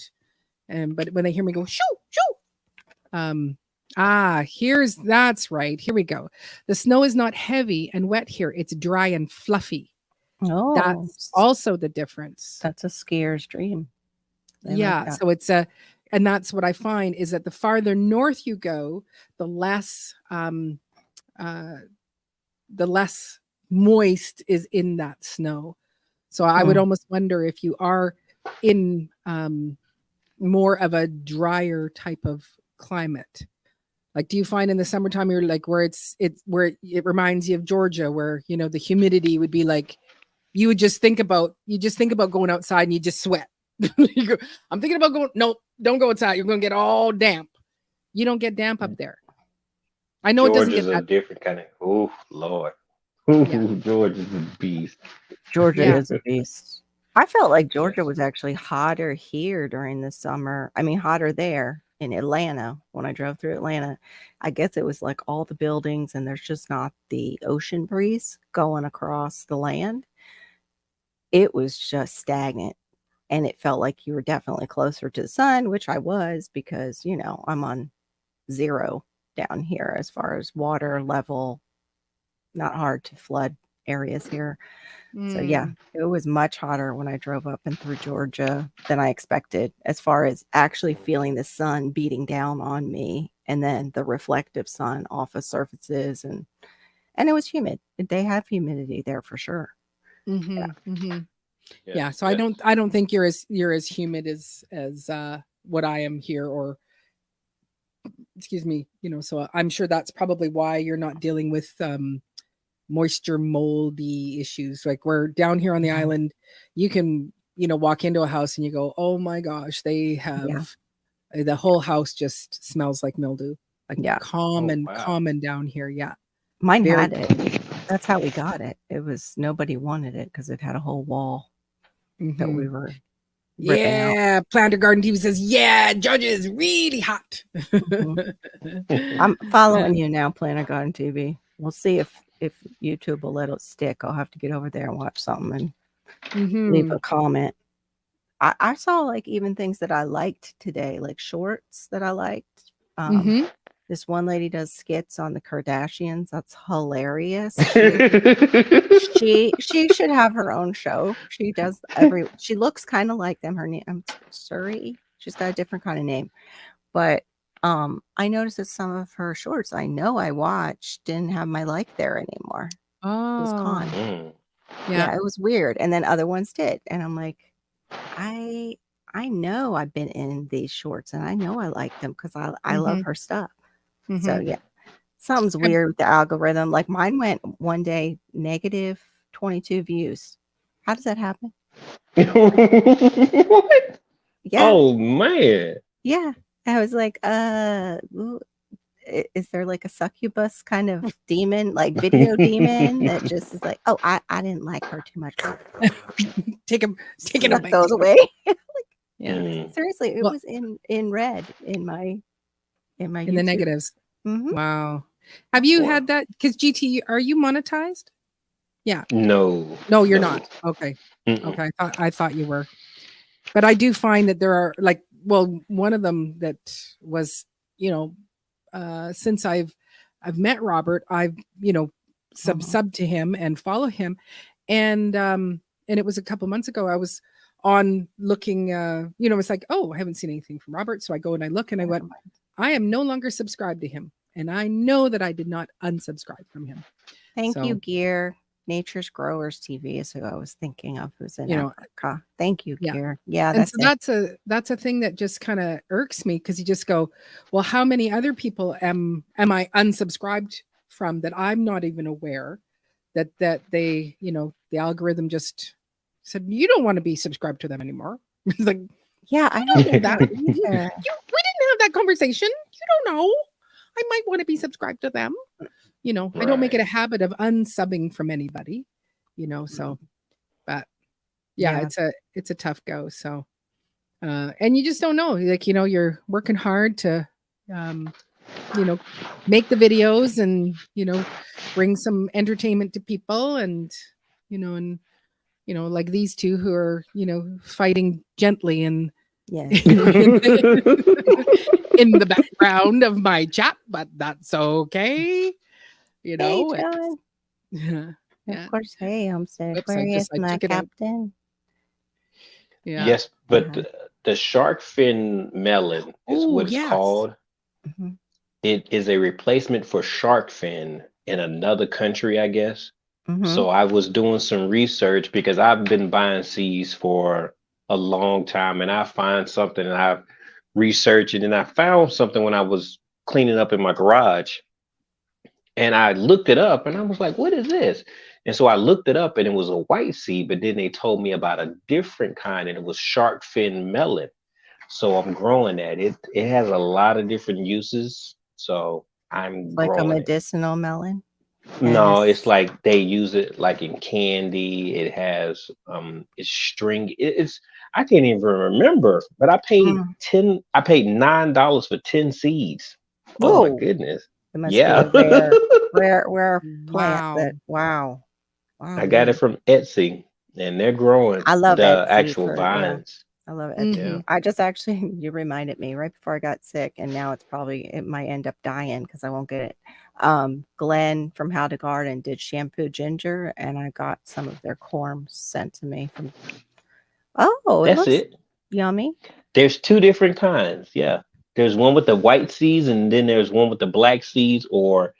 But when they hear me go shoo, shoo, that's right. Here we go. The snow is not heavy and wet here. It's dry and fluffy. Oh, that's also the difference. That's a skier's dream. So it's and that's what I find is that the farther north you go, the less moist is in that snow. So I would almost wonder if you are in more of a drier type of climate. Like, do you find in the summertime you're like where it reminds you of Georgia, where, you know, the humidity would be like, you just think about going outside and you just sweat. You go, I'm thinking about going. No, don't go outside. You're going to get all damp. You don't get damp up there. I know Georgia's it doesn't get that. A different kind of. Oh Lord, Georgia's a beast. Georgia is a beast. I felt like Georgia was actually hotter here during the summer. I mean, hotter there in Atlanta, when I drove through Atlanta, I guess it was like all the buildings and there's just not the ocean breeze going across the land. It was just stagnant. And it felt like you were definitely closer to the sun, which I was because, you know, I'm on 0 down here as far as water level, not hard to flood areas here. So yeah, it was much hotter when I drove up and through Georgia than I expected, as far as actually feeling the sun beating down on me and then the reflective sun off of surfaces, and it was humid. They have humidity there for sure. Yeah, so I don't think you're as humid as what I am here, or excuse me, you know, so I'm sure that's probably why you're not dealing with moisture moldy issues. Like we're down here on the island, you can, you know, walk into a house and you go, oh my gosh, they have the whole house just smells like mildew. Like common down here. Yeah. Mine had it. That's how we got it. It was, nobody wanted it because it had a whole wall that we were out. Planter Garden TV says, yeah, Georgia is really hot. I'm following you now, Planter Garden TV. We'll see if YouTube will let it stick. I'll have to get over there and watch something and leave a comment. I saw like even things that I liked today, like shorts that I liked. This one lady does skits on the Kardashians. That's hilarious. She should have her own show. She does she looks kind of like them. Her name, Suri. She's got a different kind of name. But I noticed that some of her shorts I know I watched didn't have my like there anymore. It was gone. Yeah, it was weird. And then other ones did. And I'm like, I know I've been in these shorts and I know I like them because I love her stuff. So yeah, something's weird with the algorithm. Like mine went one day negative 22 views. How does that happen? What? Yeah. Oh man. Yeah. I was like, is there like a succubus kind of demon, like video demon that just is like, oh, I didn't like her too much. Take it those away. Yeah. Seriously, it was in red in my in YouTube. the negatives. Wow. Have you had that? Because GT, are you monetized? Yeah. No, you're not. Okay. Okay. I thought you were. But I do find that there are like, well, one of them that was, you know, since I've met Robert, I've, you know, sub to him and follow him. And it was a couple months ago, I was on looking, you know, it's like, oh, I haven't seen anything from Robert. So I go and I look and I went, I am no longer subscribed to him. And I know that I did not unsubscribe from him. Thank you, Gear. Nature's Growers TV is who I was thinking of, who's in Africa. Thank you, Gear. Yeah, that's a thing that just kind of irks me, because you just go, well, how many other people am I unsubscribed from that I'm not even aware that they, you know, the algorithm just said you don't want to be subscribed to them anymore. It's like, yeah, I don't know that either. We didn't have that conversation. You don't know. I might want to be subscribed to them. You know, I don't make it a habit of unsubbing from anybody, you know, so, but yeah, it's a tough go. So, and you just don't know, like, you know, you're working hard to, you know, make the videos and, you know, bring some entertainment to people and, you know, like these two who are, you know, fighting gently in in the background of my chat, but that's okay. You know, hey, of course. Hey, I'm Aquarius, my captain. Yeah. Yes, but the shark fin melon is what it's called. It is a replacement for shark fin in another country, I guess. So I was doing some research because I've been buying seeds for a long time, and I find something and I researched it, and I found something when I was cleaning up in my garage. And I looked it up and I was like, what is this? And so I looked it up and it was a white seed, but then they told me about a different kind and it was shark fin melon. So I'm growing that. It has a lot of different uses. So I'm like a medicinal melon. No, And it's like they use it like in candy. It has it's string. It's I can't even remember, but mm, I paid $9 for 10 seeds. Oh my whoa, goodness. it must be Yeah. a rare plant Wow. that wow, I got it we from Etsy and they're growing I love the Etsy actual for yeah. vines. I love Yeah. Etsy. Mhm. I just actually, you reminded me right before I got sick, and now it might end up dying because I won't get it. Glenn from How to Garden did shampoo ginger, and I got some of their corm sent to me from. Oh, it That's looks it. yummy. There's two different kinds. Yeah. There's one with the white seeds and then there's one with the black seeds, or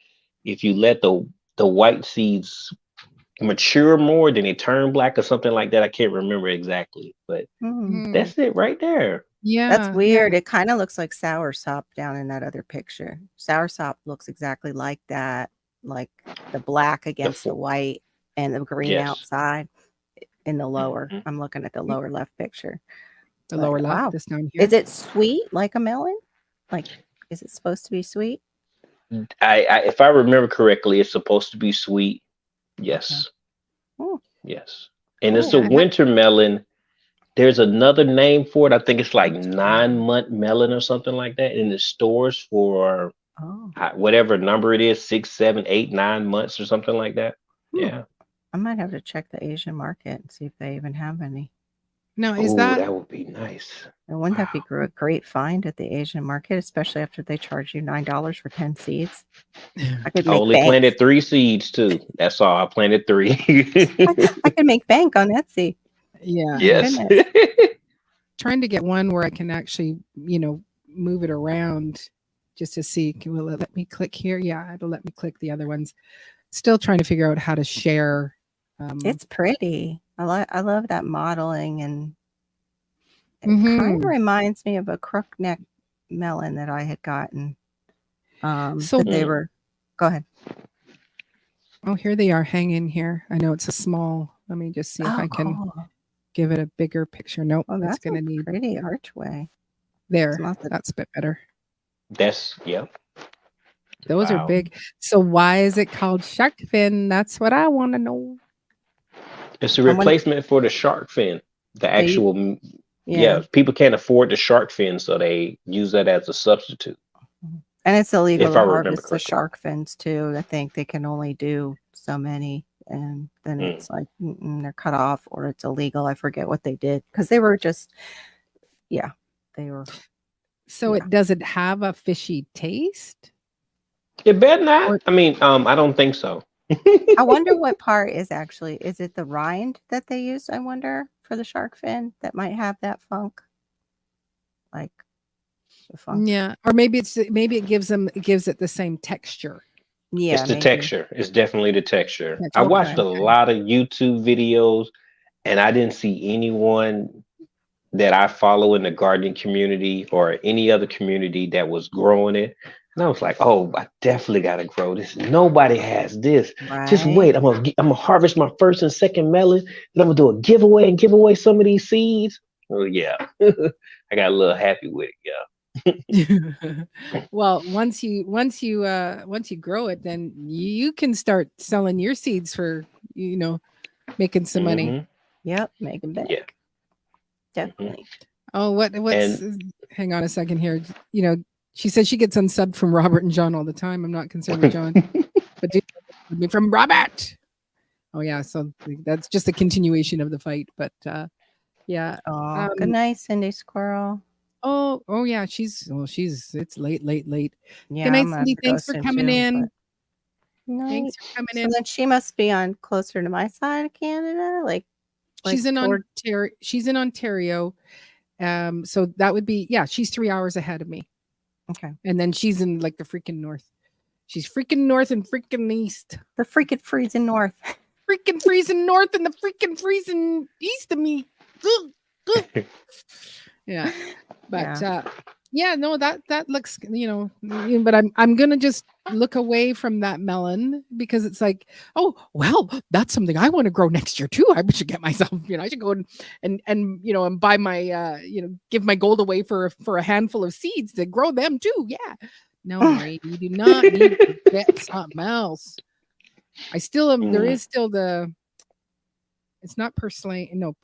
if you let the white seeds mature more, then they turn black or something like that. I can't remember exactly, but Mm, Mm. that's it right there. that's Yeah, yeah. weird. It kind of looks like soursop down in that other picture. Soursop looks exactly like that, like the black The against the four, white and the green yes. outside in the lower. Mhm. I'm looking at the Mm, lower left picture. the But lower left, wow. this down Is here. it sweet like a melon? Like, is it supposed to be sweet? I if I remember correctly, it's supposed to be sweet. Okay. Yes. Oh, Yes. And it's cool. a Yeah, it winter melon. There's another name for it. I think it's like winter melon. 9 month melon or something like that in the stores for Oh, whatever number it is, 6, 7, 8, 9 months or something like that. hmm. Yeah. I might have to check the Asian market and see if they even have any. Now, is Oh, that that would be nice. And wouldn't that Wow. be a great find at the Asian market, especially after they charge you $9 for 10 seeds? I could I make only bank. planted 3 seeds too. That's all. I planted 3. I could make bank on Etsy. yeah, My Yes. goodness. trying to get one where I can actually, move it around just to see. Will it let me click here? Yeah, it'll let me click the other ones. Still trying to figure out how to share. It's pretty. I love that modeling, and it kind of Mhm. reminds me of a crookneck melon that I had gotten. So, That they Mm. were. Go ahead. oh, here they are. Hang in here. I know it's a small. Let me just see if Oh, I can cool. give it a bigger picture. Nope, Well, it's that's going a to need pretty archway. It's there. not the That's a bit better. That's yeah. Those are Wow. big. So why is it called shark fin? That's what I want to know. It's a I wonder replacement for the shark fin. The they actual yeah. yeah, people can't afford the shark fin, so they use that as a substitute, And it's illegal if to I remember harvest the correctly. shark fins too. I think they can only do so many, and then Mm. it's like they're cut off or it's illegal. I forget what they did because they were just yeah, they were So yeah. it doesn't have a fishy taste? It better not. Or I mean, I don't think so. I wonder what part is it the rind that they use? I wonder for the shark fin that might have that funk, like the funk. yeah, or maybe it gives it the same texture. It's Yeah, the maybe. texture. It's definitely the texture. I Texture. watched Okay. a lot of YouTube videos and I didn't see anyone that I follow in the gardening community or any other community that was growing it. And I was like, oh, I definitely got to grow this. Nobody has this. Just Right. wait. I'm gonna harvest my first and second melon, and I'm gonna do a giveaway and give away some of these seeds. Oh yeah, I got a little happy with it. Yeah. Well, once you grow it, then you can start selling your seeds for, making some money. Hmm. Yep, making bank. Yeah. Definitely. Oh, what's And hang on a second here. She says she gets unsubbed from Robert and John all the time. I'm not concerned with John, but do me from Robert. Oh yeah, so that's just a continuation of the fight. But yeah. Oh, good night, Cindy Squirrel. Oh yeah, it's late. Yeah, Good night, I'm gonna have Cindy. to go Thanks for soon coming too. in. But night. Thanks for coming So in. then she must be on closer to my side of Canada, like She's in toward. Ontario. She's in Ontario. So that would be, yeah, she's 3 hours ahead of me. Okay. And then she's in like the freaking north. She's freaking north and freaking east. The freaking freezing north. Freaking freezing north and the freaking freezing east of me. Ugh, ugh. Yeah. But yeah, no, that looks, but I'm gonna just look away from that melon because it's like, oh well, that's something I want to grow next year too. I should get myself, I should go and buy my give my gold away for a handful of seeds to grow them too. Yeah. No, Mary, you do not need to get something else. I still am. There Mm. is still the. It's not purslane. No,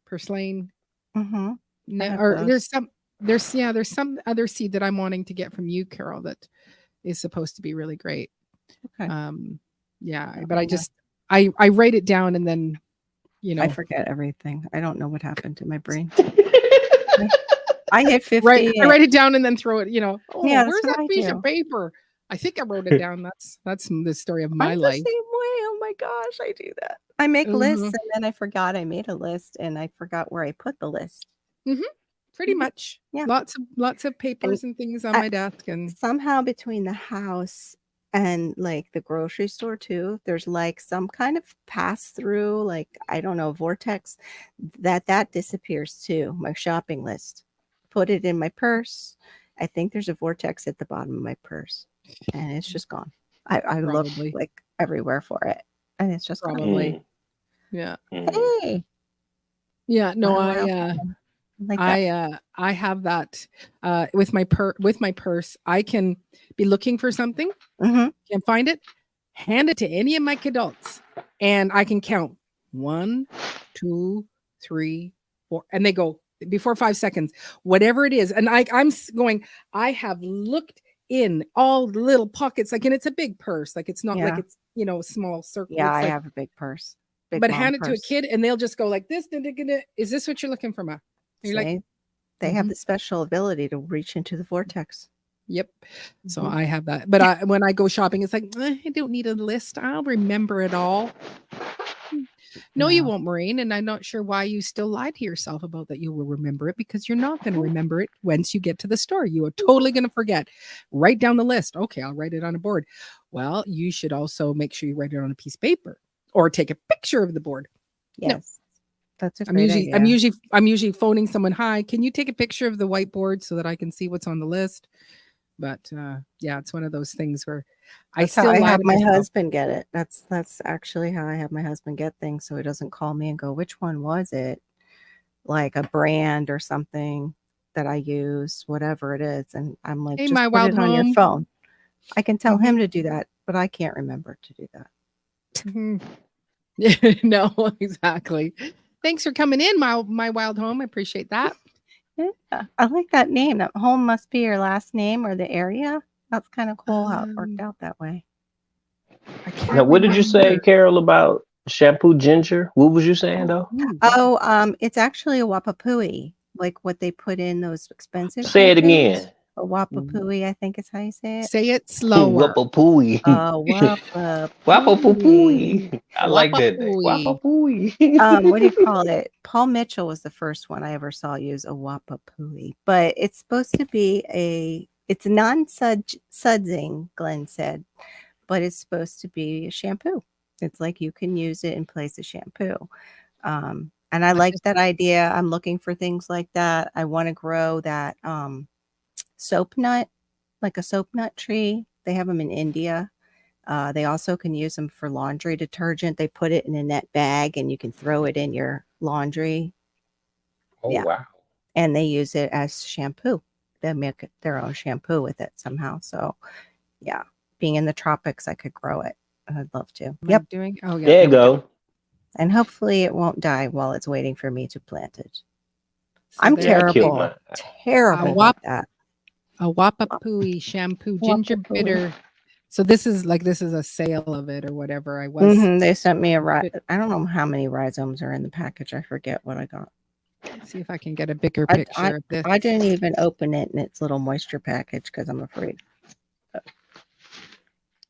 purslane. Mm-hmm. No, have or those. there's some other seed that I'm wanting to get from you, Carol, that is supposed to be really great. Okay. Yeah, Let but me I know. just I write it down and then I forget everything. I don't know what happened to my brain. I hit 50. I write it down and then throw it. Oh, Yeah, that's where's what that I piece do. of paper? I think I wrote it down. That's the story of my I'm the life. same way. Oh my gosh, I do that. I make lists Mhm. and then I forgot I made a list and I forgot where I put the list. Pretty Mhm. much. Yeah. Lots of papers and things on I- my desk and Somehow between the house and like the grocery store too, there's like some kind of pass through, like I don't know, vortex that disappears too. My shopping list. Put it in my purse. I think there's a vortex at the bottom of my purse, and it's just gone. I look Probably. like everywhere for it, and it's just gone. probably. Mm. Yeah. Mm. Hey, Yeah. No, my wild I home. Like that. I have that with my purse. I can be looking for something, Mhm. can't find it, hand it to any of my kidults, and I can count 1, 2, 3, 4, and they go before 5 seconds, whatever it is. And I'm going, I have looked in all the little pockets, like, and it's a big purse, like it's not like Yeah. it's small circle. Yeah, It's I like, have a big purse. Big but mom hand it to a purse. kid, and they'll just go like this. Is this what you're looking for, Ma? And you're like, See? They have "Mhm." the special ability to reach into the vortex. Yep. So Mhm. I have that. But when I go shopping, it's like, I don't need a list. I'll remember it all. No, you No. won't, Maureen. And I'm not sure why you still lied to yourself about that you will remember it, because you're not going to remember it once you get to the store. You are totally going to forget. Write down the list. Okay, I'll write it on a board. Well, you should also make sure you write it on a piece of paper or take a picture of the board. No. Yes. That's a great idea. I'm usually phoning someone. Hi, can you take a picture of the whiteboard so that I can see what's on the list? But yeah, it's one of those things where That's I how still I lie have to my myself. husband get it. That's actually how I have my husband get things, so he doesn't call me and go, which one was it? Like a brand or something that I use, whatever it is. And I'm like, Hey, just my put wild it on your home. phone. I can tell Mhm. him to do that, but I can't remember to do that. Mhm. No, exactly. Thanks for coming in, my wild home. I appreciate that. Yeah, I like that name. That home must be your last name or the area. That's kind of cool how it worked out that way. I can't Now, what did you say, remember. Carol, about shampoo ginger? What was you saying though? Ooh, It's actually a Wapapui, like what they put in those expensive Say it shampoos. again. A Wapapui, I think is how you say it. say it slower. Wapapooey. Wapapui. Wapapooey. I like that name. Wapapooey. Wapapooey. What do you call it? Paul Mitchell was the first one I ever saw use a Wapapui, but it's supposed to be it's non-sudsing, Glenn said, but it's supposed to be a shampoo. It's like you can use it in place of shampoo. And I like that idea. I'm looking for things like that. I want to grow that soap nut, like a soap nut tree. They have them in India. They also can use them for laundry detergent. They put it in a net bag and you can throw it in your laundry. Oh, Yeah. wow. And they use it as shampoo. They make their own shampoo with it somehow. So, yeah, being in the tropics, I could grow it. I'd love to. Yep. Doing? Oh, yeah. There you go. And hopefully it won't die while it's waiting for me to plant it. So I'm there you killed go. mine. terrible at that. A Wapapooey shampoo, ginger Wapapooey. bitter. So this is a sale of it or whatever. I was. They sent me I don't know how many rhizomes are in the package. I forget what I got. Let's see if I can get a bigger picture of this. I didn't even open it in its little moisture package because I'm afraid.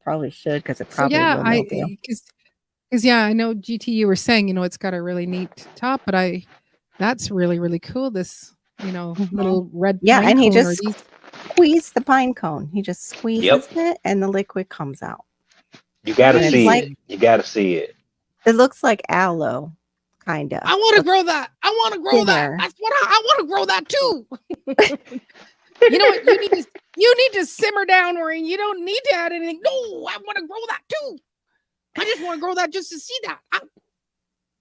Probably should, because it probably will mildew. Because I know GT, you were saying, it's got a really neat top, but that's really, really cool. This, little red. Yeah, pine and he cone just or these- squeezed the pine cone. He just squeezes it and the liquid comes out. You gotta And see it's it. You gotta see it. It looks like aloe, kind of. I want to grow that. I want to grow that. Thinner. That's what I want to grow that too. You know what? You need to simmer down, Maureen. You don't need to add anything. No, I want to grow that too. I just want to grow that just to see that.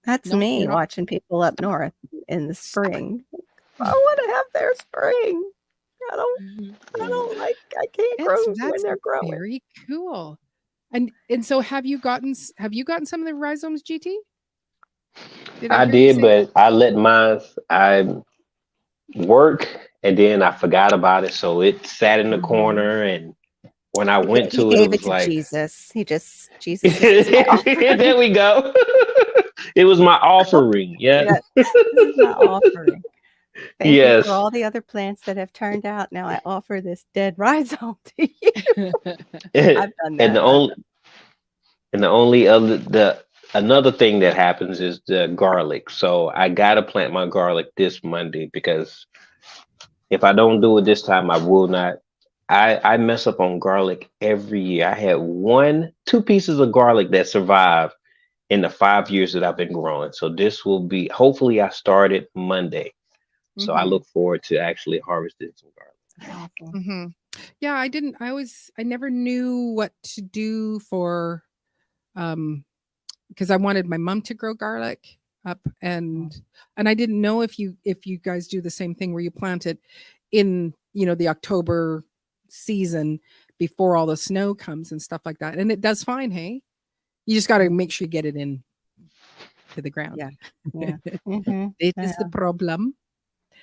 That's No, me you're not. watching people up north in the spring. I want to have their spring. I can't grow when That's they're growing. very cool. And so have you gotten some of the rhizomes, GT? I hear you did, say but I let mine I work and then I forgot about it, so it sat in the Mhm. corner. And when I went He to it, it gave it was to like, Jesus. Jesus is my offering. there we go. It was my offering. Yeah. Yeah, this is my offering. Thank you for Yes. all the other plants that have turned out. Now I offer this dead rhizome to you. I've done And that. the only other the another thing that happens is the garlic. So I gotta plant my garlic this Monday, because if I don't do it this time, I will not. I mess up on garlic every year. I had two pieces of garlic that survived in the 5 years that I've been growing. So this will be, hopefully I started Monday. So I Mhm. look forward to actually harvesting some garlic. That's awesome. Mhm. Yeah, I never knew what to do for because I wanted my mom to grow garlic up, and I didn't know if you guys do the same thing where you plant it in, the October season before all the snow comes and stuff like that. And it does fine, hey? You just got to make sure you get it in to the ground. Yeah. Yeah. Mhm. It is the problem.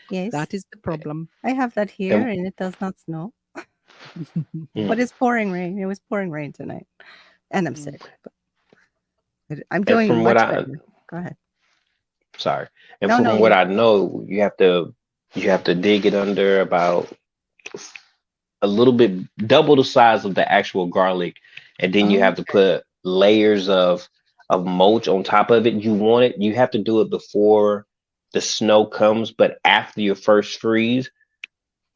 Yes. That is the problem. I have that here And and it does not snow. Mm. But it's pouring rain. It was pouring rain tonight. And I'm Mm. sick. But I'm and doing from much what I better. Go ahead. sorry, and No, from no, what I know, you have to dig it under about a little bit double the size of the actual garlic, and then you oh, have to put layers of mulch on top of it. You have to do it before the snow comes, but after your first freeze.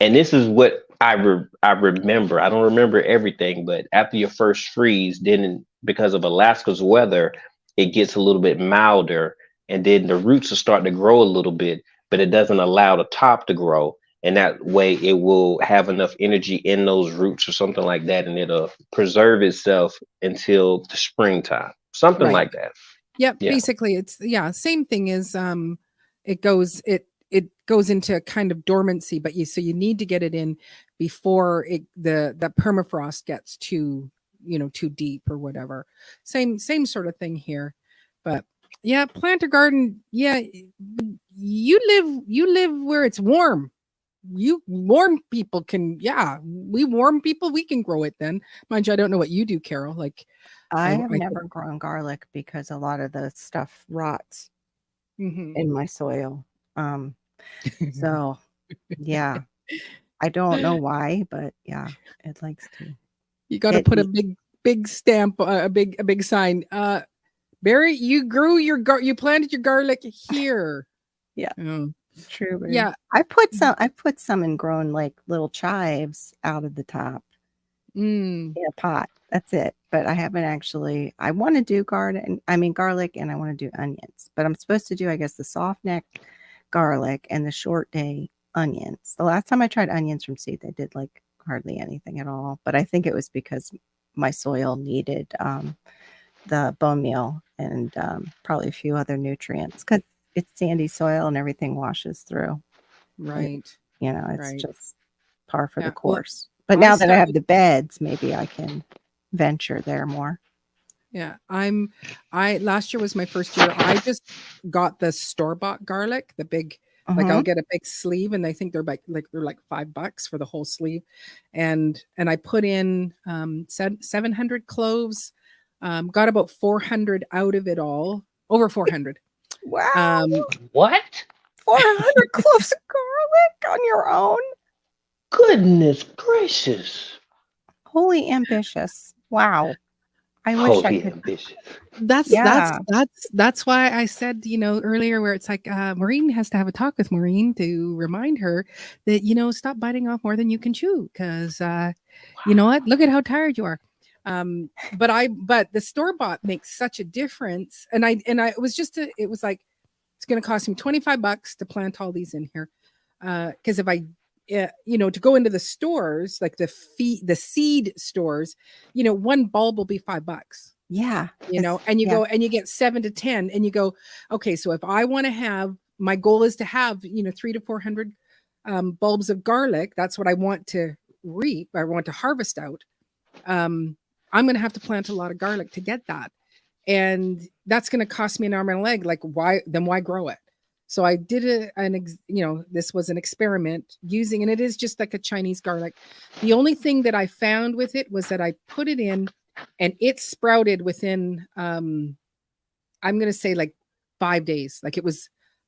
And this is what I remember. I don't remember everything, but after your first freeze, then because of Alaska's weather, it gets a little bit milder, and then the roots will start to grow a little bit, but it doesn't allow the top to grow. And that way, it will have enough energy in those roots or something like that, and it'll preserve itself until the springtime, something Right. like that. Yep. Yeah. Basically, it's same thing as it goes into kind of dormancy, but you need to get it in before the permafrost gets too deep or whatever. Same sort of thing here. But yeah, plant a garden. Yeah, you live where it's warm. You warm people can, we warm people, we can grow it then. Mind you, I don't know what you do, Carol. Like I have I never grown garlic because a lot of the stuff rots Mhm. in my soil. So yeah, I don't know why, but yeah, it likes to You got to get put a eaten. big stamp, a big sign. Barry, you grew you planted your garlic here. Yeah, Oh, true. yeah. I put some in grown like little chives out of the top Mm, in a pot. That's it. But I haven't actually. I want to do garlic, and I want to do onions. But I'm supposed to do, I guess, the soft neck garlic and the short day onions. The last time I tried onions from seed, they did like hardly anything at all. But I think it was because my soil needed the bone meal and probably a few other nutrients because it's sandy soil and everything washes through. right. It's Right. just par for the Yeah. Well, course. But I now that I have started. the beds, maybe I can venture there more. Yeah, I last year was my first year. I just got the store-bought garlic, the big, like I'll Mhm. get a big sleeve, and I think they're like $5 for the whole sleeve. And I put in 700 cloves, got about 400 out of it all, over 400. Wow, Um, What? 400 cloves of garlic on your own? Goodness gracious. Holy ambitious. Wow. I wish I Holy could. ambitious. that's Yeah. that's why I said, earlier, where it's like, Maureen has to have a talk with Maureen to remind her that, stop biting off more than you can chew, because you know what, look at how tired you are. But the store bought makes such a difference, and I it was it was like, it's going to cost me $25 to plant all these in here, because if I to go into the stores, like the seed stores, one bulb will be $5. Yeah. And you Yeah. go and you get 7 to 10, and you go, okay, so if I want to have, my goal is to have 3 to 400 bulbs of garlic. That's what I want to reap, I want to harvest out. I'm going to have to plant a lot of garlic to get that. And that's going to cost me an arm and a leg. Like, why grow it? So I did this was an experiment using, and it is just like a Chinese garlic. The only thing that I found with it was that I put it in and it sprouted within, I'm going to say like 5 days. Like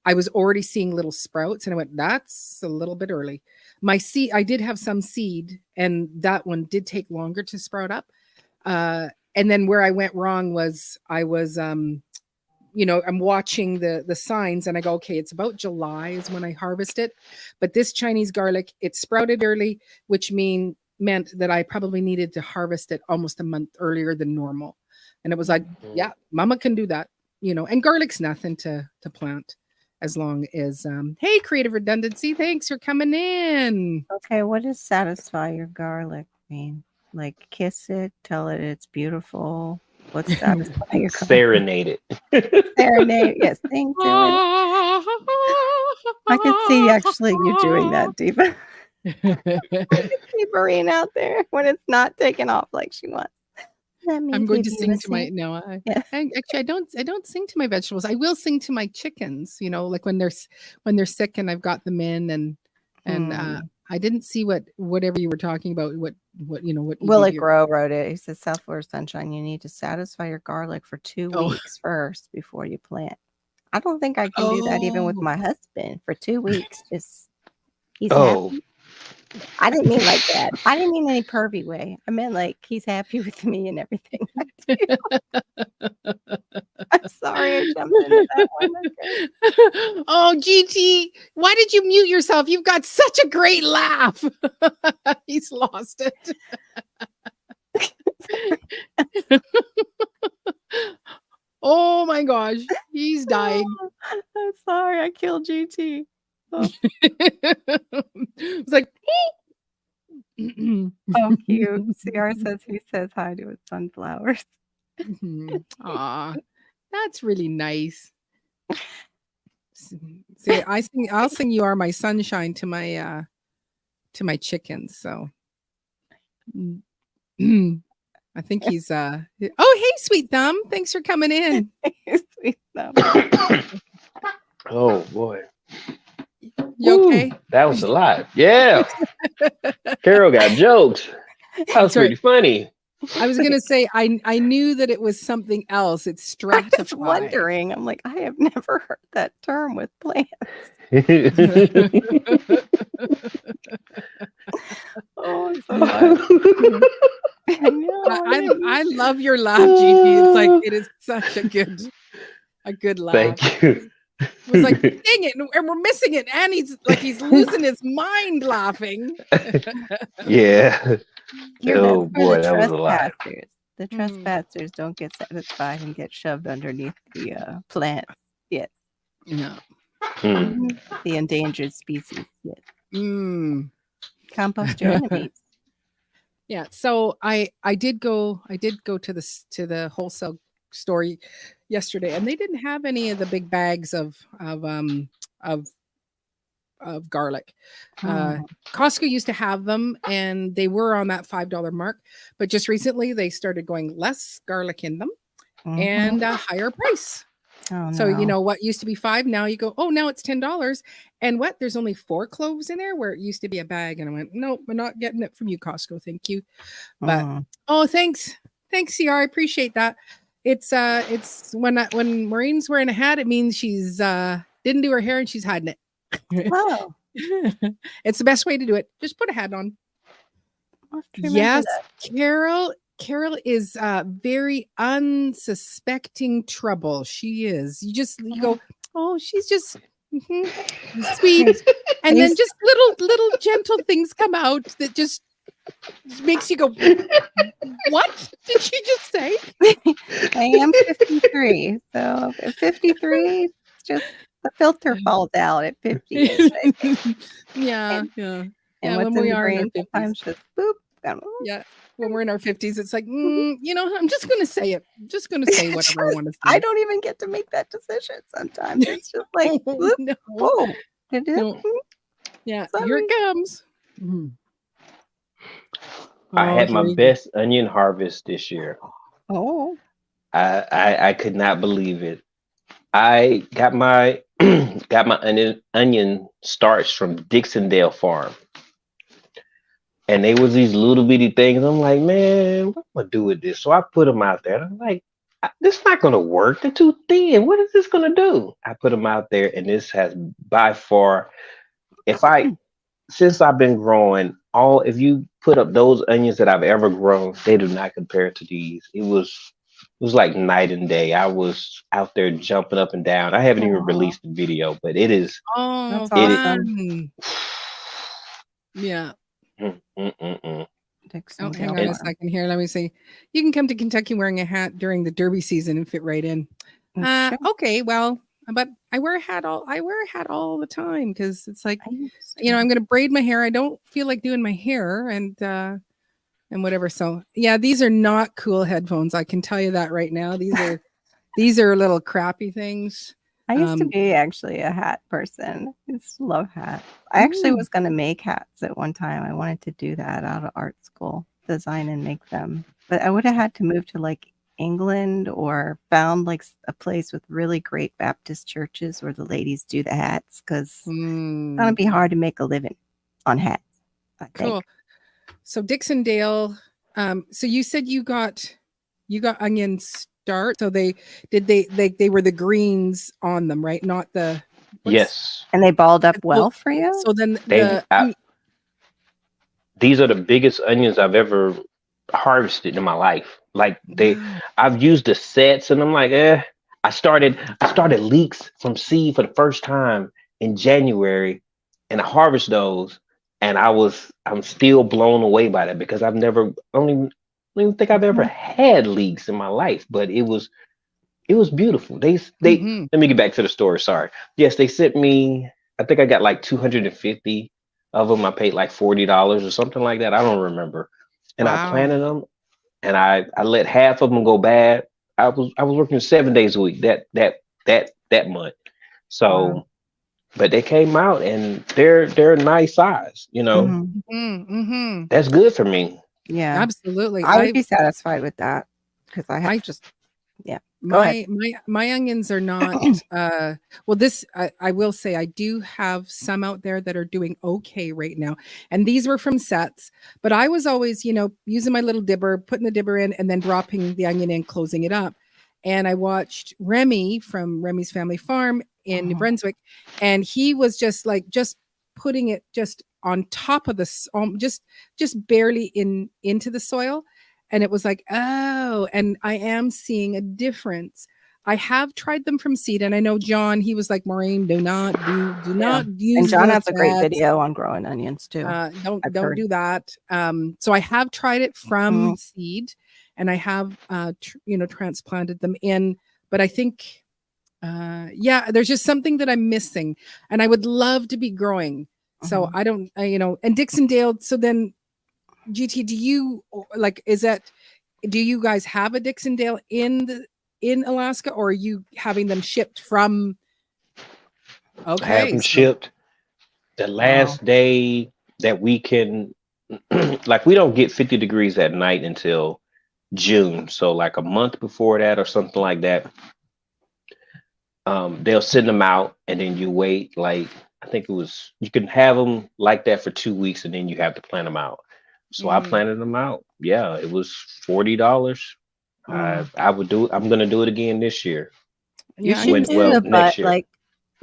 I was already seeing little sprouts and I went, that's a little bit early. My seed, I did have some seed and that one did take longer to sprout up. And then where I went wrong was I was, I'm watching the signs and I go, okay, it's about July is when I harvest it. But this Chinese garlic, it sprouted early, which meant that I probably needed to harvest it almost a month earlier than normal. And it was like, yeah, mama can do that, and garlic's nothing to plant as long as, hey, Creative Redundancy, thanks for coming in. Okay, what does satisfy your garlic mean? Like kiss it, tell it it's beautiful. What's satisfy your garlic? Serenade it. Serenade, yes, sing to it. I can see actually you doing that, Diva. I can see Maureen out there when it's not taking off like she wants. I'm going to sing to my I don't sing to my vegetables. I will sing to my chickens, like when they're sick and I've got them in and I didn't see whatever you were talking about. What Willie Grow wrote it. He says, South Florida Sunshine, you need to satisfy your garlic for 2 weeks first before you plant. I don't think I can do that even with my husband for 2 weeks. Just he's happy. I didn't mean like that. I didn't mean any pervy way. I meant like he's happy with me and everything I do. I'm sorry I jumped into that one. Okay. Oh, GT, why did you mute yourself? You've got such a great laugh. He's lost it. Oh my gosh, he's dying. I'm sorry, I killed GT. Oh. It's like, oh, cute. CR says he says hi to his sunflowers. Aw, that's really nice. See, I'll sing "You Are My Sunshine" to my chickens. So, I think he's oh, hey, Sweet Thumb, thanks for coming in. Sweet Thumb. Oh boy. You okay? That was a lot. Yeah. Carol got jokes. That was pretty funny. I was gonna say I knew that it was something else. It's stratified. I was wondering. I'm like, I have never heard that term with plants. Oh, so I love your laugh, GT. It's like it is such a good laugh. Thank you. It was like, dang it, and we're missing it. And he's losing his mind laughing. Yeah. Oh boy, that was a lot. The trespassers don't get satisfied and get shoved underneath the plant yet. No. The endangered species yet. Compost your enemies. Yeah. So I did go to the wholesale store yesterday, and they didn't have any of the big bags of garlic. Costco used to have them, and they were on that $5 mark, but just recently they started going less garlic in them and a higher price. So what used to be $5, now you go, oh, now it's $10. And what? There's only 4 cloves in there where it used to be a bag. And I went, nope, we're not getting it from you, Costco. Thank you. But thanks, CR. I appreciate that. It's when Maureen's wearing a hat, it means she's didn't do her hair and she's hiding it. Oh. It's the best way to do it. Just put a hat on. Yes, Carol is very unsuspecting trouble. She is. You go, oh, she's just sweet, and then just little gentle things come out that just makes you go, what did she just say? I am 53, so at 53, it's just the filter falls out at 50. Yeah. And when we are in our 50s, sometimes just boop. Yeah, when we're in our 50s, it's like, I'm just going to say it. I'm just going to say whatever I want to say. I don't even get to make that decision sometimes. It's just like, whoop, no. whoa. No. Yeah, here it comes. I Oh, had my here you go. best onion harvest this year. Oh, I could not believe it. I got my got my onion starts from Dixondale Farm, and they was these little bitty things. I'm like, man, what am I do with this? So I put them out there. And I'm like, this is not gonna work. They're too thin. What is this gonna do? I put them out there, and this has by far, if I since I've been growing, if you put up those onions that I've ever grown, they do not compare to these. It was like night and day. I was out there jumping up and down. I haven't even aw, released the video, but it is Oh, that's it. awesome. fun. Yeah. Mm, mm, mm, mm. Oh, hang Dixondale on a And Farm. second here. Let me see. You can come to Kentucky wearing a hat during the Derby season and fit right in. Sure. Okay, well, but I wear a hat all the time because it's like, I used you know, to. I'm gonna braid my hair. I don't feel like doing my hair and whatever. So yeah, these are not cool headphones. I can tell you that right now. These are little crappy things. I used to be actually a hat person. I used to love hats. I actually Ooh. was going to make hats at one time. I wanted to do that out of art school, design and make them. But I would have had to move to like England or found like a place with really great Baptist churches where the ladies do the hats because it's going to Mm, be hard to make a living on hats, I think. cool. So Dixondale, so you said you got onion start. So they were the greens on them, right? Not the yes, And they balled up So- well for you? So then these are the biggest onions I've ever harvested in my life. Like wow. I've used the sets, and I'm like, I started leeks from seed for the first time in January, and I harvest those, and I'm still blown away by that because I don't even think I've ever had leeks in my life, but it was beautiful. They Mhm. let me get back to the story. Sorry. Yes, they sent me. I think I got like 250 of them. I paid like $40 or something like that. I don't remember. And I Wow. planted them, and I let half of them go bad. I was working 7 days a week that month. So, Wow. but they came out and they're a nice size. You know, Mhm. Mm-hmm. that's good for me. Yeah. Absolutely. I would be satisfied with that because I I- have just, yeah. Go ahead. My onions are not well, this I will say I do have some out there that are doing okay right now, and these were from sets, but I was always, you know, using my little dibber, putting the dibber in and then dropping the onion in, closing it up. And I watched Remy from Remy's Family Farm in New Brunswick, and he was just putting it just on top of just barely into the soil. And it was like, oh, and I am seeing a difference. I have tried them from seed, and I know John, he was like, Maureen, do not use. And John the has a great sets. video on growing onions too. Don't I've heard. do that. So I have tried it from seed, and I have transplanted them in, but I think there's just something that I'm missing, and I would love to be growing. So I don't, and Dixondale. So then, GT, do you do you guys have a Dixondale in Alaska, or are you having them shipped from? Okay, I have them shipped. The last day that we can, like, we don't get 50 degrees at night until June. So like a month before that or something like that, they'll send them out, and then you wait. Like, I think you can have them like that for 2 weeks, and then you have to plant them out. So I planted them out. Yeah, it was $40. I would do it. I'm gonna do it again this year. You Yeah, should do well, the next year. like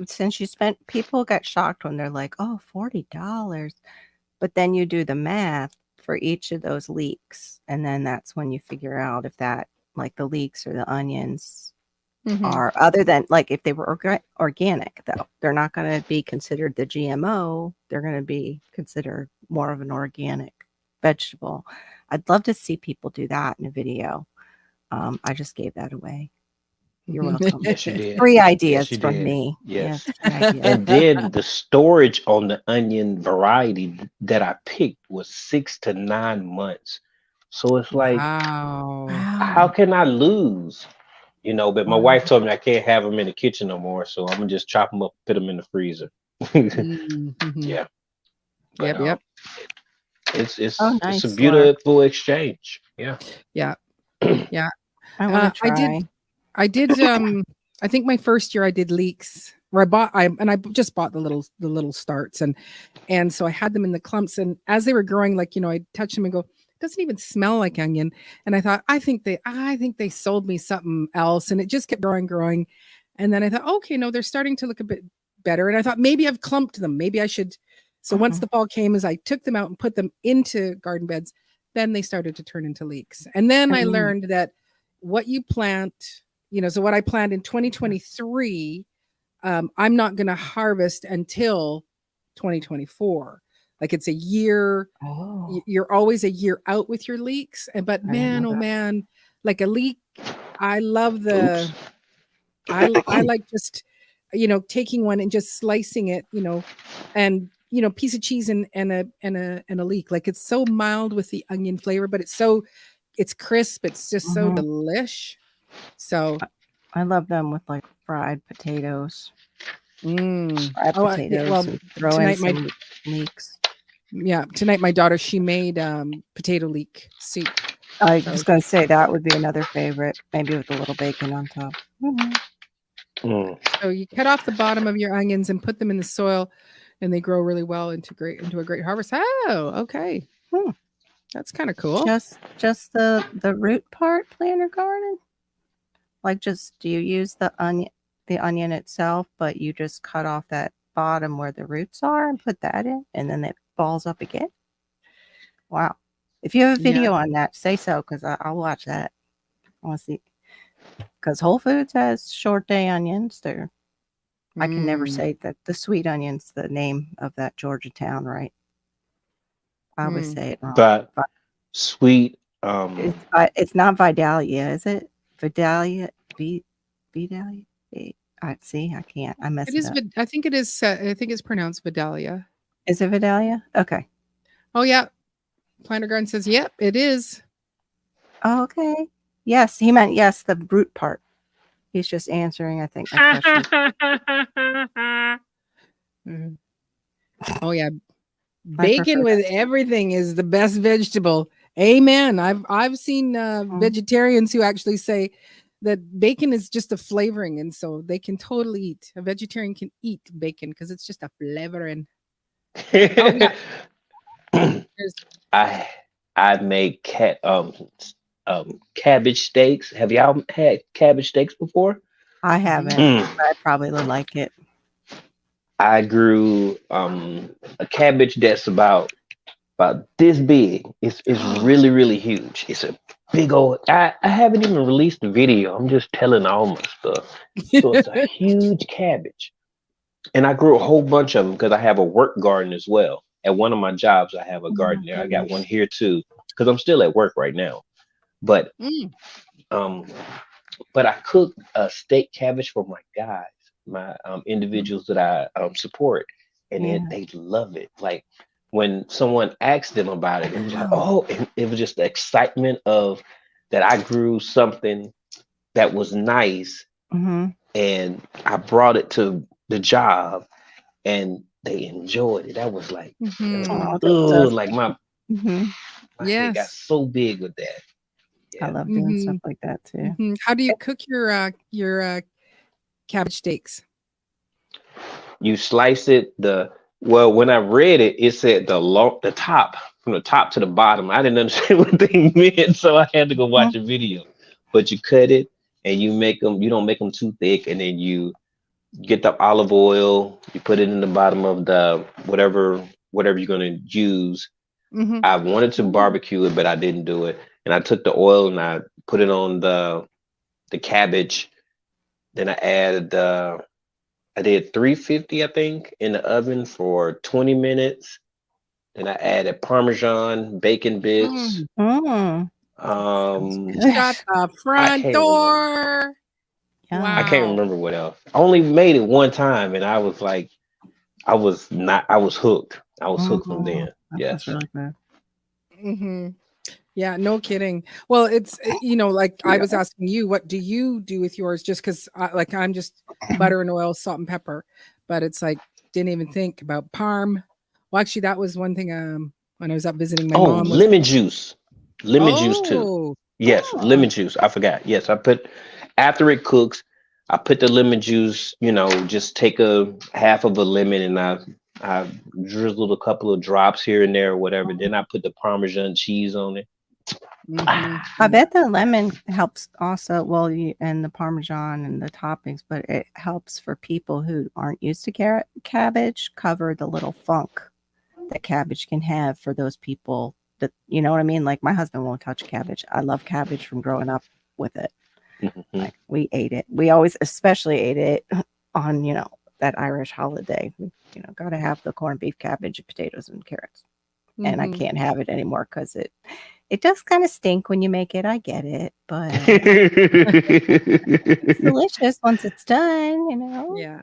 since you spent people get shocked when they're like, oh, $40. But then you do the math for each of those leeks, and then that's when you figure out if that like the leeks or the onions are other than like if they were organic, though they're not going to be considered the GMO. They're going to be considered more of an organic vegetable. I'd love to see people do that in a video. I just gave that away. You're welcome. Yes, you did. 3 ideas you from did. me. Yes. 3 ideas. And then the storage on the onion variety that I picked was 6 to 9 months. So it's like, wow. how can I lose? You know, but my wife told me I can't have them in the kitchen no more. So I'm gonna just chop them up, put them in the freezer. Mhm. Yeah. But, Yep. Oh, it's nice, a Laura. beautiful exchange. Yeah. Yeah. Yeah. I want to I did. try. I did. I think my first year I did leeks, where I just bought the little starts, and so I had them in the clumps, and as they were growing, like I'd touch them and go, it doesn't even smell like onion, and I thought I think they sold me something else, and it just kept growing, and then I thought, okay, no, they're starting to look a bit better, and I thought maybe I've clumped them, maybe I should. So once the fall came, as I took them out and put them into garden beds, then they started to turn into leeks, and then I learned that what you plant. So what I planned in 2023, I'm not going to harvest until 2024. Like it's a year. Oh, You're always a year out with your leeks. But I didn't man, know oh that. man, like a leek, I love Oops. I like just, taking one and just slicing it, and, piece of cheese and a leek. Like it's so mild with the onion flavor, but it's crisp. It's just so delish. So I love them with like fried potatoes. Fried Oh, potatoes well, and throw in tonight my some leeks. tonight my daughter, she made potato leek soup. I So was going to say that would be another favorite, maybe with a little bacon on top. so you cut off the bottom of your onions and put them in the soil, and they grow really well into a great harvest. Oh, okay. That's kind of cool. Just the root part, planter garden. Like, do you use the onion itself, but you just cut off that bottom where the roots are and put that in, and then it balls up again? Wow. If you have a video on that, say so, because I'll watch that. I want to see. Because Whole Foods has short day onions. I can never say that the sweet onion's the name of that Georgia town, right? I always say it wrong. But sweet. It's not Vidalia, is it? Vidalia, Vidalia. See, I can't. I messed it up. I think it is. I think it's pronounced Vidalia. Is it Vidalia? Okay. Oh yeah, Planter Garden says, "Yep, it is." Oh, okay. Yes, he meant yes, the root part. He's just answering, I think, my question. Oh yeah, bacon with everything is the best vegetable. Amen. I've seen vegetarians who actually say that bacon is just a flavoring, and so they can totally eat. A vegetarian can eat bacon because it's just a flavoring. I make cabbage steaks. Have y'all had cabbage steaks before? I haven't. I probably would like it. I grew a cabbage that's about this big. It's really, really huge. It's a big old. I haven't even released the video. I'm just telling all my stuff. So it's a huge cabbage, and I grew a whole bunch of them because I have a work garden as well. At one of my jobs, I have a garden there. I got one here too because I'm still at work right now. But I cook a steak cabbage for my guys, my individuals that I support, and they love it. Like when someone asked them about it, it was like, and it was just the excitement of that I grew something that was nice, and I brought it to the job, and they enjoyed it. That was like, like my head got so big with that. Yeah. I love doing stuff like that too. How do you cook your cabbage steaks? You slice it. When I read it, it said the top, from the top to the bottom. I didn't understand what they meant, so I had to go watch a video. But you cut it and you make them. You don't make them too thick, and then you get the olive oil. You put it in the bottom of the whatever you're gonna use. I wanted to barbecue it, but I didn't do it. And I took the oil and I put it on the cabbage. Then I added I did 350, I think, in the oven for 20 minutes. Then I added Parmesan, bacon bits. Shut the front door. Wow. I can't remember what else. I only made it one time, and I was like, I was hooked. I was hooked from then. Yes. Really good. Yeah, no kidding. Well, it's like I was asking you, what do you do with yours? Just because I'm just butter and oil, salt and pepper, but it's like didn't even think about parm. Well, actually, that was one thing when I was up visiting my Oh, mom. lemon juice. Lemon juice too. Oh, Yes, lemon juice. I forgot. Yes, I put after it cooks, I put the lemon juice, just take a half of a lemon and I drizzled a couple of drops here and there or whatever. Then I put the Parmesan cheese on it. mhm. I bet the lemon helps also. Well, and the Parmesan and the toppings, but it helps for people who aren't used to cabbage cover the little funk that cabbage can have for those people that, you know what I mean? Like my husband won't touch cabbage. I love cabbage from growing up with it. Mhm. Like we ate it. We always especially ate it on, that Irish holiday. Got to have the corned beef, cabbage, potatoes, and carrots. And I Mhm. can't have it anymore because it does kind of stink when you make it. I get it, but it's delicious once it's done. Yeah.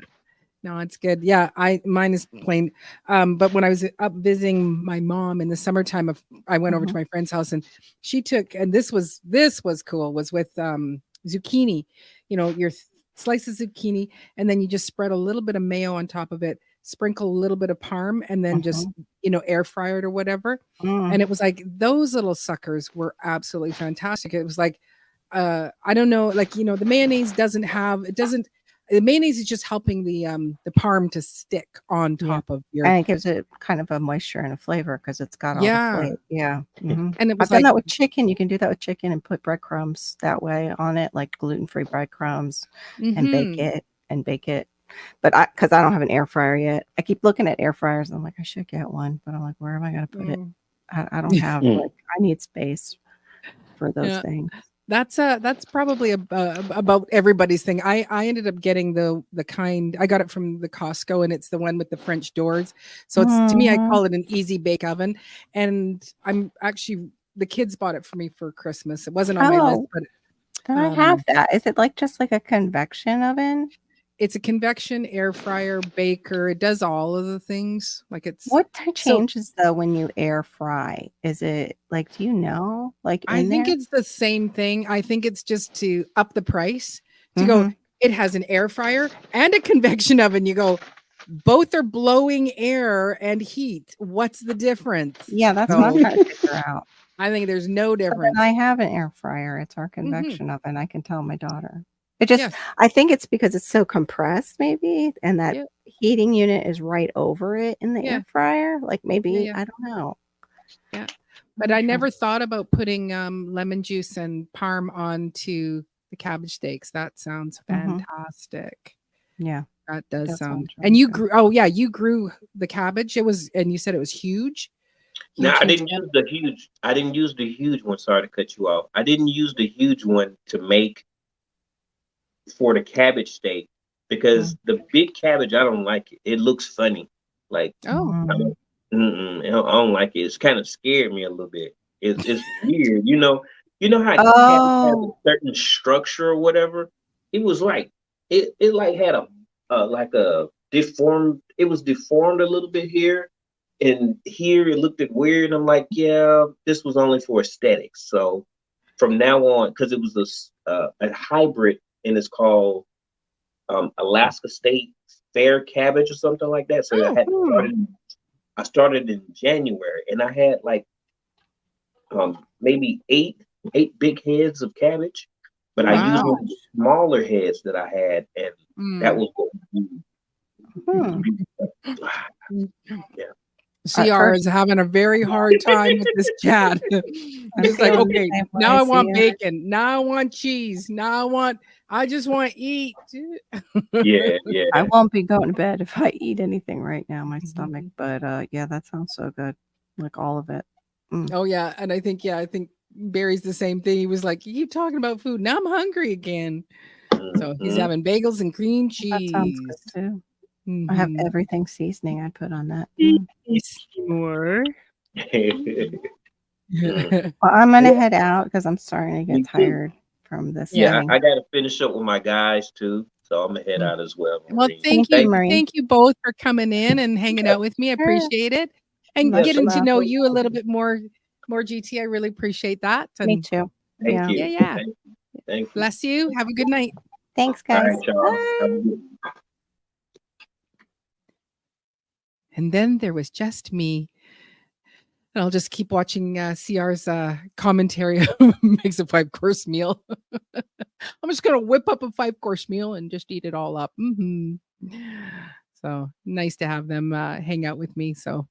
No, it's good. Yeah, mine is plain. But when I was up visiting my mom in the summertime, I went over to my friend's house and she took, and this was cool, was with zucchini. Your slices of zucchini, and then you just spread a little bit of mayo on top of it, sprinkle a little bit of parm, and then just air fryer it or whatever. And it was like those little suckers were absolutely fantastic. It was like I don't know, like the mayonnaise doesn't. The mayonnaise is just helping the parm to stick on top of your. And it gives it kind of a moisture and a flavor because it's got all the flavor. Yeah. And it I've was done like that with chicken. You can do that with chicken and put breadcrumbs that way on it, like gluten-free breadcrumbs, and bake it. But because I don't have an air fryer yet, I keep looking at air fryers. I'm like, I should get one, but I'm like, where am I going to put it? I don't have. I need space for those things. That's probably about everybody's thing. I ended up getting the kind, I got it from the Costco, and it's the one with the French doors. So it's, to me, I call it an easy bake oven. And I'm actually, the kids bought it for me for Christmas. It wasn't on my list, but I have that. Is it just like a convection oven? It's a convection air fryer baker. It does all of the things. What changes though when you air fry? Is it do you know? I think it's the same thing. I think it's just to up the price to go. It has an air fryer and a convection oven. You go, both are blowing air and heat. What's the difference? Yeah, that's what I'm trying to figure out. I think there's no difference. I have an air fryer. It's our convection oven. I can tell my daughter. It just, I think it's because it's so compressed, maybe, and that heating unit is right over it in the air fryer. Maybe I don't know. Yeah, but I never thought about putting lemon juice and parm onto the cabbage steaks. That sounds fantastic. Yeah, that does sound. And you grew. Oh yeah, you grew the cabbage. And you said it was huge. No, I didn't use the huge. I didn't use the huge one. Sorry to cut you off. I didn't use the huge one to make for the cabbage steak because the big cabbage, I don't like it. It looks funny. I don't like it. It's kind of scared me a little bit. It's weird. You know how cabbage has a certain structure or whatever. It was like it had a deformed. It was deformed a little bit here, and here it looked weird. I'm like, yeah, this was only for aesthetics. So from now on, because it was a hybrid. And it's called Alaska State Fair cabbage or something like that. So I started in January, and I had maybe eight big heads of cabbage, but I used one of the smaller heads that I had, and that was yeah. CR is having a very hard time with this chat. I'm just like, okay, now I want bacon. Now I want cheese. Now I just want to eat. Yeah. I won't be going to bed if I eat anything right now, my stomach. But yeah, that sounds so good. All of it. Oh yeah. And I think Barry's the same thing. He was like, you keep talking about food. Now I'm hungry again. So he's having bagels and cream cheese. That sounds good too. I have everything seasoning I put on that. More. Well, I'm gonna head out because I'm starting to get tired from this. Yeah, I got to finish up with my guys too, so I'm gonna head out as well. Well, thank you, Marie. Thank you both for coming in and hanging out with me. I appreciate it, and getting to know you a little bit more. GT, I really appreciate that. And me too. Thank you. Yeah. Thank you. Bless you. Have a good night. Thanks, guys. And then there was just me. And I'll just keep watching CR's commentary. Makes a 5-course meal. I'm just gonna whip up a 5-course meal and just eat it all up. So nice to have them hang out with me. So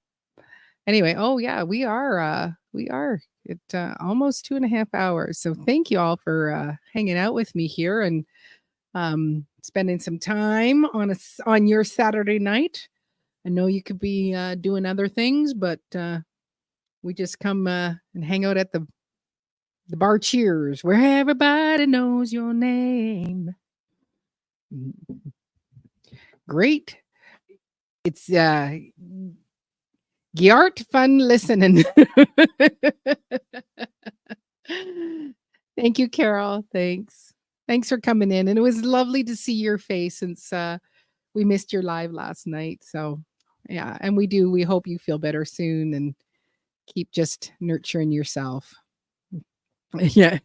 anyway, oh yeah, we are at almost 2.5 hours. So thank you all for hanging out with me here and spending some time on your Saturday night. I know you could be doing other things, but we just come and hang out at the bar Cheers, where everybody knows your name. Great. It's Giart fun listening. Thank you, Carol. Thanks for coming in. And it was lovely to see your face since we missed your live last night. So yeah, and we hope you feel better soon and keep just nurturing yourself. Yeah.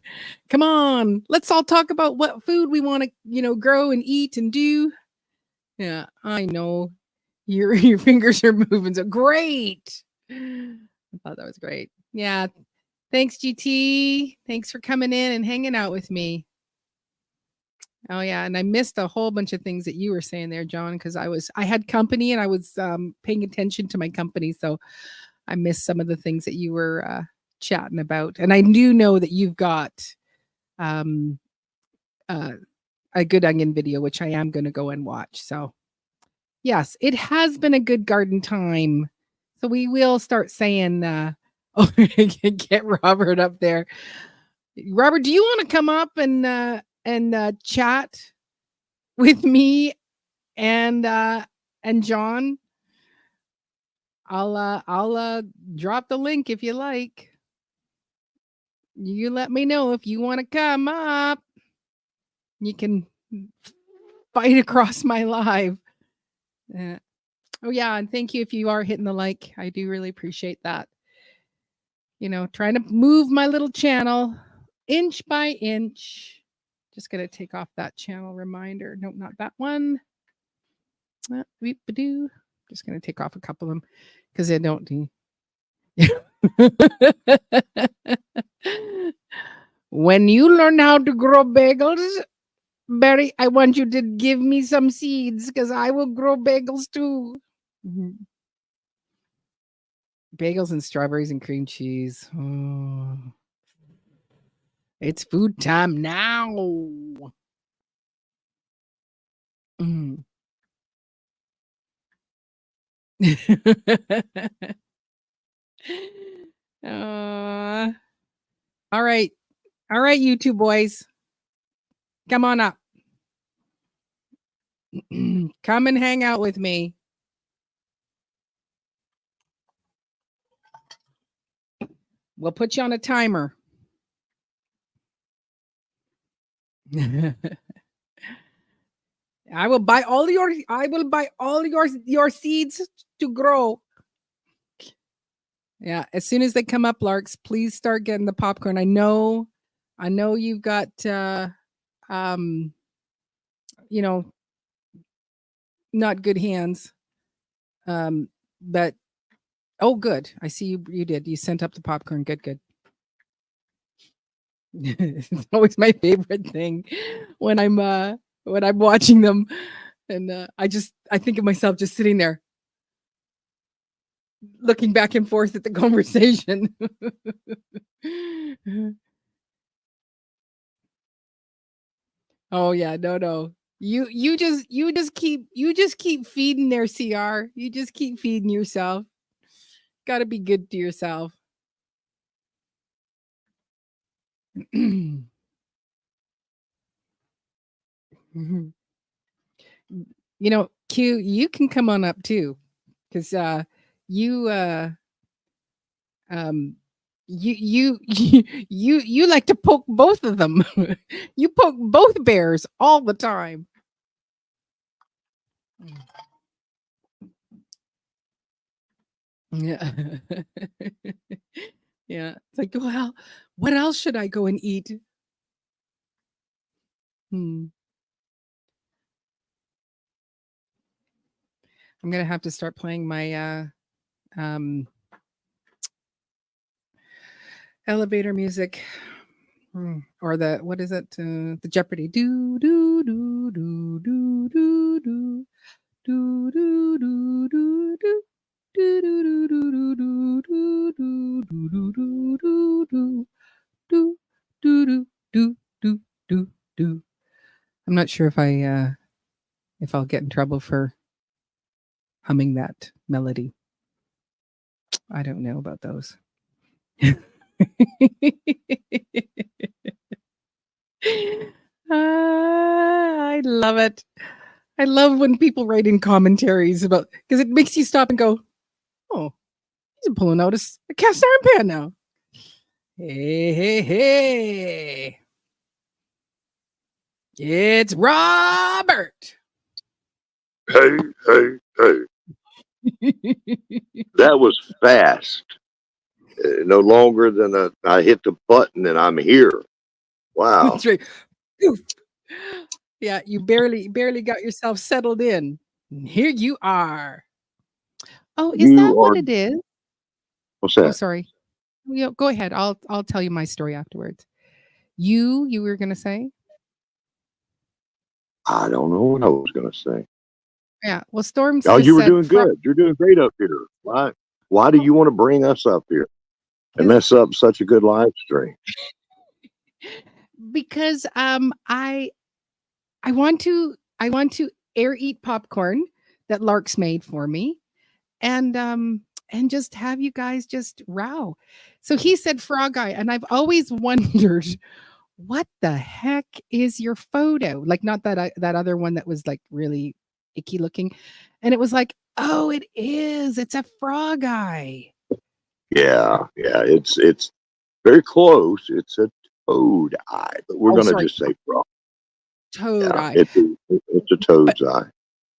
Come on. Let's all talk about what food we want to, grow and eat and do. Yeah, I know. Your fingers are moving so great. I thought that was great. Yeah. Thanks, GT. Thanks for coming in and hanging out with me. Oh yeah, and I missed a whole bunch of things that you were saying there, John, because I had company and I was paying attention to my company, so I missed some of the things that you were chatting about. And I do know that you've got a Good Onion video, which I am going to go and watch. So yes, it has been a good garden time. So we will start saying, get Robert up there. Robert, do you want to come up and chat with me and John? I'll drop the link if you like. You let me know if you want to come up. You can fight across my live. Oh yeah, and thank you if you are hitting the like. I do really appreciate that. Trying to move my little channel inch by inch. Just gonna take off that channel reminder. Nope, not that one. Just gonna take off a couple of them because they don't do. When you learn how to grow bagels, Barry, I want you to give me some seeds because I will grow bagels too. Bagels and strawberries and cream cheese. Oh. It's food time now. All right. All right, you two boys. Come on up. Come and hang out with me. We'll put you on a timer. I will buy all your seeds to grow. Yeah, as soon as they come up, Larks, please start getting the popcorn. I know you've got not good hands. But oh good. I see you did. You sent up the popcorn. Good. It's always my favorite thing when I'm watching them and I think of myself just sitting there looking back and forth at the conversation. Oh yeah, no. You just keep feeding their CR. You just keep feeding yourself. Got to be good to yourself. Q, you can come on up too, because you you like to poke both of them. You poke both bears all the time. Yeah. Yeah. It's like, well, what else should I go and eat? I'm gonna have to start playing my Elevator music. Or what is it? The Jeopardy. Do do do do do do do do do do do do. Do do do do do do do do do do do do do do do do do. I'm not sure if I'll get in trouble for humming that melody. I don't know about those. I love it. I love when people write in commentaries about because it makes you stop and go, "Oh, he's pulling out a cast iron pan now." Hey, hey, hey! It's Robert. Hey, hey, hey. That was fast. No longer than I hit the button and I'm here. Wow. That's right. Oof. Yeah, you barely got yourself settled in. And here you are. Oh, is that what it is? What's Oh, that? sorry. Yeah, go ahead. I'll tell you my story afterwards. You were gonna say? I don't know what I was going to say. Yeah. Well, Storms Oh, just you were said doing good. You're doing great up here. Why do you want to bring us up here and mess up such a good live stream? Because I want to air eat popcorn that Lark's made for me, and just have you guys just row. So he said Frog Eye, and I've always wondered what the heck is your photo? Like not that other one that was like really icky looking, and it was like, oh, it is. It's a frog eye. Yeah. It's very close. It's a toad eye, but we're going to just say frog. Toad eye. It's a toad's eye.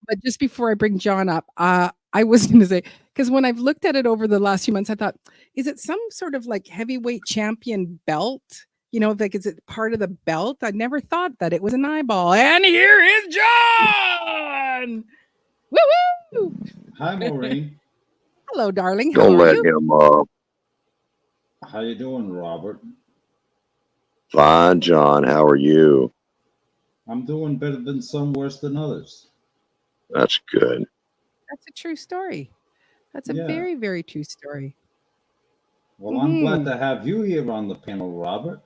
But just before I bring John up, I was going to say, because when I've looked at it over the last few months, I thought, is it some sort of like heavyweight champion belt? You know, like, is it part of the belt? I never thought that it was an eyeball. And here is John! Woo-woo! Hi, Maureen. Hello, darling. Don't How are let you? him How you doing, Robert? Fine, John. How are you? I'm doing better than some, worse than others. That's good. That's a true story. That's a Yeah. very, very true story. Well, I'm glad to have you here on the panel, Robert.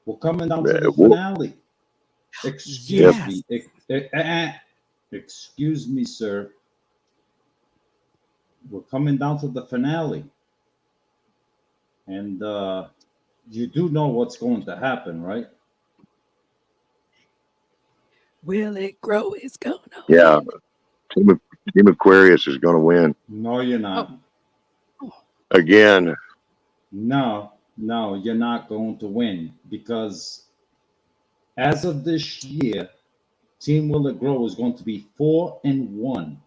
We're coming down to the Well- finale. Excuse Yes. me. Excuse me, sir. We're coming down to the finale. And you do know what's going to happen, right? Will it grow? It's gonna Yeah. win. Team Aquarius is going to win No, you're not. again. No, you're not going to win because as of this year, Team Will It Grow is going to be 4-1.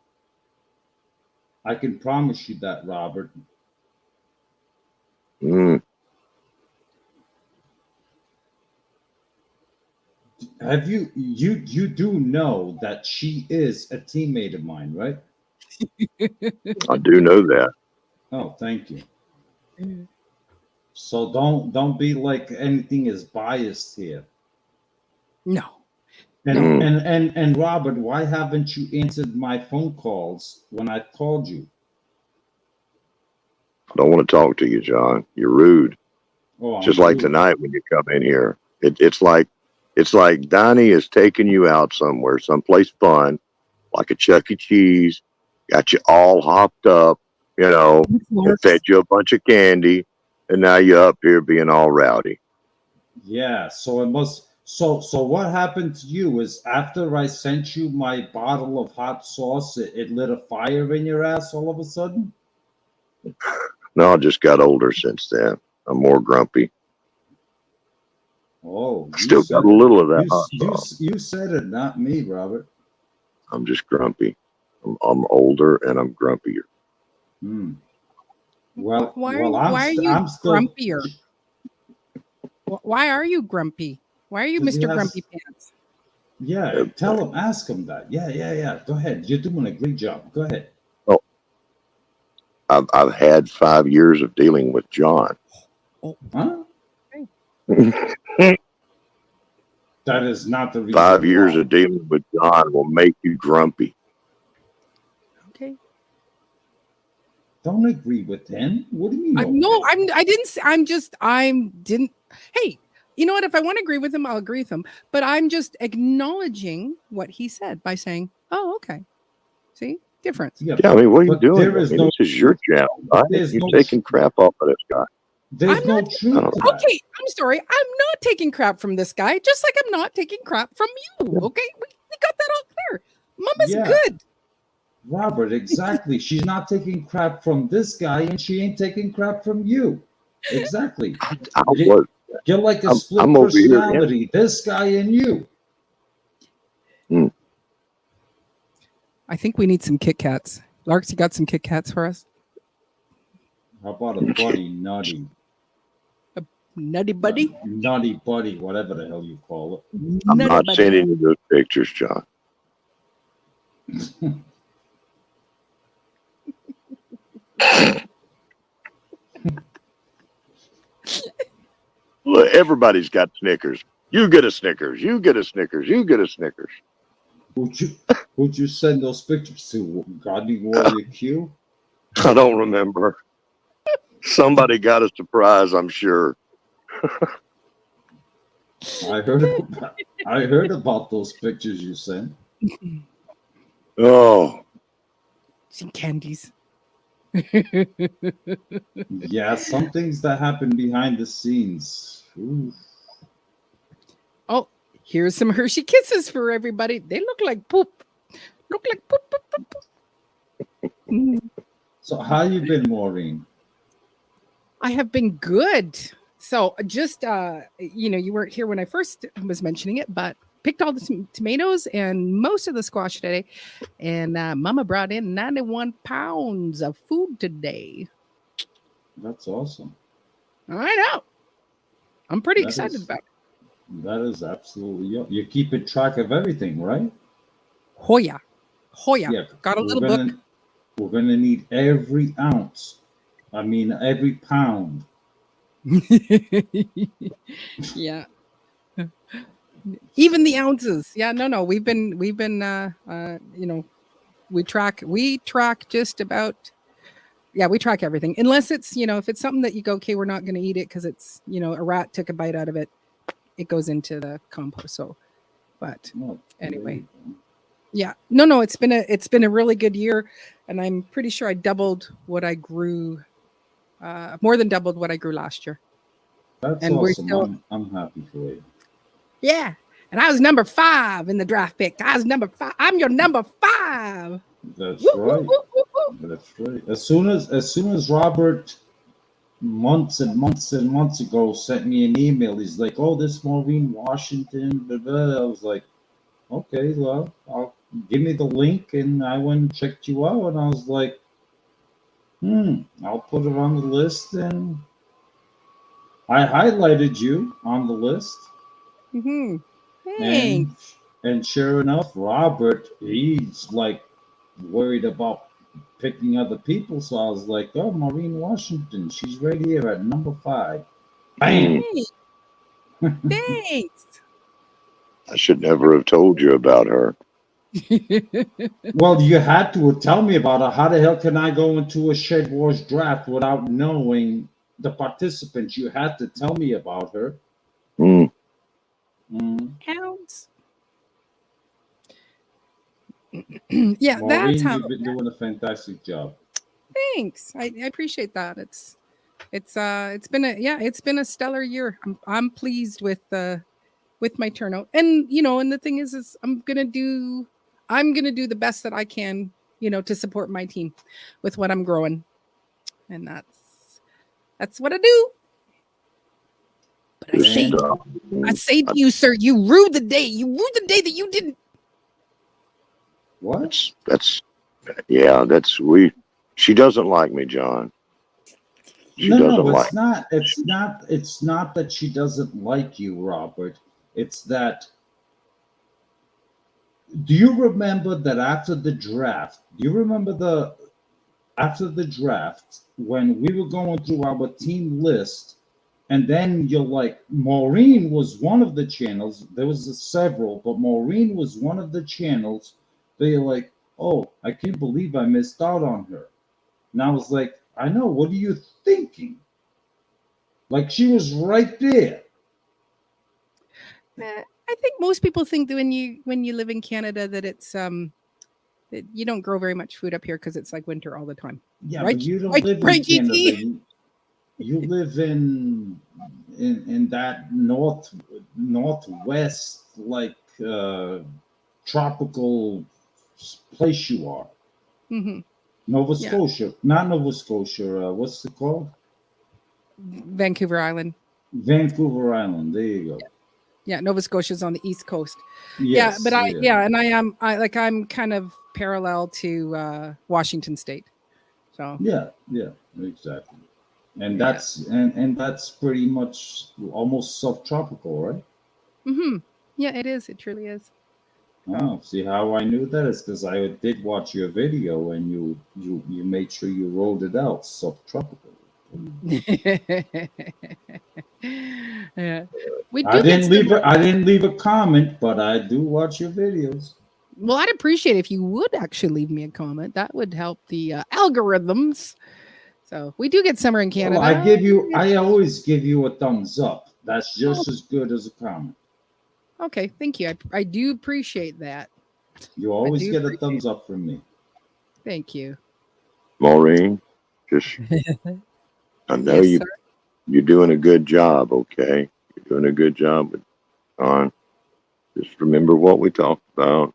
I can promise you that, Robert. Mm. Have you do know that she is a teammate of mine, right? I do know that. Oh, thank you. So don't be like anything is biased here. No. And Robert, why haven't you answered my phone calls when I called you? I don't want to talk to you, John. You're rude. Oh, Just I'm like rude. tonight when you come in here. It's like Donnie is taking you out somewhere, someplace fun, like a Chuck E. Cheese, got you all hopped up, you know, and fed you a bunch of candy, and now you're up here being all rowdy. Yeah, so it must. So what happened to you is after I sent you my bottle of hot sauce, it lit a fire in your ass all of a sudden? No, I just got older since then. I'm more grumpy. Oh, Still got a little of that hot sauce. You said it, not me, Robert. I'm just grumpy. I'm older and I'm grumpier. Hmm. Well, why well, are you I'm still grumpier? Why are you grumpy? Why are you 'Cause he Mr. has- Grumpy Pants? Yeah, tell him, ask him that. Yeah. Go ahead. You're doing a great job. Go ahead. I've had 5 years of dealing with John. Huh? That is not the reason. 5 years why. of dealing with John will make you grumpy. Okay. Don't agree with him. What do you mean? No, okay? I didn't. Didn't. Hey, you know what? If I want to agree with him, I'll agree with him. But I'm just acknowledging what he said by saying, "Oh, okay." See, difference. Yeah, Yeah, I mean, what are you but doing? there I is mean, no. this is your channel, right? There's You're no taking crap off of this guy. There's I'm no not- truth to that. Okay, I'm sorry. I'm not taking crap from this guy, just like I'm not taking crap from you. Okay, we got that all clear. Mama's Yeah. good. Robert, exactly. She's not taking crap from this guy, and she ain't taking crap from you. Exactly. I was, You're like a I'm- split I'm over here, man. personality. This guy and you. I think we need some Kit Kats. Larks, you got some Kit Kats for us? How about a buddy nutty? Nutty buddy? Nutty buddy, whatever the hell you call it. I'm Nutty not buddy. sending you those pictures, John. Look, everybody's got Snickers. You get a Snickers. You get a Snickers. You get a Snickers. Who'd you send those pictures to? Godly Warrior Q? I don't remember. Somebody got a surprise, I'm sure. I heard about those pictures you sent. Oh, Some candies. Yeah, some things that happen behind the scenes. Ooh. Oh, here's some Hershey Kisses for everybody. They look like poop. Look like poop, poop, poop, poop. Mm. So how you been, Maureen? I have been good. So just you weren't here when I first was mentioning it, but picked all the tomatoes and most of the squash today. And Mama brought in 91 pounds of food today. That's awesome. I know. I'm pretty That excited is- about it. That is absolutely. You're keeping track of everything, right? Hoya. Got a we're little gonna, book. We're gonna need every ounce. I mean, every pound. Yeah. Even the ounces. Yeah, no. We've been we track just about. Yeah, we track everything. Unless it's, if it's something that you go, okay, we're not going to eat it because it's, a rat took a bite out of it. It goes into the compost. So, but Oh, Anyway. yeah, no, it's been a really good year, and I'm pretty sure I doubled what I grew, more than doubled what I grew last year. that's and we're awesome. still- I'm happy for you. Yeah, and I was number 5 in the draft pick. I was number 5. I'm your number 5. That's Woo, woo, right. woo, woo, woo. That's right. As soon as Robert months and months and months ago sent me an email, he's like, "Oh, this Maureen Washington." Blah, blah. I was like, "Okay, well, give me the link," and I went and checked you out, and I was like, I'll put it on the list, and I highlighted you on the list. Mhm. Thanks. And sure enough, Robert, he's like worried about picking other people. So I was like, oh, Maureen Washington, she's right here at number 5. Bam! Thanks. I should never have told you about her. Well, you had to tell me about her. How the hell can I go into a Shed Wars draft without knowing the participants? You had to tell me about her. Mm. Counts. Yeah, Maureen, that's how. you've been doing a fantastic job. Thanks. I appreciate that. It's been a stellar year. I'm pleased with my turnout. And and the thing is I'm gonna do the best that I can, to support my team with what I'm growing. And that's what I do. But I say to you, sir, you rued the day. You rued the day that you didn't. What? She doesn't like me, John. She No, doesn't it's like not. It's not that she doesn't like you, Robert. It's that. Do you remember that after the draft? Do you remember after the draft when we were going through our team list And then you're like, Maureen was one of the channels. There was several, but Maureen was one of the channels. They're like, oh, I can't believe I missed out on her. And I was like, I know. What are you thinking? Like she was right there. I think most people think that when you live in Canada that it's that you don't grow very much food up here because it's like winter all the time. Yeah, Right, but you don't right, live in right, Canada. GT? You live in that northwest like tropical place you are. Hmm. Nova Yeah. Scotia, not Nova Scotia. What's it called? Vancouver Island. Vancouver Island. There you go. Yeah, Nova Scotia's on the east coast. Yes, yeah, but I'm kind of parallel to Washington State. So yeah, exactly. And Yeah. that's pretty much almost subtropical, right? Yeah, it is. It truly is. Oh, see how I knew that is because I did watch your video and you made sure you rolled it out subtropical. Yeah. We do I get didn't leave a comment, but I do watch your videos. Well, I'd appreciate if you would actually leave me a comment. That would help the algorithms. So we do get summer in Canada. Well, I always give you a thumbs up. That's just as good as a comment. Okay, thank you. I do appreciate that. You always do get a appreciate thumbs up from me. Thank you. Maureen, just I know Yes, sir. you're doing a good job, okay? You're doing a good job, but just remember what we talked about,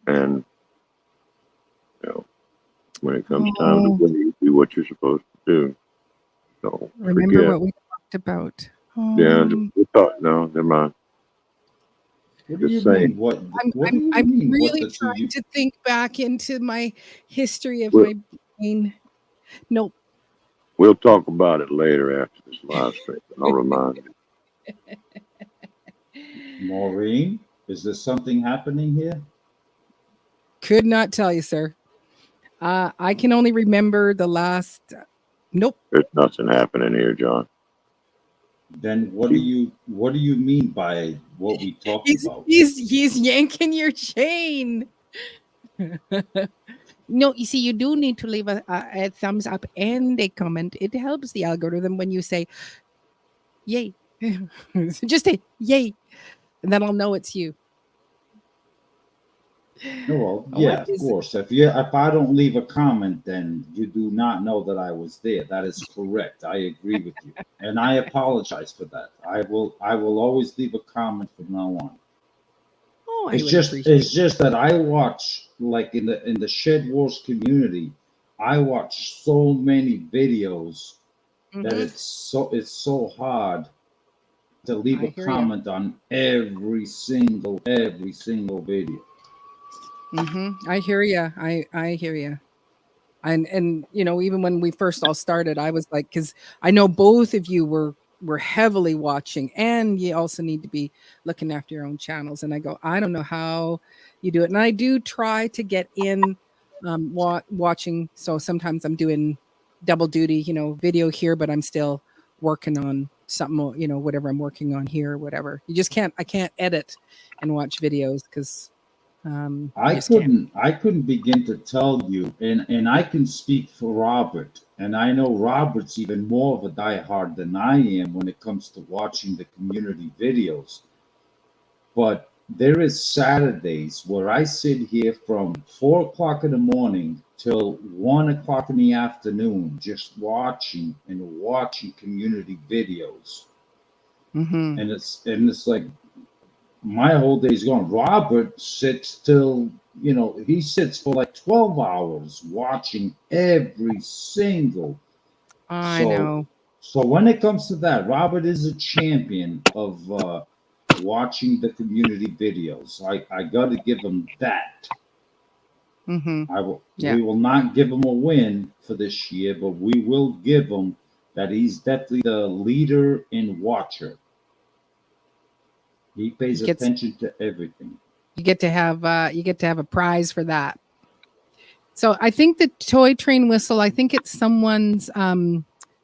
and when it comes time to play, do what you're supposed to do. So Remember forget. what we talked about. Yeah, we thought. No, never mind. What do Just you saying. mean? What do you I'm mean? really What trying to think back into my history of Well- my brain. Nope. We'll talk about it later after this live stream. I'll remind you. Maureen, is there something happening here? Could not tell you, sir. I can only remember the last. Nope. There's nothing happening here, John. Then what do you mean by what we talked about? He's yanking your chain. No, you see, you do need to leave a thumbs up and a comment. It helps the algorithm when you say, "Yay!" Just say "Yay," and then I'll know it's you. No, well, Oh, yeah, what of is- course. If I don't leave a comment, then you do not know that I was there. That is correct. I agree with you, and I apologize for that. I will always leave a comment from now on. Oh, I It's would just appreciate that I watch like in the Shed Wars community, I watch so many videos that Mhm. it's so hard to leave I a hear ya. comment on every single video. I hear you. I hear you. And even when we first all started, I was like, because I know both of you were heavily watching, and you also need to be looking after your own channels. And I go, I don't know how you do it, and I do try to get in watching. So sometimes I'm doing double duty, video here, but I'm still working on something, whatever I'm working on here, whatever. I can't edit and watch videos because I just can't. couldn't begin to tell you, and I can speak for Robert, and I know Robert's even more of a diehard than I am when it comes to watching the community videos. But there is Saturdays where I sit here from 4 o'clock in the morning till 1 o'clock in the afternoon, just watching community videos, Mhm. and it's like my whole day's gone. Robert sits till, he sits for like 12 hours watching every single. I know. So when it comes to that, Robert is a champion of watching the community videos. I got to give him that. Hmm. Yeah. We will not give him a win for this year, but we will give him that he's definitely the leader and watcher. He pays He gets- attention to everything. You get to have a prize for that. So I think the toy train whistle, I think it's someone's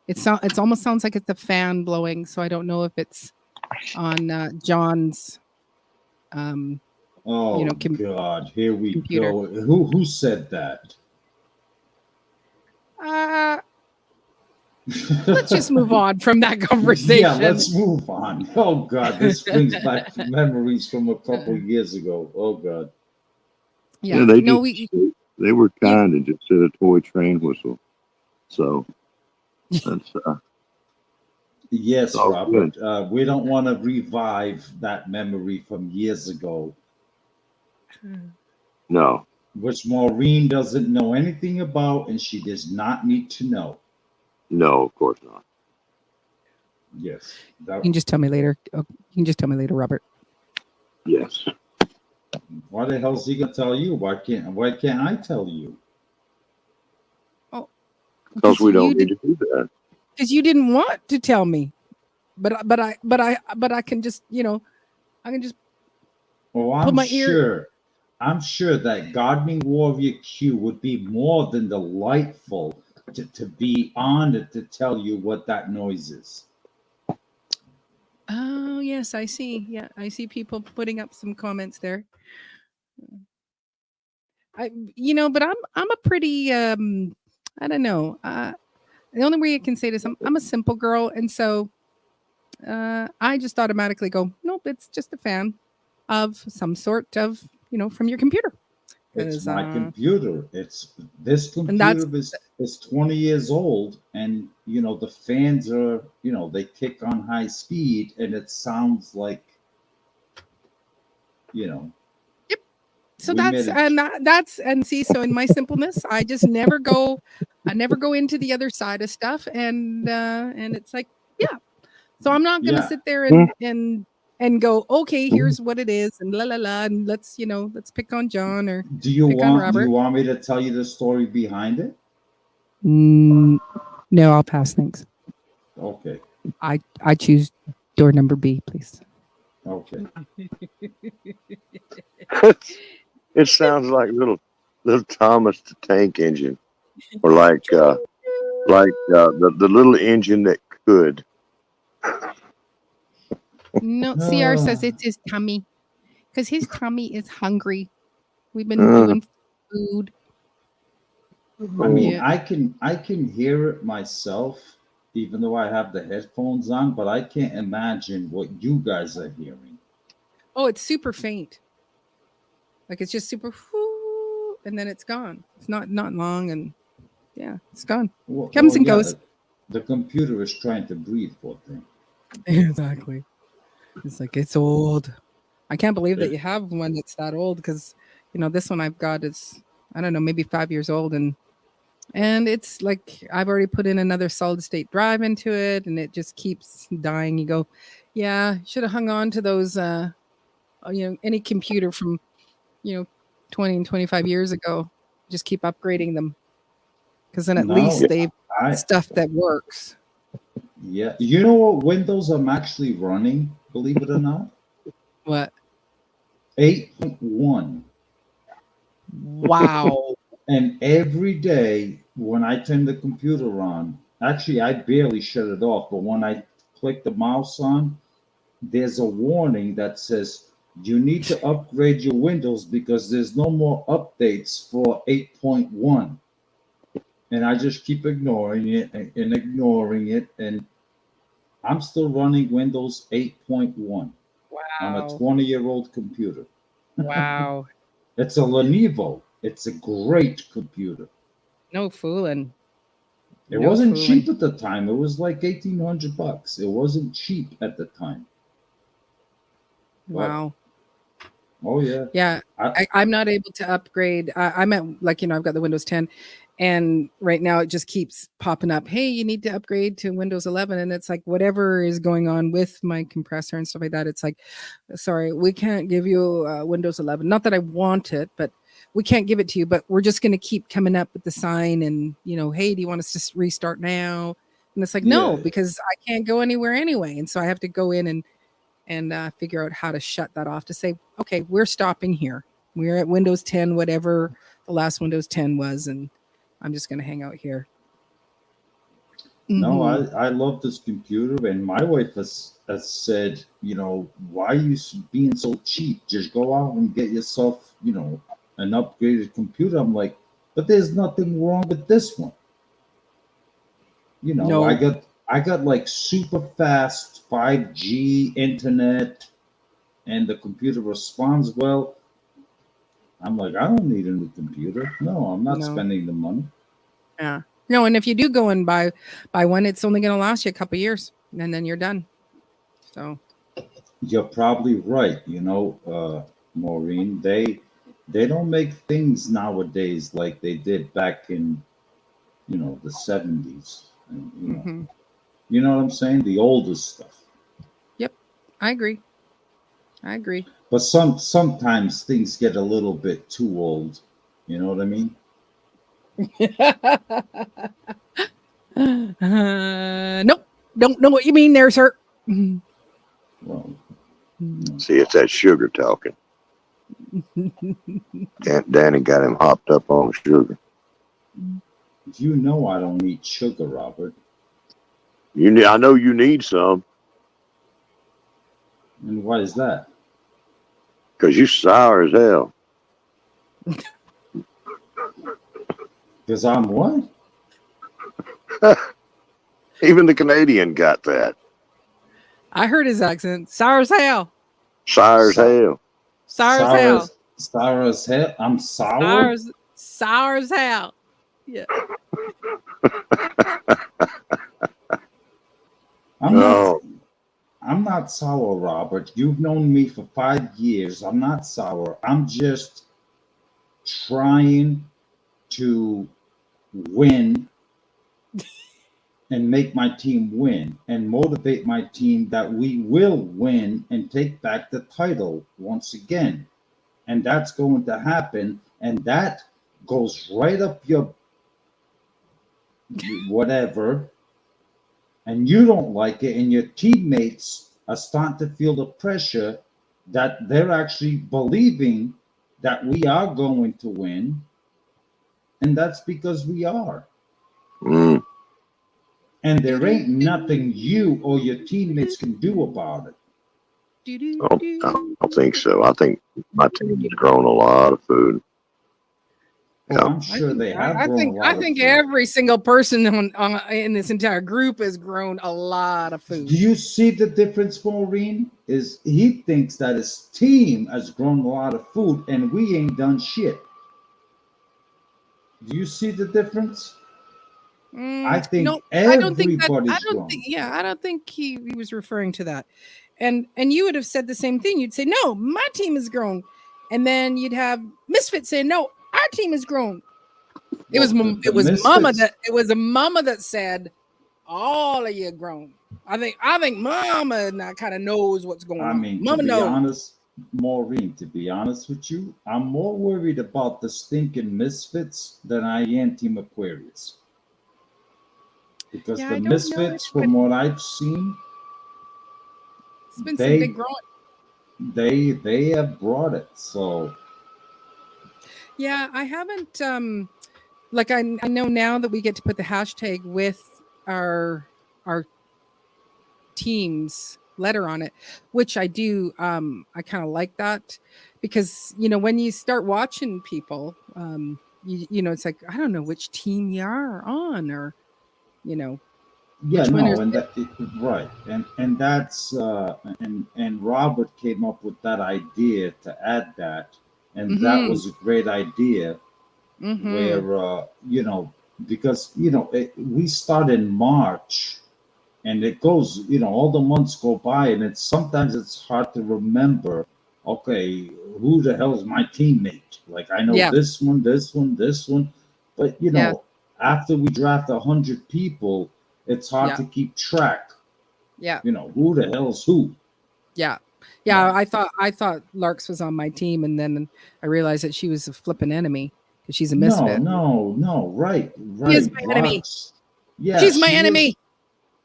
It almost sounds like it's a fan blowing, so I don't know if it's on John's Oh God, here we computer. go. Who said that? Let's just move on from that conversation. Yeah, let's move on. Oh God, this brings back memories from a couple of years ago. Oh God. Yeah, they no, they were kind and just said a toy train whistle. So that's Yes, Oh, Robert. We don't want to revive that memory from years ago, no. which Maureen doesn't know anything about, and she does not need to know. No, of course not. Yes. you can just tell me later. You can just tell me later, Robert. Yes. Why the hell is he gonna tell you? Why can't I tell you? Because we don't you need to do that. because you didn't want to tell me, but I can just I can just Oh, put my ear. I'm sure that Gardening Warrior Q would be more than delightful to be honored to tell you what that noise is. Oh yes, I see. Yeah, I see people putting up some comments there. But I'm a pretty I don't know. The only way I can say this, I'm a simple girl, and so I just automatically go, nope, it's just a fan of some sort of from your computer. It's 'Cause, my computer. This and that's computer is 20 years old, and the fans are they kick on high speed, and it sounds like so we made that's and see, so in my simpleness, I never go into the other side of stuff, and it's like, yeah. So I'm not gonna yeah. sit there and go, okay, here's what it is, and la la la, and let's pick on John or Do you pick on want Robert. me to tell you the story behind it? No, I'll pass. Thanks. Okay. I choose door number B, please. Okay. It sounds like little Thomas the Tank Engine, or like the little engine that could. No, CR says it's his tummy, because his tummy is hungry. We've been doing food. I mean, Yeah. I can hear it myself, even though I have the headphones on, but I can't imagine what you guys are hearing. Oh, it's super faint. Like it's just super, whoo, and then it's gone. It's not long, and yeah, it's gone. Comes and goes. The computer is trying to breathe, poor thing. Exactly. It's like it's old. I can't believe that you have one that's that old, because this one I've got is, I don't know, maybe 5 years old, and it's like I've already put in another solid state drive into it, and it just keeps dying. You go, yeah, should have hung on to those any computer from 20 and 25 years ago. Just keep upgrading them, because then at least they've stuff that works. Yeah. You know what Windows I'm actually running, believe it or not? What? 8.1. Wow. And every day when I turn the computer on, actually I barely shut it off, but when I click the mouse on, there's a warning that says you need to upgrade your Windows because there's no more updates for 8.1. And I just keep ignoring it and ignoring it, and I'm still running Windows 8.1 on a 20-year-old computer. Wow. It's a Lenovo. It's a great computer. No fooling. It wasn't cheap at the time. It was like $1,800. It wasn't cheap at the time. Wow. Oh yeah. Yeah. I'm not able to upgrade. I'm at I've got the Windows 10, and right now it just keeps popping up. Hey, you need to upgrade to Windows 11, and it's like whatever is going on with my compressor and stuff like that. It's like, sorry, we can't give you Windows 11. Not that I want it, but we can't give it to you. But we're just going to keep coming up with the sign, and hey, do you want us to restart now? And it's like, no, because I can't go anywhere anyway, and so I have to go in and figure out how to shut that off to say, okay, we're stopping here. We're at Windows 10, whatever the last Windows 10 was, and I'm just going to hang out here. No, Mhm. I love this computer, and my wife has said, why are you being so cheap? Just go out and get yourself, an upgraded computer. I'm like, but there's nothing wrong with this one. I No, got like super fast 5G internet, and the computer responds well. I'm like, I don't need a new computer. No, I'm not no. spending the money. Yeah. No, and if you do go and buy one, it's only going to last you a couple years, and then you're done. So You're probably right. Maureen, they don't make things nowadays like they did back in, the 70s. And, hmm you know what I'm saying? The older stuff. yep, I agree. I agree. But sometimes things get a little bit too old. You know what I mean? Nope, don't know what you mean there, sir. Well, See, it's that sugar talking. Danny got him hopped up on sugar. you know I don't eat sugar, Robert. I know you need some And why is that? because you sour as hell. Because I'm what? Even the Canadian got that. I heard his accent. Sour as hell. Sour as hell. Sour as hell. Sour as hell. I'm Sour sour. sour as hell. Yeah. No, I'm not sour, Robert. You've known me for 5 years. I'm not sour. I'm just trying to win and make my team win and motivate my team that we will win and take back the title once again. And that's going to happen. And that goes right up your whatever. And you don't like it. And your teammates are starting to feel the pressure that they're actually believing that we are going to win. And that's because we are. mm, And there ain't nothing you or your teammates can do about it. I don't think so. I think my team has grown a lot of food. Oh, Yeah. I'm sure they have I grown think a lot I think of food. every single person on in this entire group has grown a lot of food. Do you see the difference, Maureen? Is he thinks that his team has grown a lot of food and we ain't done shit. Do you see the difference? I think No, I don't think that. I everybody's don't think. grown. Yeah, I don't think he was referring to that. And you would have said the same thing. You'd say, "No, my team has grown," and then you'd have Misfit saying, "No, our team has grown." It was Well, the it was Mama Misfits, that it was a Mama that said, "All of you grown." I think Mama now kind of knows what's going I on. mean, to Mama be knows. honest, Maureen, to be honest with you, I'm more worried about the stinking Misfits than I am Team Aquarius. Because Yeah, the I don't know. Misfits, from what I've seen, It's been some big they growing. they have brought it. So Yeah, I haven't like I know now that we get to put the hashtag with our team's letter on it, which I do I kind of like that because when you start watching people it's like I don't know which team you are on or you know yeah, which one is no, and right, and that's and Robert came up with that idea to add that, and that mhm was a great idea. mhm Where because we start in March, and it goes, all the months go by, and it's hard to remember. Okay, who the hell is my teammate? Like I know yeah this one, this one, this one, but yeah after we draft 100 people, it's hard yeah to keep track. yeah Who the hell's who? yeah Yeah. yeah I thought Larks was on my team and then I realized that she was a flipping enemy because she's a No, misfit. no, no. Right, She is right. my enemy. Larks. Yeah, She's my she is. enemy.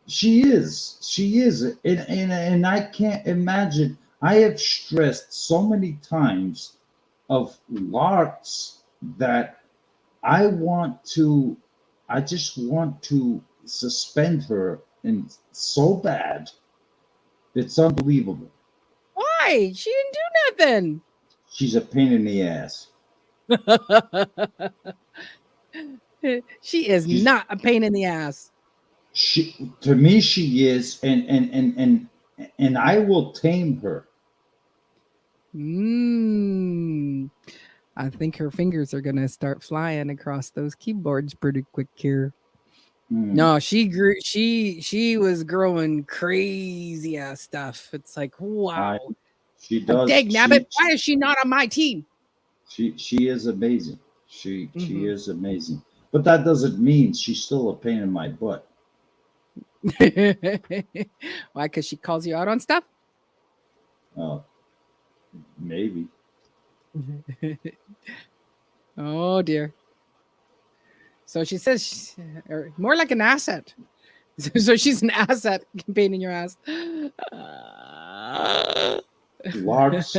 She is. She is. And I can't imagine. I have stressed so many times of Larks that I want to, I just want to suspend her in so bad. It's unbelievable. Why? She didn't do nothing. She's a pain in the ass. She is She's- not a pain in the ass. To me, she is, and I will tame her. I think her fingers are gonna start flying across those keyboards pretty quick here. No, she grew. She was growing crazy ass stuff. It's like, wow. She does. Dag nabbit, why is she not on my team? She is amazing. She is amazing. But that doesn't mean she's still a pain in my butt. Why? Because she calls you out on stuff? Maybe. Oh dear. So she says, or more like an asset. So she's an asset, pain in your ass. Larks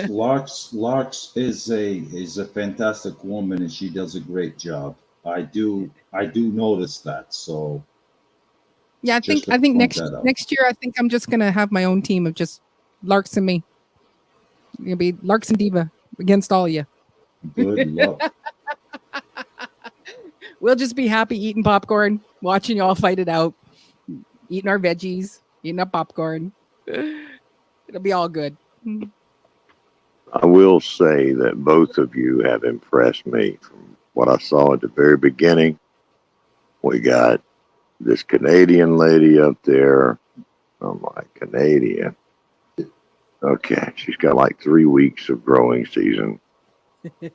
is a fantastic woman, and she does a great job. I do notice that. So yeah, I think next year I think I'm just gonna have my own team of just Larks and me. It'll be Larks and Diva against all of you. Good luck. We'll just be happy eating popcorn, watching you all fight it out, eating our veggies, eating our popcorn. It'll be all good. I will say that both of you have impressed me from what I saw at the very beginning. We got this Canadian lady up there. I'm like, Canadian. Okay, she's got like 3 weeks of growing season. All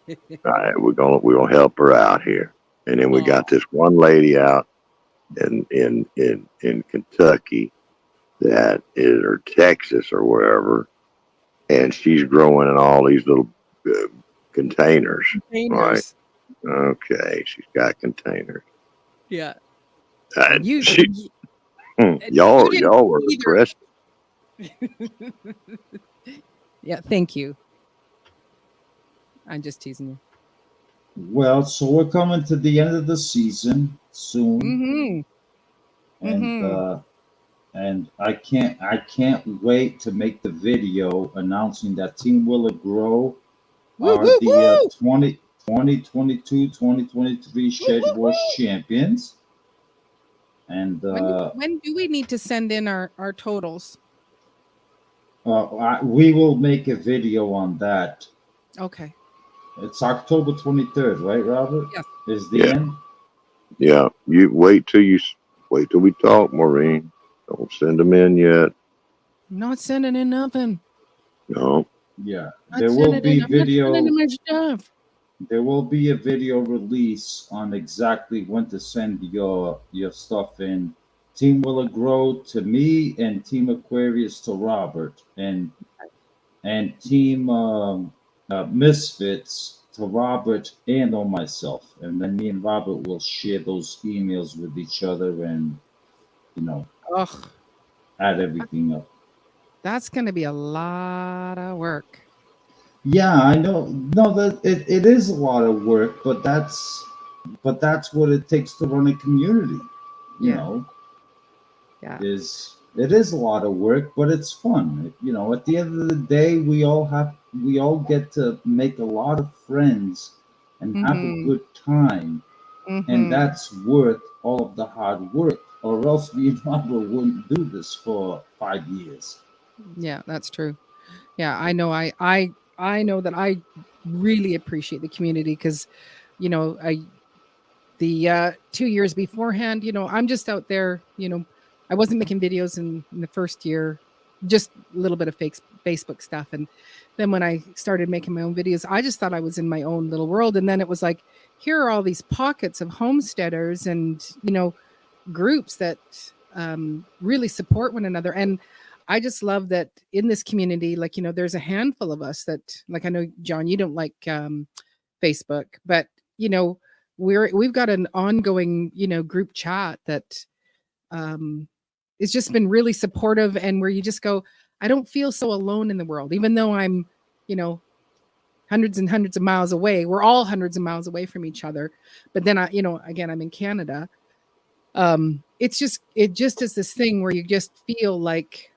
right, we're gonna help her out here. And then we got this one lady out in Kentucky that is, or Texas or wherever, and she's growing in all these little containers. Right? Okay, she's got containers. Yeah. Y'all were impressed. Yeah, thank you. I'm just teasing you. Well, so we're coming to the end of the season soon, and I can't wait to make the video announcing that Team Will It Grow are the 2022-2023 Shed Wars champions. And when do we need to send in our totals? we will make a video on that. Okay. It's October 23rd, right, Robert? Yes. Is the end? Yeah. You wait till we talk, Maureen. Don't send them in yet. I'm not sending in nothing. No. Yeah. There will be a video release on exactly when to send your stuff in. Team Will It Grow to me, and Team Aquarius to Robert, and Team Misfits to Robert and on myself. And then me and Robert will share those emails with each other and, add everything up. That's going to be a lot of work. Yeah, I know. No, that it is a lot of work, but that's what it takes to run a community. You know. Yeah. It is a lot of work, but it's fun. At the end of the day, we all get to make a lot of friends and have a good time. And that's worth all of the hard work, or else me and Robert wouldn't do this for 5 years. Yeah, that's true. Yeah, I know. I know that I really appreciate the community because, the 2 years beforehand, I'm just out there, I wasn't making videos in the first year, just a little bit of Facebook stuff. And then when I started making my own videos, I just thought I was in my own little world. And then it was like, here are all these pockets of homesteaders and, groups that really support one another. And I just love that in this community, like, there's a handful of us that, like, I know, John, you don't like Facebook, but, we've got an ongoing, group chat that it's just been really supportive, and where you just go, I don't feel so alone in the world, even though I'm, hundreds and hundreds of miles away. We're all hundreds of miles away from each other. But then again, I'm in Canada. It's just it just is this thing where you just feel like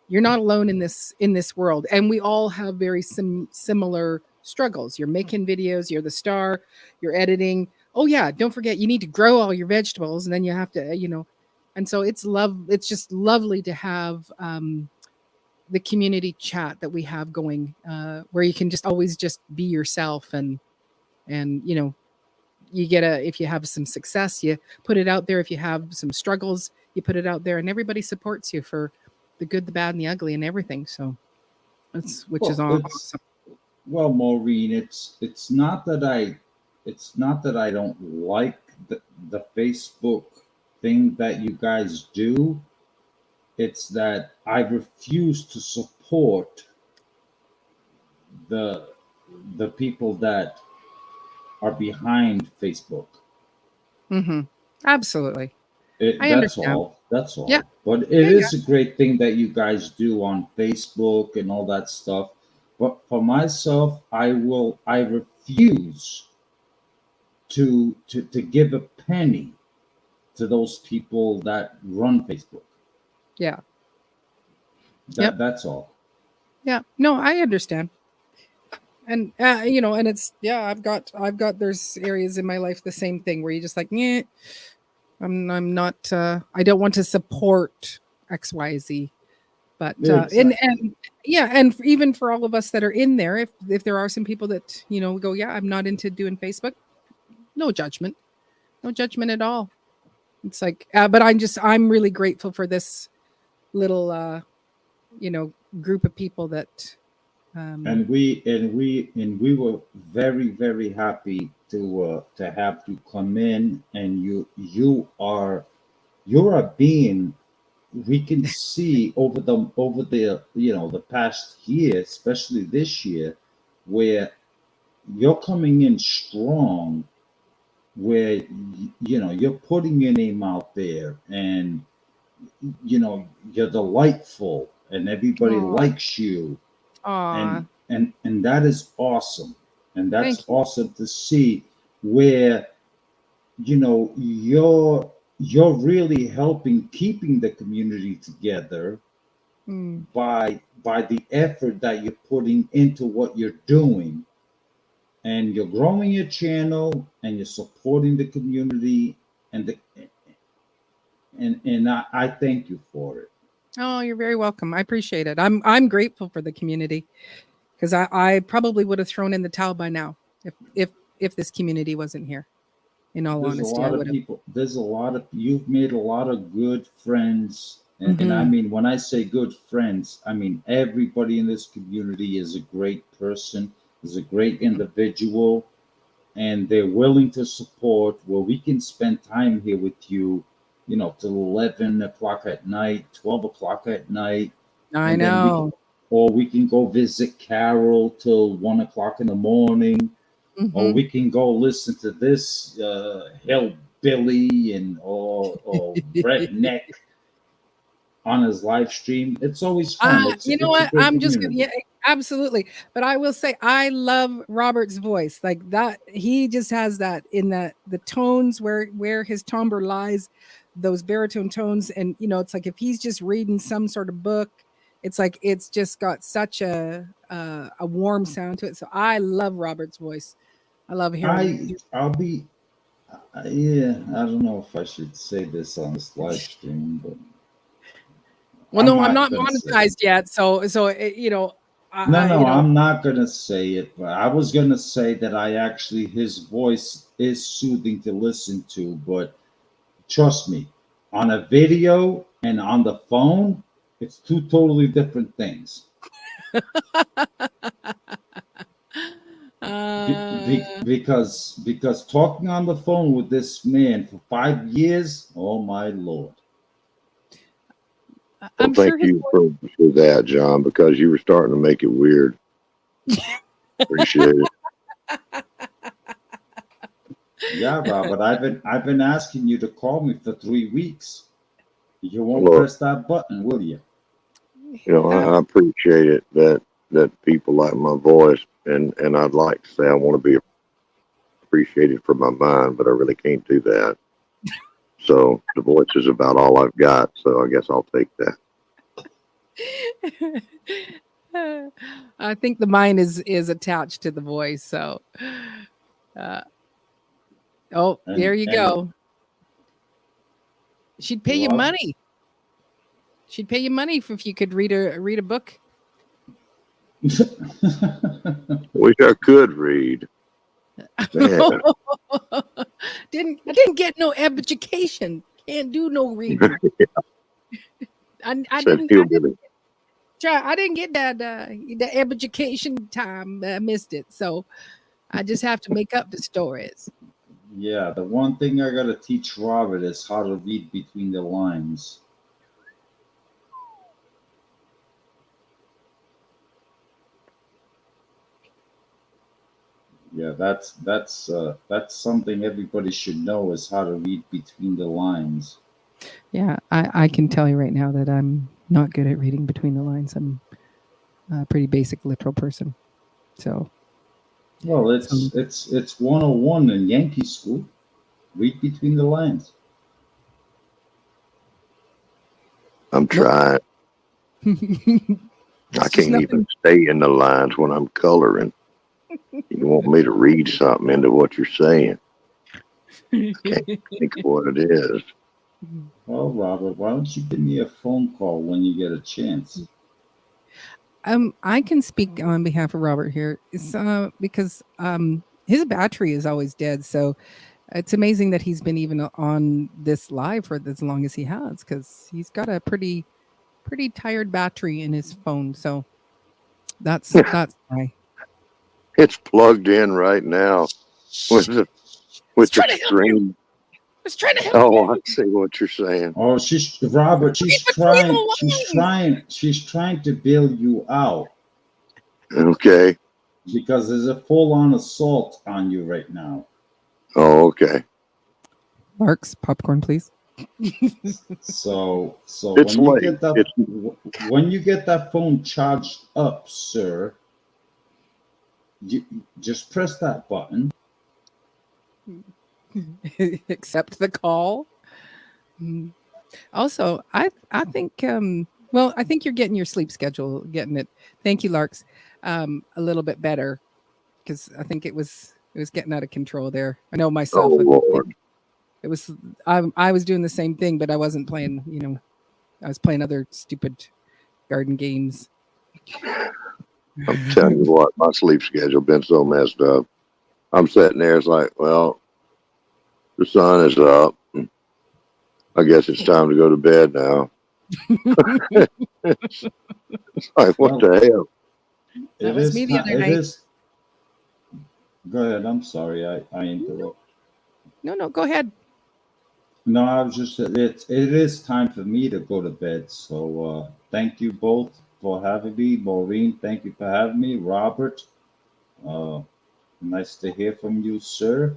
you're not alone in this world, and we all have very similar struggles. You're making videos, you're the star, you're editing. Oh yeah, don't forget you need to grow all your vegetables, and then you have to, and so it's just lovely to have the community chat that we have going, where you can just always just be yourself, and you get if you have some success, you put it out there. If you have some struggles, you put it out there, and everybody supports you for the good, the bad, and the ugly, and everything. So which is awesome. Well, Maureen, it's not that I don't like the Facebook thing that you guys do. It's that I refuse to support the people that are behind Facebook. Mm-hmm. Absolutely. I That's understand. all. That's all. Yeah. But it is a great thing that you guys do on Facebook and all that stuff. But for myself, I refuse to give a penny to those people that run Facebook. Yeah. That's all. Yeah. No, I understand. And and it's I've got there's areas in my life the same thing where you just like, yeah, I'm not I don't want to support XYZ. But Exactly. and even for all of us that are in there, if there are some people that go, yeah, I'm not into doing Facebook, no judgment at all. It's like, but I'm really grateful for this little group of people that. And we were very, very happy to have you come in, and you're a being we can see over the the past year, especially this year, where you're coming in strong, where you're putting your name out there, and you're delightful, and everybody likes you. Aww. And that is awesome, and Thank that's you. awesome to see where you're really helping keeping the community together by the effort that you're putting into what you're doing, and you're growing your channel, and you're supporting the community, and I thank you for it. Oh, you're very welcome. I appreciate it. I'm grateful for the community, because I probably would have thrown in the towel by now if this community wasn't here. In all honesty, I would have. You've made a lot of good friends, and I mean, when I say good friends, I mean everybody in this community is a great person, is a great individual, and they're willing to support where we can spend time here with you, till 11 o'clock at night, 12 o'clock at night. I know. Or we can go visit Carol till 1 o'clock in the morning. Or we can go listen to this hillbilly or redneck on his live stream. It's always fun. You know what? I'm just gonna, yeah, absolutely. But I will say I love Robert's voice, like that. He just has that in the tones where his timbre lies, those baritone tones, and it's like if he's just reading some sort of book, it's like it's just got such a warm sound to it. So I love Robert's voice. I love hearing. I don't know if I should say this on this live stream, but I'm not monetized yet, so I'm not gonna say it. But I was gonna say that his voice is soothing to listen to, but trust me, on a video and on the phone, it's two totally different things. Because talking on the phone with this man for 5 years, oh my Lord. Well, thank you for that, John, because you were starting to make it weird. Appreciate it. Yeah, Robert, I've been asking you to call me for 3 weeks. You won't press that button, will you? I appreciate it that people like my voice, and I'd like to say I want to be appreciated for my mind, but I really can't do that. So the voice is about all I've got. So I guess I'll take that. I think the mind is attached to the voice. So, oh, there you And go. She'd pay you Rob? money. She'd pay you money if you could read a book. Wish I could read. Man. I didn't get no education. Can't do no reading. I Said didn't feel good. try. I didn't get that the education time. I missed it, so I just have to make up the stories. Yeah, the one thing I gotta teach Robert is how to read between the lines. Yeah, that's something everybody should know is how to read between the lines. Yeah, I can tell you right now that I'm not good at reading between the lines. I'm a pretty basic literal person. So, Well, it's 101 in Yankee school. Read between the lines. I'm trying. I can't even stay in the lines when I'm coloring. You want me to read something into what you're saying. I can't think of what it is. Well, Robert, why don't you give me a phone call when you get a chance? I can speak on behalf of Robert here. It's, because his battery is always dead. So it's amazing that he's been even on this live for as long as he has, because he's got a pretty tired battery in his phone. So that's why. It's plugged in right now with the screen. I was trying to help Oh, you. I see what you're saying. Oh, she's trying to bail you out Okay. because there's a full-on assault on you right now. Oh, okay. Marks, popcorn, please. So It's when you late. get that when you get that phone charged up, sir, you just press that button. Accept the call. Also, I think well, I think you're getting your sleep schedule, getting it. Thank you, Larks. A little bit better, because I think it was getting out of control there. I know myself. Oh, Lord. It was I was doing the same thing, but I wasn't playing. I was playing other stupid garden games. I'm telling you what, my sleep schedule been so messed up. I'm sitting there, it's like, well, the sun is up. I guess it's time to go to bed now. It's like, what the hell? That was me the other night. Go ahead. I'm sorry. I interrupted. No, go ahead. No, I was just it is time for me to go to bed. So thank you both for having me. Maureen, thank you for having me. Robert, nice to hear from you, sir.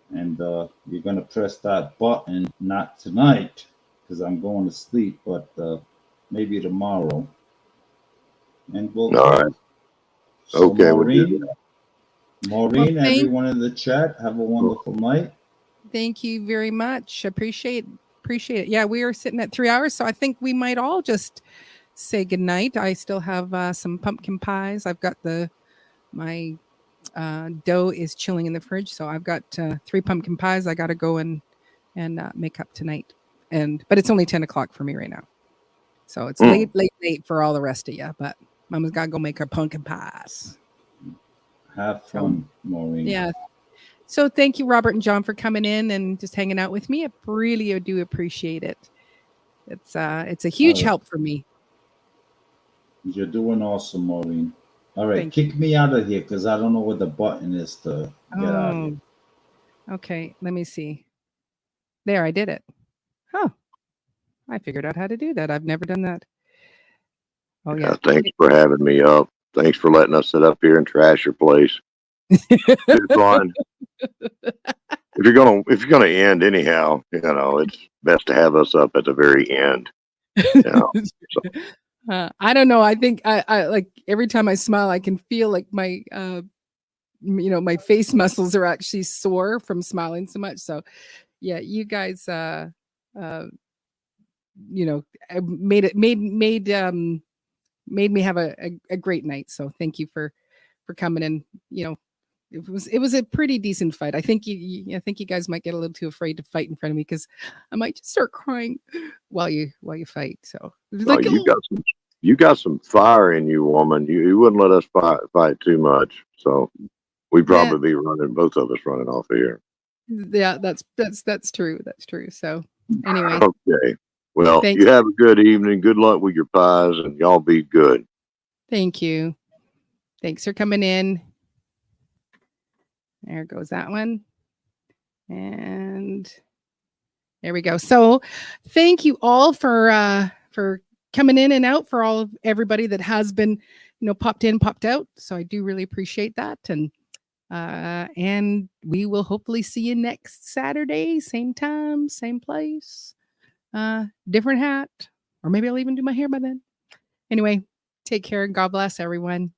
And you're gonna press that button, not tonight, because I'm going to sleep, but maybe tomorrow. And we'll All right. So Okay, we'll do that. Maureen, Well, everyone in the chat, have a wonderful night. Thank you very much. Appreciate it. Yeah, we are sitting at 3 hours, so I think we might all just say goodnight. I still have some pumpkin pies. I've got my dough is chilling in the fridge, so I've got 3 pumpkin pies I got to go and make up tonight. But it's only 10 o'clock for me right now, so it's late for all the rest of you. But Mama's got to go make her pumpkin pies. Have fun, Maureen. Yeah. So thank you, Robert and John, for coming in and just hanging out with me. I really do appreciate it. It's a huge help for me. You're doing awesome, Maureen. All right, Thank kick me out of here because I don't know what the button is to get out of here. Okay, let me see. There, I did it. Oh, I figured out how to do that. I've never done that. Oh yeah. Thanks for having me up. Thanks for letting us sit up here and trash your place. It's fun. If you're gonna end anyhow, it's best to have us up at the very end. I don't know. I think I like every time I smile, I can feel like my my face muscles are actually sore from smiling so much. So yeah, you guys, you know, made me have a great night. So thank you for coming in. You know, it was a pretty decent fight. I think I think you guys might get a little too afraid to fight in front of me because I might just start crying while you fight. So Oh, you got some fire in you, woman. You wouldn't let us fight too much. So we'd probably be both of us running off here. Yeah, that's true. That's true. So anyway, okay. Well, thanks. you have a good evening. Good luck with your pies, and y'all be good. Thank you. Thanks for coming in. There goes that one. And there we go. So thank you all for coming in and out, for everybody that has been, you know, popped in, popped out. So I do really appreciate that. And we will hopefully see you next Saturday, same time, same place, different hat, or maybe I'll even do my hair by then. Anyway, take care and God bless everyone.